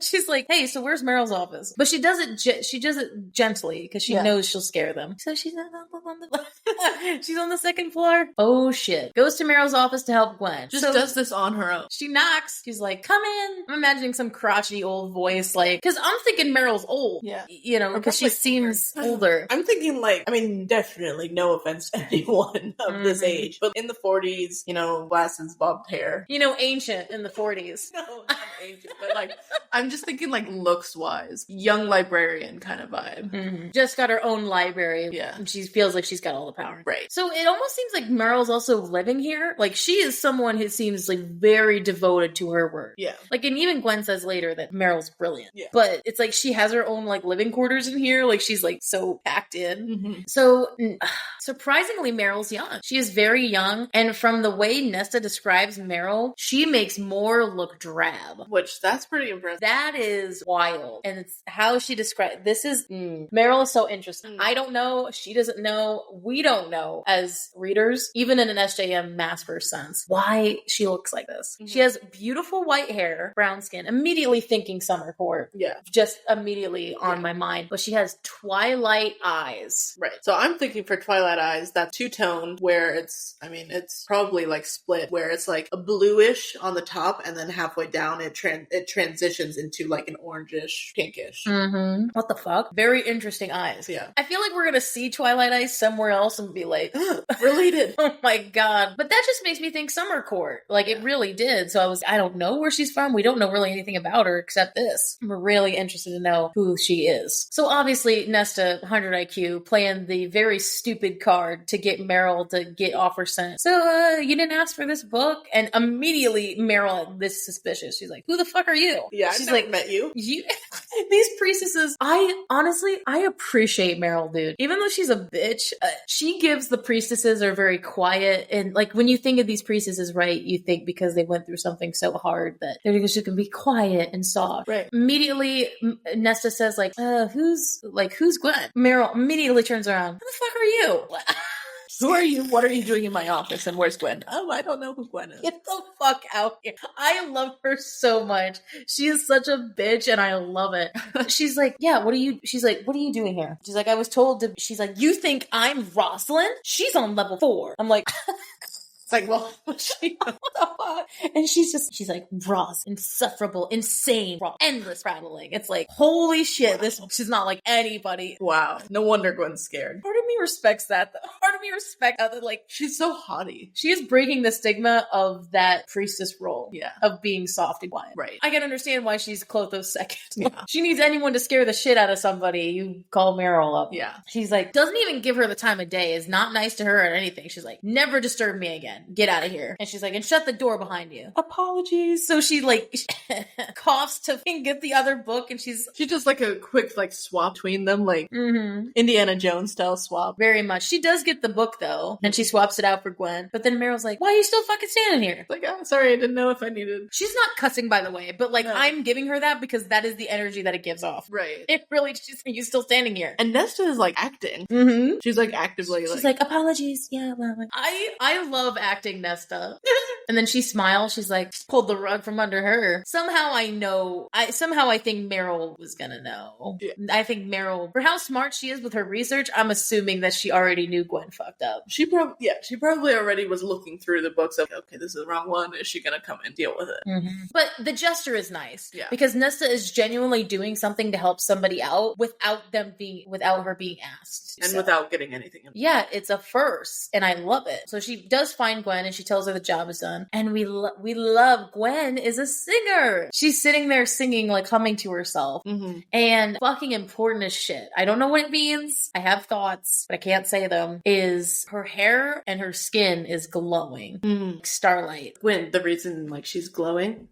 She's like, hey, so where's Meryl's office? But she does it gently because she knows she'll scare them. So she's on the 2nd floor. Oh shit. Goes to Meryl's office to help Gwen. Just does this on her own. She knocks. She's like, come in. I'm imagining some crotchety old voice, like, because I'm thinking Meryl's old. Yeah. You know, because she seems older. I'm thinking, like, I mean, definitely no offense to anyone of this age, but in the 40s, you know, glasses, bobbed hair. You know, ancient in the 40s. No, not ancient, but like, I'm just thinking, like, looks-wise, young librarian kind of vibe. Just got her own library. Yeah. And she feels like she's got all the power. Right. So it almost seems like Meryl's also living here. Like, she is someone who seems like very devoted to her work. Yeah. Like, and even Gwen says later that Meryl's brilliant. Yeah. But it's like she has her own, like, living quarters in here. Like, she's, like, so packed in. So, surprisingly, Meryl's young. She is very young. And from the way Nesta describes Meryl, she makes Moore look drab. Which, that's pretty impressive. That is wild. And it's how she describes this is Meryl is so interesting. I don't know. She doesn't know. We don't know as readers, even in an SJM Maas verse sense, why she looks like this. She has beautiful white hair, brown skin, immediately thinking summer court. Yeah. Just immediately on my mind. But she has twilight eyes. Right. So I'm thinking for Twilight Eyes, that two-tone where it's probably like split, where it's like a bluish on the top and then halfway down it transitions into like an orangish, pinkish. What the fuck? Very interesting eyes. Yeah. I feel like we're gonna see Twilight Eyes somewhere else and be like, related. Oh my god. But that just makes me think Summer Court. Like, it really did. So I don't know where she's from. We don't know really anything about her except this. We're really interested to know who she is. So obviously, Nesta, 100 IQ, playing the very stupid card to get Meryl to get off her scent. So, you didn't ask for this book? And immediately, Meryl is suspicious. She's like, who the fuck are you? Yeah, she's I've never met you. These priestesses, I appreciate Meryl, dude. Even though she's a bitch, she gives the priestesses are very quiet. And like, when you think of these priestesses, right, you think because they went through something so hard that they're just gonna be quiet and soft. Right. Immediately, Nesta says like, who's Gwen? Meryl immediately turns around. Who the fuck are you? Who are you? What are you doing in my office? And where's Gwen? Oh, I don't know who Gwen is. Get the fuck out here. I love her so much. She is such a bitch and I love it. She's like, she's like, what are you doing here? She's like, I was told to, she's like, you think I'm Rosalind? She's on level 4. I'm like, it's like, well, what the fuck? And she's like, Ross, insufferable, insane, raw, endless prattling. It's like, holy shit, she's not like anybody. Wow. No wonder Gwen's scared. Part of me respects that, though. Part of me respects that, like, she's so haughty. She is breaking the stigma of that priestess role. Yeah. Of being soft and quiet. Right. I can understand why she's Clotho's second. Yeah. She needs anyone to scare the shit out of somebody. You call Meryl up. Yeah. She's like, doesn't even give her the time of day, is not nice to her or anything. She's like, never disturb me again. Get out of here. And she's like, and shut the door behind you. Apologies. So she like coughs to get the other book and she does like a quick like swap between them, like Indiana Jones style swap. Very much. She does get the book though, and she swaps it out for Gwen. But then Meryl's like, why are you still fucking standing here? Like, oh, sorry, I didn't know if I needed. She's not cussing, by the way, but like, no. I'm giving her that because that is the energy that it gives off. Right. It really, she's like, you still standing here. And Nesta is like acting. She's like actively she's like apologies. Yeah. Well, I love acting Nesta. And then she smiles. She's like, pulled the rug from under her. Somehow I think Meryl was gonna know. Yeah. I think Meryl, for how smart she is with her research, I'm assuming that she already knew Gwen fucked up. She probably already was looking through the books of, okay, this is the wrong one. Is she gonna come and deal with it? Mm-hmm. But the gesture is nice. Yeah. Because Nesta is genuinely doing something to help somebody out without her being asked. And without getting anything. Yeah, it's a first. And I love it. So she does find Gwen and she tells her the job is done. And we love Gwen is a singer. She's sitting there singing, like humming to herself. Mm-hmm. And fucking important as shit. I don't know what it means. I have thoughts, but I can't say them. Is her hair and her skin is glowing. Mm-hmm. Starlight. Gwen, the reason like she's glowing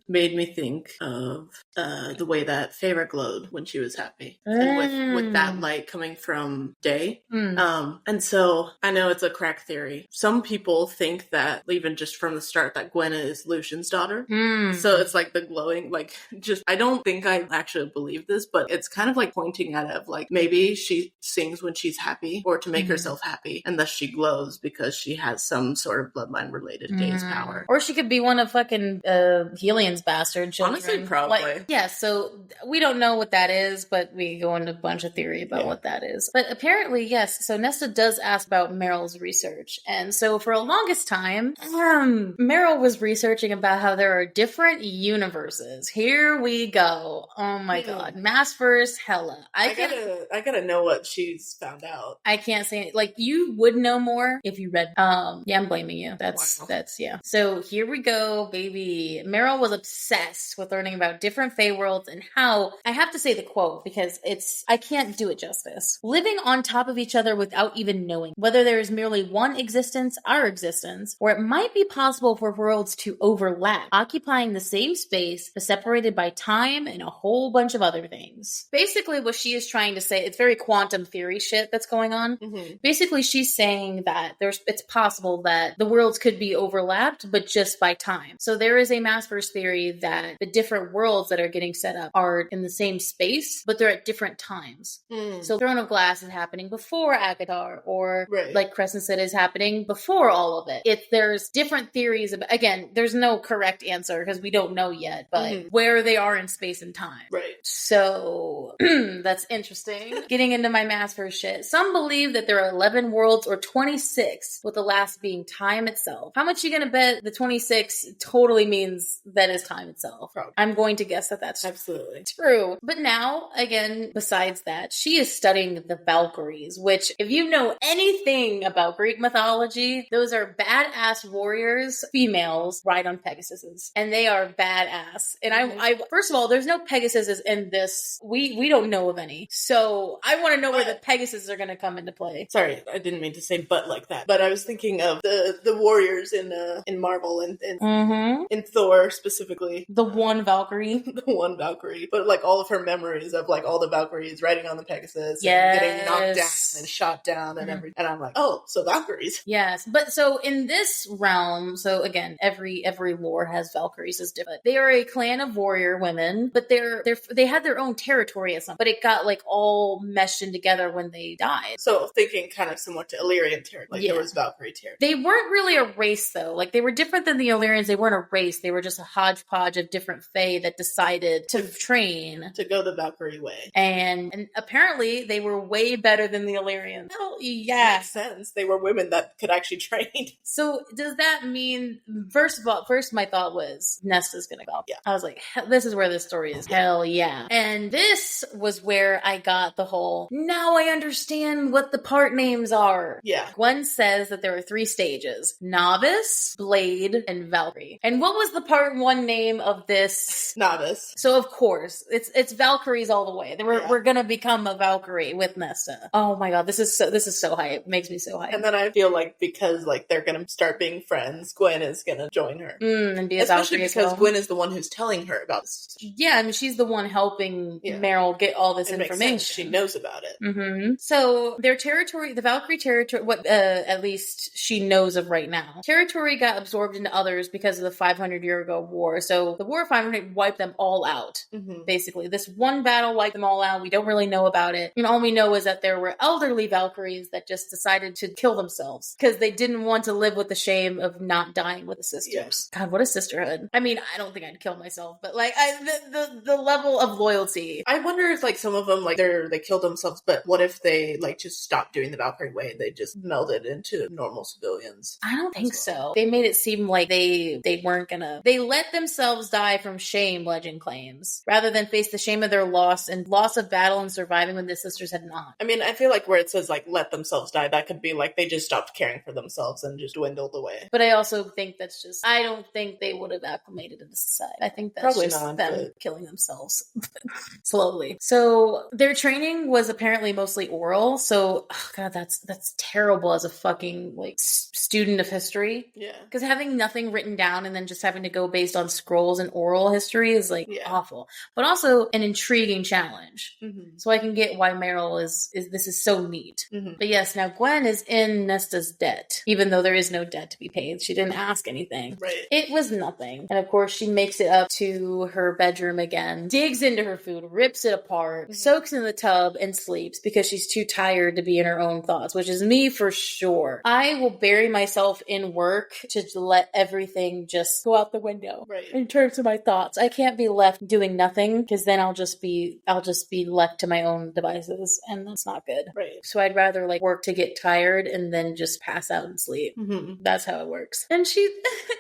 made me think of the way that Feyre glowed when she was happy. And with that light coming from day. And so I know it's a crack theory. Some people think that even just from the start that Gwen is Lucian's daughter. So it's like the glowing, like just, I don't think I actually believe this, but it's kind of like pointing at it of like maybe she sings when she's happy or to make herself happy and thus she glows because she has some sort of bloodline related to Day's power. Or she could be one of fucking Helian's bastard children. Honestly, probably. Like, yeah, so we don't know what that is, but we go into a bunch of theory about what that is. But apparently, yes, so Nesta does ask about Meryl's research. And so for a longest time, Meryl was researching about how there are different universes. Here we go. Oh my god. Mass first, hella. I gotta know what she's found out. I can't say, like, you would know more if you read. Yeah, I'm blaming you. That's, yeah. So here we go, baby. Meryl was obsessed with learning about different Fey worlds and how, I have to say the quote because I can't do it justice. Living on top of each other without even knowing whether there is merely one existence, our existence, or it might be possible for worlds to overlap, occupying the same space, but separated by time and a whole bunch of other things. Basically, what she is trying to say, it's very quantum theory shit that's going on. Mm-hmm. Basically, she's saying that it's possible that the worlds could be overlapped, but just by time. So there is a Massverse theory that the different worlds that are getting set up are in the same space, but they're at different times. So Throne of Glass is happening before ACOTAR, or like Crescent City is happening before all of it. There's different theories about, again, there's no correct answer because we don't know yet, but where they are in space and time. Right. So that's interesting. Getting into my Massverse shit. Some believe that there are 11 worlds or 26, with the last being time itself. How much you gonna bet the 26 totally means that is time itself? Probably. I'm going to guess that that's absolutely true. But now, again, besides that, she is studying the Valkyries, which, if you know anything about Greek mythology, those are badass warriors, females, ride on Pegasuses. And they are badass. And I first of all, there's no Pegasuses in this. We don't know of any. So I want to know where the Pegasuses are going to come into play. Sorry, I didn't mean to say but like that. But I was thinking of the warriors in Marvel and in Thor specifically. The one Valkyrie. The one Valkyrie. But like all of her memories of like all the Valkyries riding on the Pegasus and getting knocked down and shot down and everything. And I'm like, oh, so Valkyries. Yes. But so in this realm, so again, every lore has Valkyries as different. They are a clan of warrior women, but they had their own territory as something, but it got like all meshed in together when they died. So thinking kind of similar to Illyrian territory, like there was Valkyrie territory. They weren't really a race though. Like they were different than the Illyrians. They weren't a race. They were just a hodgepodge of different Fae that decided to train. To go the Valkyrie way. And apparently they were way better than the Illyrians. Hell yeah. Makes sense. They were women that could actually train. So does that mean, first my thought was Nesta's gonna go. Yeah. I was like, this is where this story is. Hell yeah. And this was where I got the whole, now I understand what the part names are. Yeah. Gwen says that there are 3 stages: Novice, Blade, and Valkyrie. And what was the part 1 name of this? Novice. So of course, it's Valkyries all the way. We're gonna become a Valkyrie with Nesta. Oh my god, this is so hype. It makes me so hype. And then I feel like because like they're gonna start being friends, Gwen is gonna join her. And be a especially Valkyrie because Gwen is the one who's telling her about this. Yeah, I mean she's the one helping Meryl get all this information. She knows about it. Mm-hmm. So their territory, the Valkyrie territory, what at least she knows of right now, territory got absorbed into others because of the 500-year ago war. So the War of 500 wiped them all out. Mm-hmm. Basically, this one battle wiped them all out. We don't really know about it, and all we know is that there were elderly Valkyries that just decided to kill themselves because they didn't want to live with the shame of not not dying with the sisters. God, what a sisterhood. I mean, I don't think I'd kill myself, but like the level of loyalty. I wonder if like some of them like they killed themselves, but what if they like just stopped doing the Valkyrie way and they just melded into normal civilians? I don't think so. They made it seem like they weren't gonna. They let themselves die from shame, legend claims, rather than face the shame of their loss of battle and surviving when the sisters had not. I mean, I feel like where it says like let themselves die, that could be like they just stopped caring for themselves and just dwindled away. But I also think that's just, I don't think they would have acclimated into society. I think that's Probably just not, them killing themselves slowly. So their training was apparently mostly oral. So, oh God, that's terrible as a fucking like student of history. Yeah. Because having nothing written down and then just having to go based on scrolls and oral history is like awful. But also an intriguing challenge. Mm-hmm. So I can get why Meryl is this is so neat. Mm-hmm. But yes, now Gwen is in Nesta's debt, even though there is no debt to be paid. She didn't ask anything. Right. It was nothing. And of course, she makes it up to her bedroom again, digs into her food, rips it apart, soaks in the tub, and sleeps because she's too tired to be in her own thoughts, which is me for sure. I will bury myself in work to let everything just go out the window. Right. In terms of my thoughts, I can't be left doing nothing because then I'll just be left to my own devices, and that's not good. Right. So I'd rather like work to get tired and then just pass out and sleep. Mm-hmm. That's how it works. And she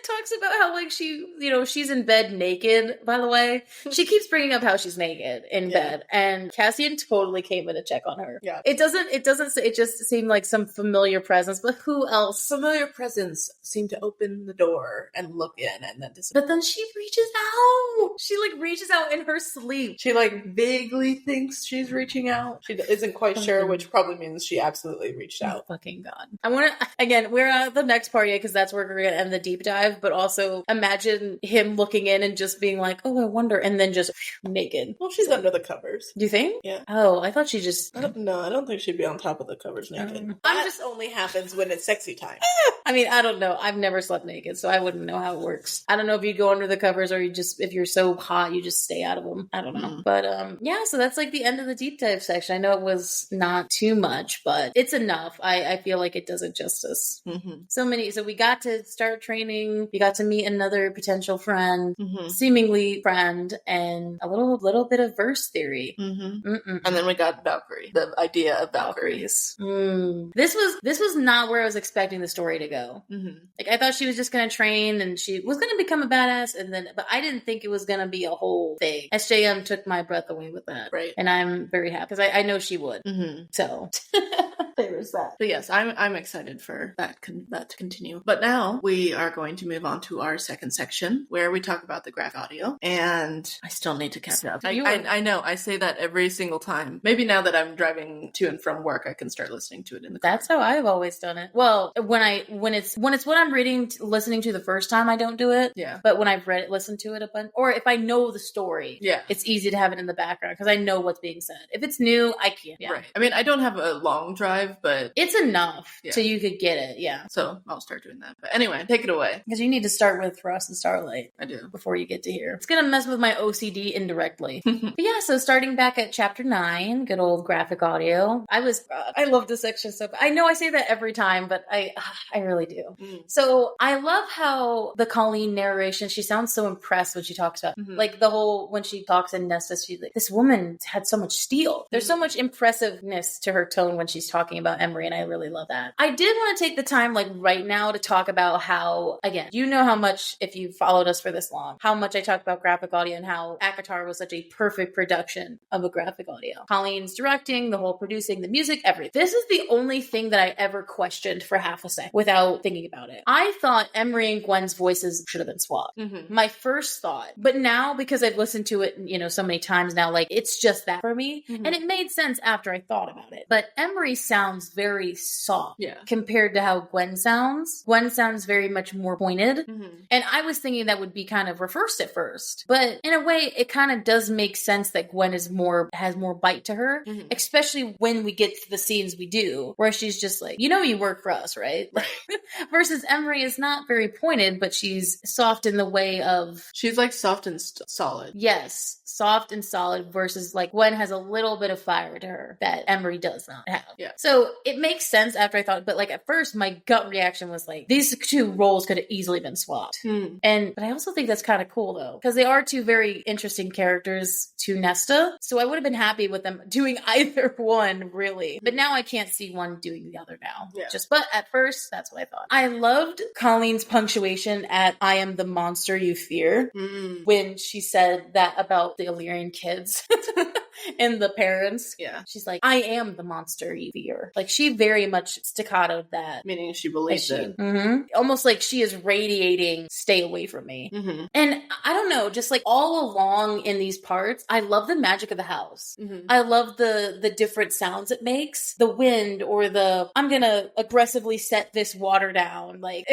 talks about how like she's in bed naked, by the way. She keeps bringing up how she's naked in bed, and Cassian totally came in to check on her. Yeah. It just seemed like some familiar presence, but who else? Familiar presence seemed to open the door and look in and then disappear. But then she reaches out. She like reaches out in her sleep. She like vaguely thinks she's reaching out. She isn't quite sure, which probably means she absolutely reached out. Oh, fucking God. I want to, again, we're at the next part yet because that's where we're going to end the deep dive, but also imagine him looking in and just being like, oh, I wonder, and then just naked. Well, she's under the covers. Do you think? Yeah. Oh, I thought she just... I don't think she'd be on top of the covers naked. That just only happens when it's sexy time. I mean, I don't know. I've never slept naked, so I wouldn't know how it works. I don't know if you go under the covers or you just, if you're so hot, you just stay out of them. I don't know. Mm-hmm. But yeah, so that's like the end of the deep dive section. I know it was not too much, but it's enough. I feel like it does it justice. Mm-hmm. So we got to start training. We got to meet another potential friend, seemingly friend, and a little bit of verse theory. Mm-hmm. And then we got Valkyrie, the idea of Valkyries. This was not where I was expecting the story to go. Mm-hmm. Like I thought she was just going to train and she was going to become a badass, but I didn't think it was going to be a whole thing. SJM took my breath away with that, right? And I'm very happy because I know she would. Mm-hmm. So. There's that. But yes, I'm excited for that to continue. But now we are going to move on to our second section where we talk about the graphic audio, and I still need to catch up. I know I say that every single time. Maybe now that I'm driving to and from work, I can start listening to it in the car. That's how I've always done it. Well, when it's what I'm reading, listening to the first time, I don't do it. Yeah. But when I've read it, listened to it a bunch, or if I know the story, it's easy to have it in the background because I know what's being said. If it's new, I can't. Yeah. Right. I mean, I don't have a long drive, but it's enough so you could get it. Yeah. So I'll start doing that. But anyway, take it away. Because you need to start with Frost and Starlight. I do. Before you get to here. It's going to mess with my OCD indirectly. But yeah, so starting back at chapter 9, good old graphic audio. I love this section so I know I say that every time, but I really do. So I love how the Colleen narration, she sounds so impressed when she talks about like the whole, when she talks in Nesta, she's like, this woman had so much steel. There's so much impressiveness to her tone when she's talking about Emery, and I really love that. I did want to take the time like right now to talk about how, again, you know how much, if you've followed us for this long, how much I talk about graphic audio and how ACOTAR was such a perfect production of a graphic audio. Colleen's directing, the whole producing, the music, everything. This is the only thing that I ever questioned for half a second without thinking about it. I thought Emery and Gwen's voices should have been swapped. My first thought. But now, because I've listened to it, so many times now, like it's just that for me. And it made sense after I thought about it. But Emery sounds very soft compared to how Gwen sounds. Gwen sounds very much more pointed. And I was thinking that would be kind of reversed at first. But in a way, it kind of does make sense that Gwen has more bite to her, especially when we get to the scenes we do, where she's just like, you work for us, right? Versus Emery is not very pointed, but she's soft in the way of... She's like soft and solid. Yes, soft and solid versus like Gwen has a little bit of fire to her that Emery does not have. Yeah. So it makes sense after I thought, but like at first my gut reaction was like, these two roles could have easily been swapped. But I also think that's kind of cool though, because they are two very interesting characters to Nesta. So I would have been happy with them doing either one, really. But now I can't see one doing the other now. Yeah. But at first, that's what I thought. I loved Colleen's punctuation at "I am the monster you fear" when she said that about the Illyrian kids. And the parents. Yeah. She's like, I am the monster you fear. Like, she very much staccatoed that. Meaning she believes it. Almost like she is radiating, stay away from me. And I don't know, just like all along in these parts, I love the magic of the house. I love the different sounds it makes. The wind or the, I'm gonna aggressively set this water down. Like,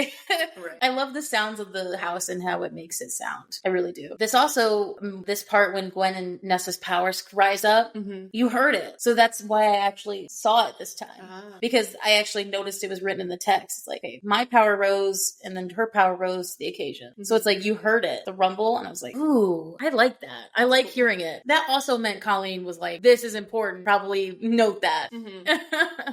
Right. I love the sounds of the house and how it makes it sound. I really do. This also, this part when Gwen and Nesta's powers rise up, you heard it. So that's why I actually saw it this time. Because I actually noticed it was written in the text. It's like, hey, my power rose and then her power rose to the occasion. So it's like, you heard it, the rumble, and I was like, ooh, I like that. I like hearing it. That also meant Colleen was like, this is important. Probably note that.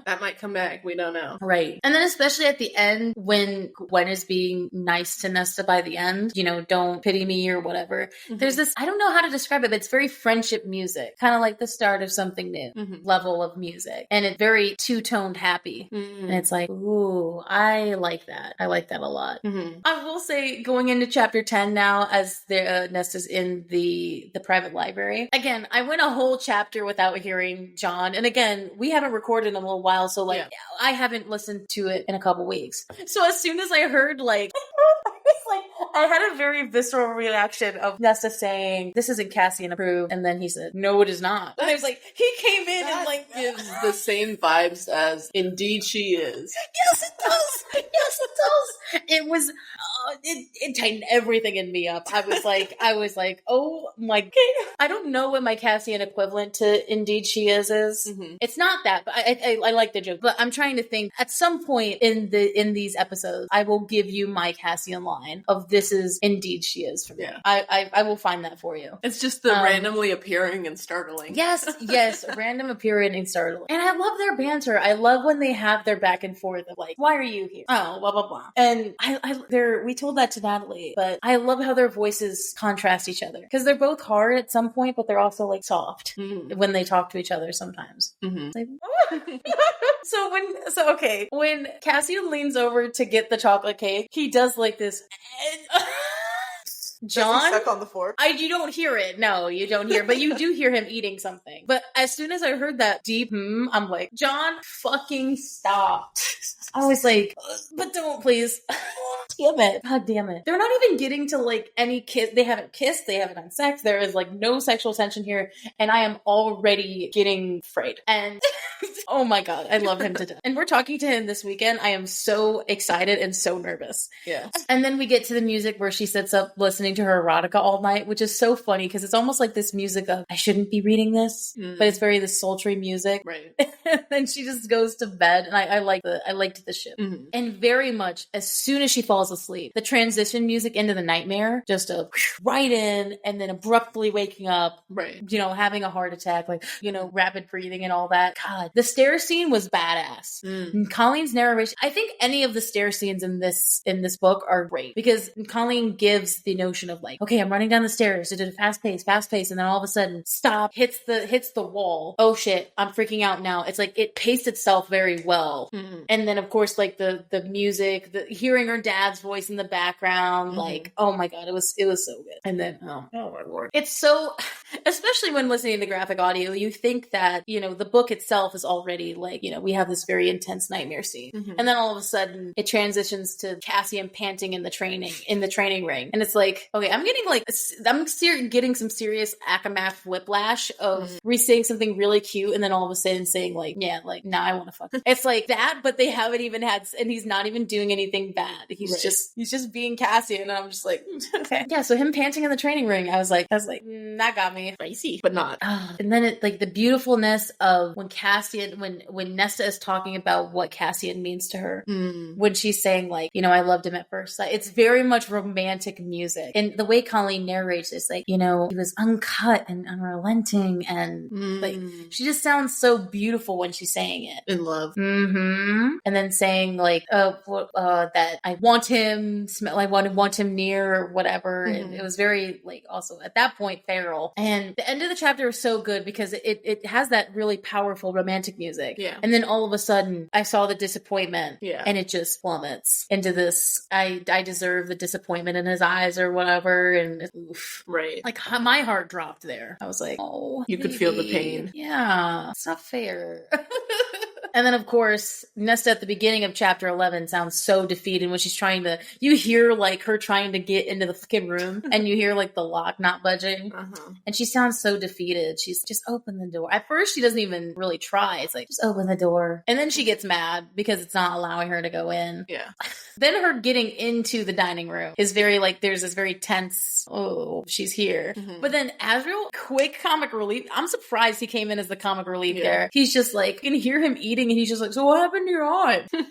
That might come back. We don't know. Right. And then especially at the end, when Gwen is being nice to Nesta by the end, you know, don't pity me or whatever. There's this, I don't know how to describe it, but it's very friendship music. Kind of like the start of something new level of music. And it's very two-toned happy. And it's like, ooh, I like that. I like that a lot. I will say, going into chapter 10 now, as the Nesta's in the private library. Again, I went a whole chapter without hearing John. And again, we haven't recorded in a little while, so like, I haven't listened to it in a couple weeks. So as soon as I heard like, I had a very visceral reaction of Nesta saying, this isn't Cassian approved. And then he said, no, it is not. And I was like, he came in and like gives the same vibes as Indeed She Is. Yes, it does. Yes, it does. It was, it tightened everything in me up. I was like, oh my God. I don't know what my Cassian equivalent to Indeed She Is. It's not that, but I like the joke. But I'm trying to think, at some point in these episodes, I will give you my Cassian line of this is Indeed She Is for me. Yeah. I will find that for you. It's just the randomly appearing and startling. Yes, random appearing and startling. And I love their banter. I love when they have their back and forth of like, why are you here? Oh, blah, blah, blah. And we told that to Natalie, but I love how their voices contrast each other. Because they're both hard at some point, but they're also like soft when they talk to each other sometimes. It's like, when Cassian leans over to get the chocolate cake, he does like this. John, stuck on the fork. You don't hear it. No, you don't hear, but you do hear him eating something. But as soon as I heard that deep I'm like, John, fucking stop. I was like, but don't, please. Damn it. God damn it. They're not even getting to like any kiss. They haven't kissed. They haven't had sex. There is like no sexual tension here. And I am already getting frayed. And oh my God, I love him to death. And we're talking to him this weekend. I am so excited and so nervous. Yeah. And then we get to the music where she sits up listening to her erotica all night, which is so funny because it's almost like this music of, I shouldn't be reading this, but it's very this sultry music. Right. And then she just goes to bed, and I liked the ship. And very much as soon as she falls asleep, the transition music into the nightmare, just right in, and then abruptly waking up, right? You know, having a heart attack, like, you know, rapid breathing and all that. God, the stair scene was badass. Colleen's narration, I think any of the stair scenes in this book are great because Colleen gives the notion of like, okay, I'm running down the stairs, it did a fast pace, and then all of a sudden stop, hits the wall. Oh shit, I'm freaking out now. It's like it paced itself very well. And then of course like the music, the hearing her dad's voice in the background, like, oh my God, it was so good. And then oh my Lord, it's so, especially when listening to the graphic audio, you think that, you know, the book itself is already like, you know, we have this very intense nightmare scene, and then all of a sudden it transitions to Cassian panting in the training ring, and it's like, okay, I'm getting some serious Akamath whiplash of saying something really cute and then all of a sudden saying like, yeah, like, now I want to fuck. It's like that, but they haven't even had, and he's not even doing anything bad. He's he's just being Cassian, and I'm just like, okay. Yeah, so him panting in the training ring, I was like, that got me. Spicy, but not. And then it, like, the beautifulness of when Nesta is talking about what Cassian means to her, when she's saying, like, you know, I loved him at first sight. It's very much romantic music. And the way Colleen narrates is like, you know, he was uncut and unrelenting, and like, she just sounds so beautiful when she's saying it. In love. And then saying, like, that I want him, I want him near, or whatever. And it was very, like, also at that point, feral. And the end of the chapter was so good because it has that really powerful romantic music. Yeah. And then all of a sudden, I saw the disappointment. Yeah. And it just plummets into this, I deserve the disappointment in his eyes or whatever. And oof. Right. Like, my heart dropped there. I was like, oh, you could feel the pain. Yeah. It's not fair. And then, of course, Nesta at the beginning of chapter 11 sounds so defeated when she's you hear, like, her trying to get into the fucking room, and you hear, like, the lock not budging. And she sounds so defeated. She's just open the door. At first, she doesn't even really try. It's like, just open the door. And then she gets mad because it's not allowing her to go in. Yeah. Then her getting into the dining room is very, like, there's this very tense, oh, she's here. But then Asriel, quick comic relief. I'm surprised he came in as the comic relief there. He's just like, you can hear him eating, and he's just like, so what happened to your aunt? And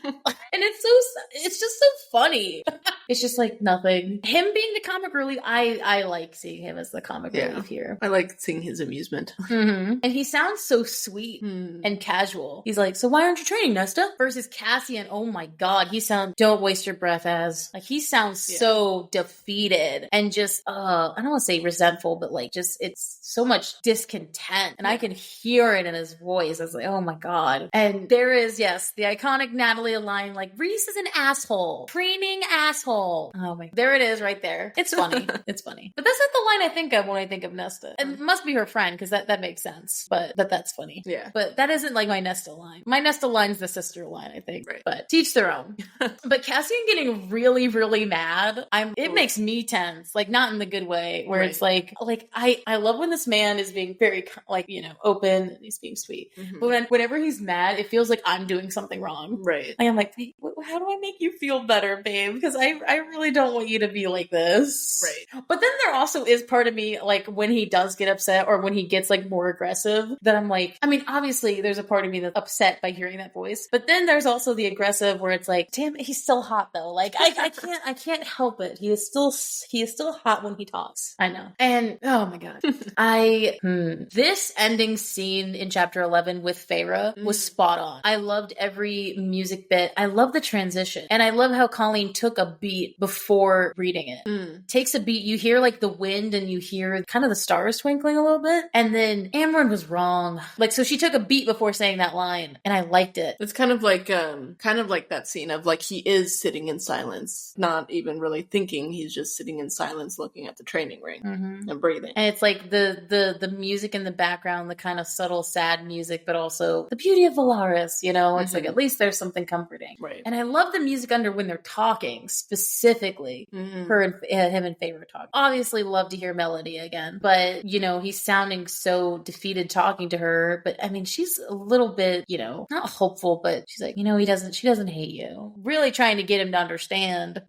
it's just so funny. It's just like nothing. Him being the comic relief, I like seeing him as the comic relief here. I like seeing his amusement. And he sounds so sweet and casual. He's like, so why aren't you training, Nesta? Versus Cassian, oh my god, don't waste your breath, as. Like, he sounds so defeated and just, I don't want to say resentful, but like, just, it's so much discontent. And I can hear it in his voice. I was like, oh my god. And there is, yes, the iconic Natalie line, like, Reese is an asshole. Training asshole. Oh my, there it is right there. It's funny. It's funny. But that's not the line I think of when I think of Nesta. And it must be her friend, because that makes sense. But that's funny. Yeah. But that isn't like my Nesta line. My Nesta line's the sister line, I think. Right. But teach their own. But Cassian getting really, really mad, it makes me tense. Like, not in the good way, where it's like I love when this man is being very, like, you know, open, and he's being sweet. But whenever he's mad, it feels like I'm doing something wrong. Right. I'm like, hey, how do I make you feel better, babe? Because I really don't want you to be like this. Right. But then there also is part of me, like, when he does get upset, or when he gets, like, more aggressive, that I'm like, I mean, obviously there's a part of me that's upset by hearing that voice, but then there's also the aggressive where it's like, damn, he's still hot though. Like, I can't help it. He is still hot when he talks. I know. And oh my god. This ending scene in chapter 11 with Feyre was spot on. I loved every music bit. I love the transition. And I love how Colleen took a beat before reading it. Takes a beat, you hear, like, the wind, and you hear kind of the stars twinkling a little bit. And then Amryn was wrong. Like, so she took a beat before saying that line, and I liked it. It's kind of like that scene of, like, he is sitting in silence, not even really thinking. He's just sitting in silence looking at the training ring and breathing. And it's like the music in the background, the kind of subtle sad music, but also the beauty of Valaris, you know? It's like, at least there's something comforting. Right. And I love the music under when they're talking, specifically her and him and Feyre talk. Obviously love to hear Melody again, but, you know, he's sounding so defeated talking to her. But I mean, she's a little bit, you know, not hopeful, but she's like, you know, she doesn't hate you. Really trying to get him to understand.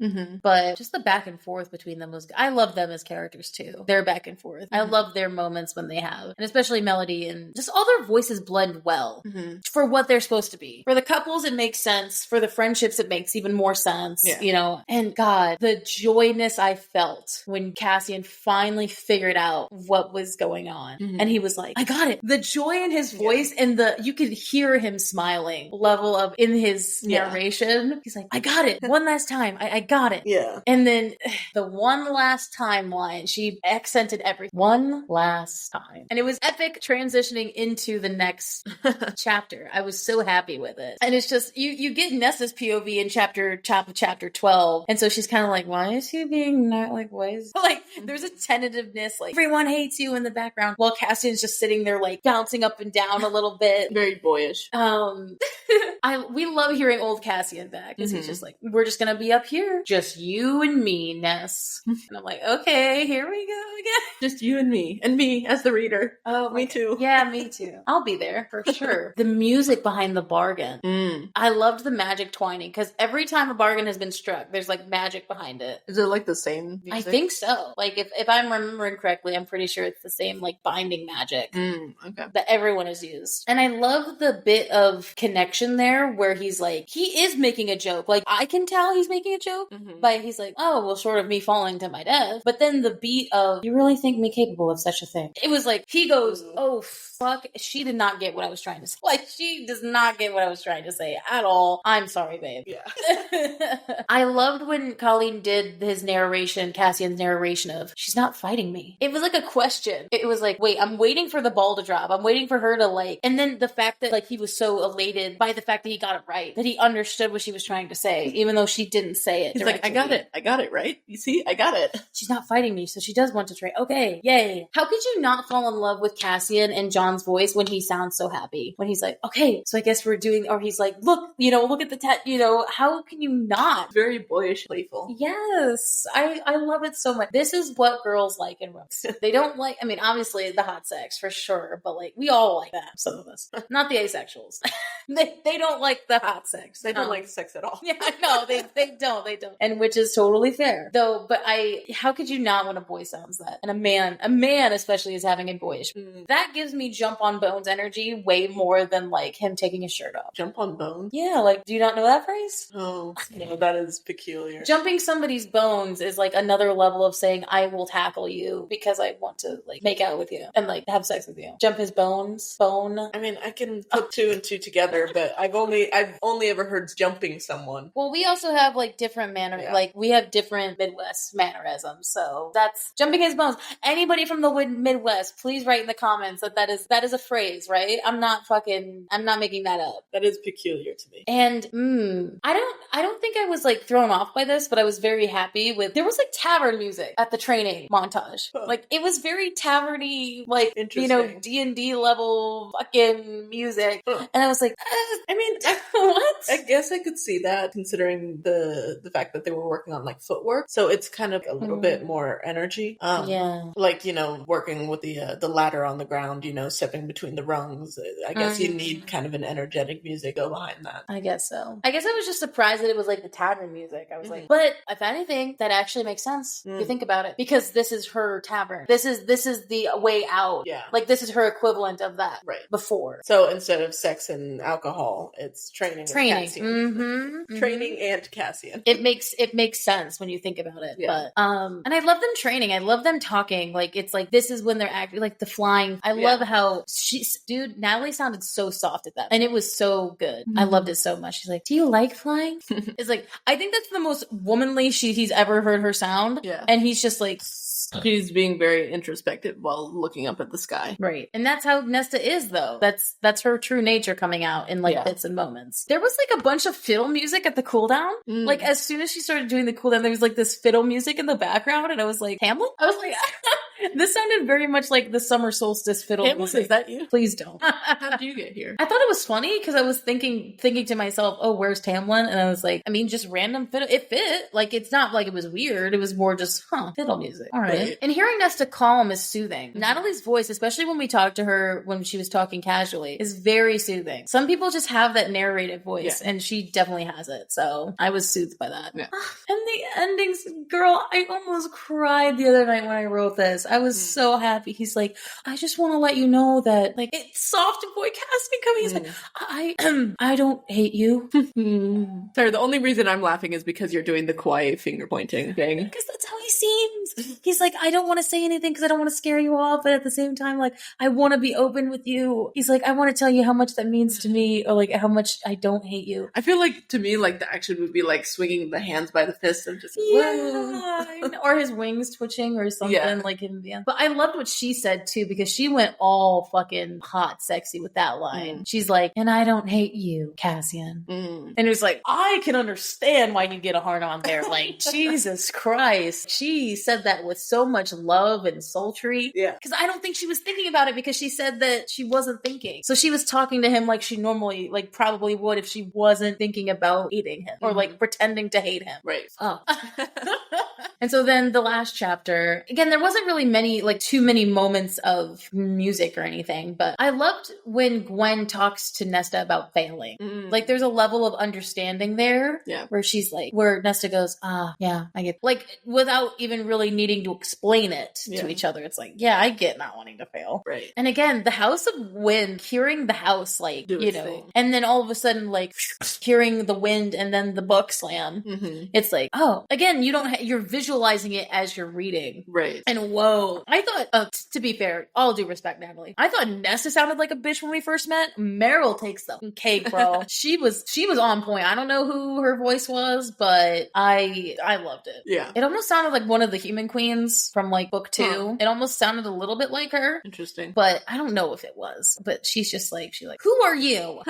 But just the back and forth between them was, I love them as characters too. Their back and forth. I love their moments when they have, and especially Melody, and just all their voices blend well for what they're supposed to be. For the couples, it makes sense. For the friendships, it makes even more sense, you know? And God, the joyness I felt when Cassian finally figured out what was going on. And he was like, I got it. The joy in his voice, and you could hear him smiling level of in his narration. He's like, I got it. One last time. I got it. Yeah. And then the one last time line, she accented everything. One last time. And it was epic transitioning into the next chapter. I was so happy with it. And it's just, you get Nessa's POV in chapter 12. And so she's kind of like, why is he being not like, why is, like, there's a tentativeness, like, everyone hates you in the background, while Cassian's just sitting there, like, bouncing up and down a little bit. Very boyish. We love hearing old Cassian back, because he's just like, we're just gonna be up here, just you and me, Ness. And I'm like, okay, here we go again. Just you and me as the reader. Oh, me too. Yeah, me too. I'll be there for sure. The music behind the bargain I loved the magic twining, because every time a bargain has been struck, there's like magic behind it. Is it like the same music? I think so. Like if I'm remembering correctly, I'm pretty sure it's the same like binding magic Okay. that everyone has used. And I love the bit of connection there where he's like, he is making a joke. Like I can tell he's making a joke, but he's like, oh, well, short of me falling to my death. But then the beat of, you really think me capable of such a thing? It was like, he goes, oh, fuck. She did not get what I was trying to say. Like, she does not get what I was trying to say at all. I'm sorry, babe. Yeah. I loved when Colleen did his narration, Cassian's narration of, she's not fighting me. It was like a question. It was like, wait, I'm waiting for the ball to drop. I'm waiting for her to like, and then the fact that like he was so elated by the fact that he got it right, that he understood what she was trying to say, even though she didn't say it. He's like, I got it, right? You see, I got it. She's not fighting me, so she does want to trade. Okay, yay. How could you not fall in love with Cassian and John's voice when he sounds so happy? When he's like, okay, so I guess we're doing, or he's like, look at the how can you not? Very boyish, playful. Yes, I love it so much. This is what girls like in romance. They don't like, I mean, obviously the hot sex for sure, but like we all like that, some of us. Not the asexuals. They don't like the hot sex. They don't like sex at all. Yeah, no, they don't. And which is totally fair. Though, but how could you not when a boy sounds that? And a man especially is having a boyish. That gives me jump on bones energy way more than like him taking his shirt off. Jump on bones? Yeah, like, do you not know that phrase? Oh, no, that is peculiar. Jumping somebody's bones is like another level of saying, I will tackle you because I want to like make out with you and like have sex with you. Jump his bones. Bone. I mean, I can put two and two together, but I've only ever heard jumping someone. Well, we also have like different like we have different Midwest mannerisms. So that's jumping his bones. Anybody from the Midwest, please write in the comments that is a phrase, right? I'm not making that up. That is peculiar to me. And I don't think I was like thrown off by this, but I was very happy there was like tavern music at the training montage. Like it was very taverny, like, D&D level fucking music. And I was like, I mean, what? I guess I could see that considering the fact that they were working on like footwork. So it's kind of a little bit more energy. Like, working with the ladder on the ground, stepping between the rungs. I guess you need kind of an energetic music go behind that. I guess so. I guess I was just surprised that it was like the tavern music. I was like, but if anything, that actually makes sense if you think about it, because this is her tavern. This is the way out. Yeah. Like this is her equivalent of that. Right. Before. So instead of sex and alcohol, it's training. Cassian. Training and Cassian. It makes sense when you think about it. Yeah. But and I love them training. I love them talking. Like it's like this is when they're acting like the flying. I love how Natalie sounded so soft at that. And it was so good. I loved it so much. She's like, do you like flying? It's like, I think that's the most womanly he's ever heard her sound. Yeah. And he's just like, she's being very introspective while looking up at the sky. Right. And that's how Nesta is, though. That's her true nature coming out in like bits and moments. There was like a bunch of fiddle music at the cooldown. Like as soon as she started doing the cooldown, there was like this fiddle music in the background, and I was like, Hamlet? I was like, this sounded very much like the summer solstice fiddle Hamlet, music. is that you? Please don't. How did you get here? I thought it was funny because I was thinking to myself, oh, where's Tamlin? And I was like, I mean, just random fiddle. It fit. Like, it's not like it was weird. It was more just, fiddle music. All right. And hearing Nesta calm is soothing. Natalie's voice, especially when we talked to her when she was talking casually, is very soothing. Some people just have that narrative voice, and she definitely has it. So I was soothed by that. Yeah. And the endings, girl, I almost cried the other night when I wrote this. I was so happy. He's like, I just want to let you know that, like, it's soft boy casting coming. He's like, I don't hate you. Sorry, the only reason I'm laughing is because you're doing the kawaii finger pointing thing. Because that's how he seems. He's like, I don't want to say anything because I don't want to scare you off, but at the same time, like, I want to be open with you. He's like, I want to tell you how much that means to me, or like how much I don't hate you. I feel like, to me, like, the action would be like swinging the hands by the fist and just or his wings twitching or something like him. Yeah. But I loved what she said too, because she went all fucking hot sexy with that line. She's like, and I don't hate you, Cassian. And it was like, I can understand why you get a hard on there. Like, Jesus Christ. She said that with so much love and sultry. Yeah. Because I don't think she was thinking about it, because she said that she wasn't thinking. So she was talking to him like she normally, like, probably would if she wasn't thinking about hating him or like pretending to hate him. Right. Oh. And so then the last chapter, again, there wasn't really too many moments of music or anything, but I loved when Gwen talks to Nesta about failing. Like there's a level of understanding there where she's like, where Nesta goes, yeah, I get, like, without even really needing to explain it to each other. It's like, yeah, I get not wanting to fail. Right. And again, the House of Wind, hearing the house, like, you know, thing. And then all of a sudden, like, hearing the wind and then the book slam. It's like, oh, again, you don't, you're visualizing it as you're reading. Right. And whoa, I thought, to be fair, all due respect, Natalie, I thought Nesta sounded like a bitch when we first met. Meryl takes the cake, bro. She was on point. I don't know who her voice was, but I loved it. Yeah. It almost sounded like one of the Human Queens from like book 2. Huh. It almost sounded a little bit like her. Interesting. But I don't know if it was. But she's just like, who are you?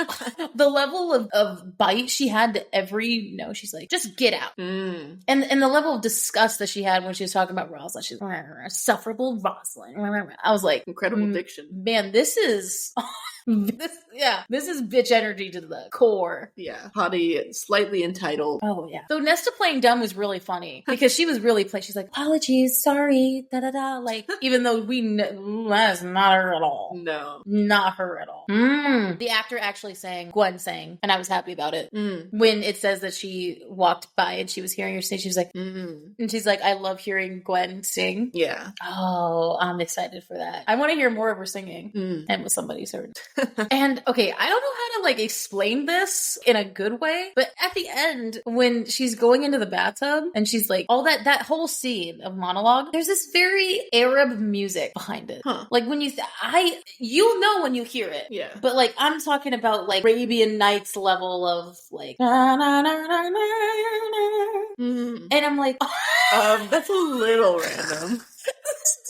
The level of bite she had to every no, she's like, just get out. And the level of disgust that she had when she was talking about Rosalind, she's like, insufferable Rosalind. I was like, incredible diction. Man, this is this is bitch energy to the core. Yeah. Haughty, slightly entitled. Oh, yeah. So Nesta playing dumb was really funny because she was really she's like, apologies, sorry, da-da-da. Like, even though we know that's not her at all. No. Not her at all. The actor actually Gwen sang, and I was happy about it. When it says that she walked by and she was hearing her sing, she was like, and she's like, I love hearing Gwen sing. Yeah. Oh, I'm excited for that. I want to hear more of her singing and with somebody's heard. And okay, I don't know how to like explain this in a good way, but at the end when she's going into the bathtub and she's like all that whole scene of monologue, there's this very Arab music behind it. Like when you'll know when you hear it. Yeah. But like I'm talking about like Arabian Nights level of like and I'm like that's a little random.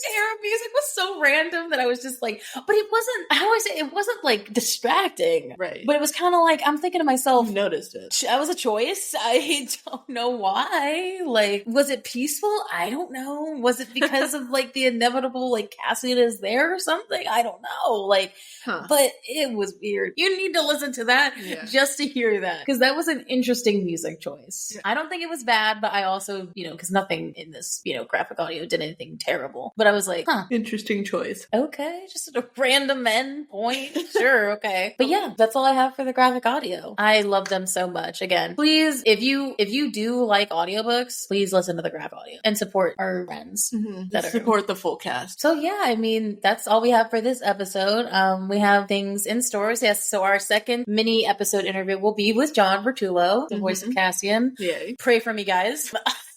Arab music was so random that I was just like, but it wasn't, how do I say, it wasn't like distracting. Right. But it was kind of like, I'm thinking to myself, you noticed it. That was a choice. I don't know why. Like, was it peaceful? I don't know. Was it because of like the inevitable, like Cassian is there or something? I don't know. Like, but it was weird. You need to listen to that just to hear that. Because that was an interesting music choice. Yeah. I don't think it was bad, but I also, because nothing in this, graphic audio did anything terrible. But I was like, interesting choice. Okay, just a random end point. Sure, okay. But yeah, that's all I have for the graphic audio. I love them so much. Again, please, if you do like audiobooks, please listen to the graphic audio and support our friends. Support the full cast. So yeah, I mean, that's all we have for this episode. We have things in stores. Yes, so our second mini episode interview will be with John Bertullo, the voice of Cassian. Yay. Pray for me, guys.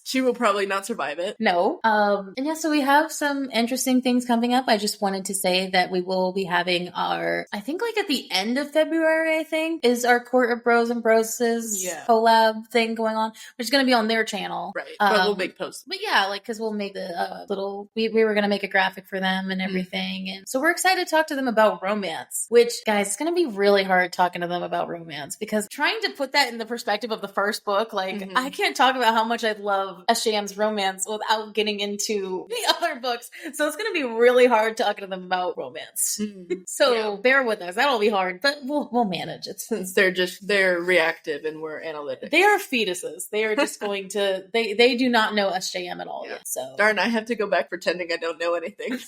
She will probably not survive it. No. And yeah, so we have some interesting things coming up. I just wanted to say that we will be having I think like at the end of February, is our Court of Bros and Broses collab thing going on, which is going to be on their channel. Right. But we'll make posts. But yeah, like, cause we'll make the we were going to make a graphic for them and everything. And so we're excited to talk to them about romance, which guys, it's going to be really hard talking to them about romance because trying to put that in the perspective of the first book, like I can't talk about how much I love Asham's romance without getting into the other books. So it's going to be really hard talking to them about romance. So bear with us. That'll be hard, but we'll manage it. Since they're reactive and we're analytic. They are fetuses. They are just going to, they do not know SJM at all yet. So darn, I have to go back pretending I don't know anything.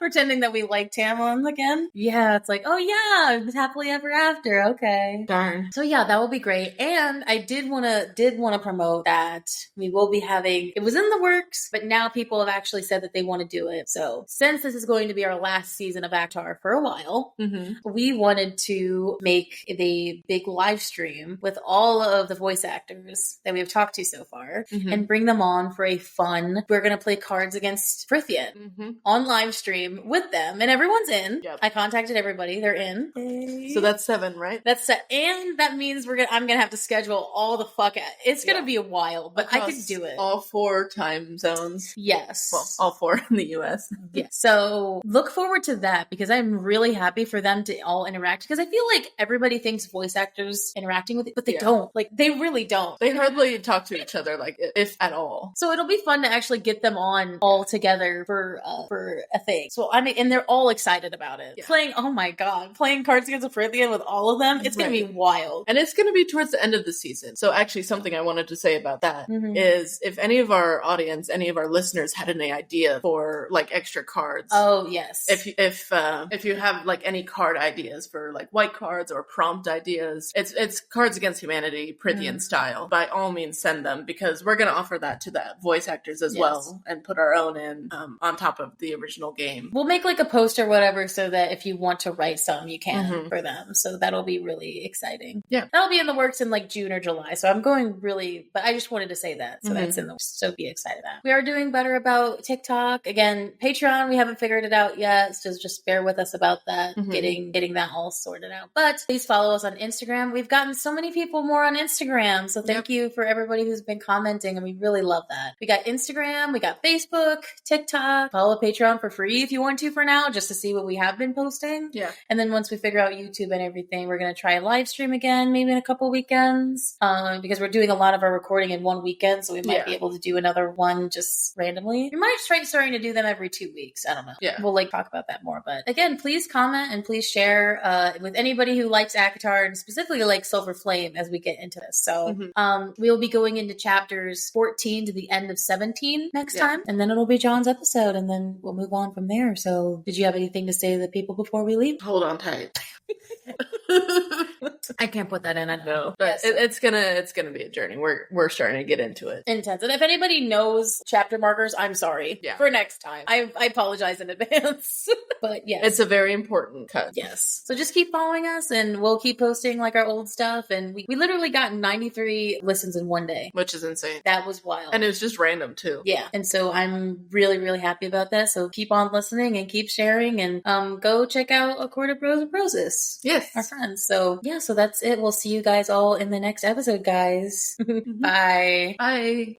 Pretending that we like Tamlin again. Yeah, it's like, oh yeah, happily ever after. Okay. Darn. So yeah, that will be great. And I did want to promote that we will be having, it was in the works, but now people have actually said that they want to do it. So since this is going to be our last season of ACOTAR for a while, we wanted to make a big live stream with all of the voice actors that we have talked to so far and bring them on for a fun, we're going to play Cards Against Prithian on live stream with them, and everyone's in. I contacted everybody. They're in. So that's 7, right? That's set. And that means I'm going to have to schedule all the fuck out. It's going to be a while, but across I could do it. All 4 time zones. Yes. Well, all 4 in the US. Yeah. So look forward to that because I'm really happy for them to all interact because I feel like everybody thinks voice actors interacting with it, but they don't. Like, they really don't. They hardly talk to each other, like, if at all. So it'll be fun to actually get them on all together for a thing. So So and they're all excited about it. Yeah. Playing Cards Against the Prythian with all of them, it's going to be wild. And it's going to be towards the end of the season. So actually something I wanted to say about that is if any of our audience, any of our listeners had any idea for like extra cards. Oh, yes. If you have like any card ideas for like white cards or prompt ideas, it's Cards Against Humanity, Prythian style. By all means, send them, because we're going to offer that to the voice actors as well and put our own in on top of the original game. We'll make like a post or whatever so that if you want to write some, you can for them. So that'll be really exciting. Yeah. That'll be in the works in like June or July. So I'm going really, but I just wanted to say that. So that's in the works. So be excited about. We are doing better about TikTok. Again, Patreon, we haven't figured it out yet. So just bear with us about that, getting that all sorted out. But please follow us on Instagram. We've gotten so many people more on Instagram. So thank you for everybody who's been commenting, and we really love that. We got Instagram, we got Facebook, TikTok. Follow Patreon for free if you want to for now, just to see what we have been posting. Yeah. And then once we figure out YouTube and everything, we're going to try a live stream again, maybe in a couple weekends, because we're doing a lot of our recording in one weekend. So we might be able to do another one just randomly. We might try starting to do them every 2 weeks. I don't know. Yeah. We'll like talk about that more. But again, please comment and please share with anybody who likes ACOTAR and specifically like Silver Flame as we get into this. So we'll be going into chapters 14 to the end of 17 next time. And then it'll be John's episode, and then we'll move on from there. So did you have anything to say to the people before we leave? Hold on tight. I can't put that in. I know, but it's gonna be a journey. We're starting to get into it. Intense. And if anybody knows chapter markers, I'm sorry for next time. I apologize in advance. But yes, it's a very important cut. Yes. So just keep following us, and we'll keep posting like our old stuff. And we literally got 93 listens in one day, which is insane. That was wild, and it was just random too. Yeah. And so I'm really, really happy about that. So keep on listening and keep sharing, and go check out A Court of Bros and Broses. Yes, our friends. So yeah, so that's it. We'll see you guys all in the next episode, guys. Bye. Bye.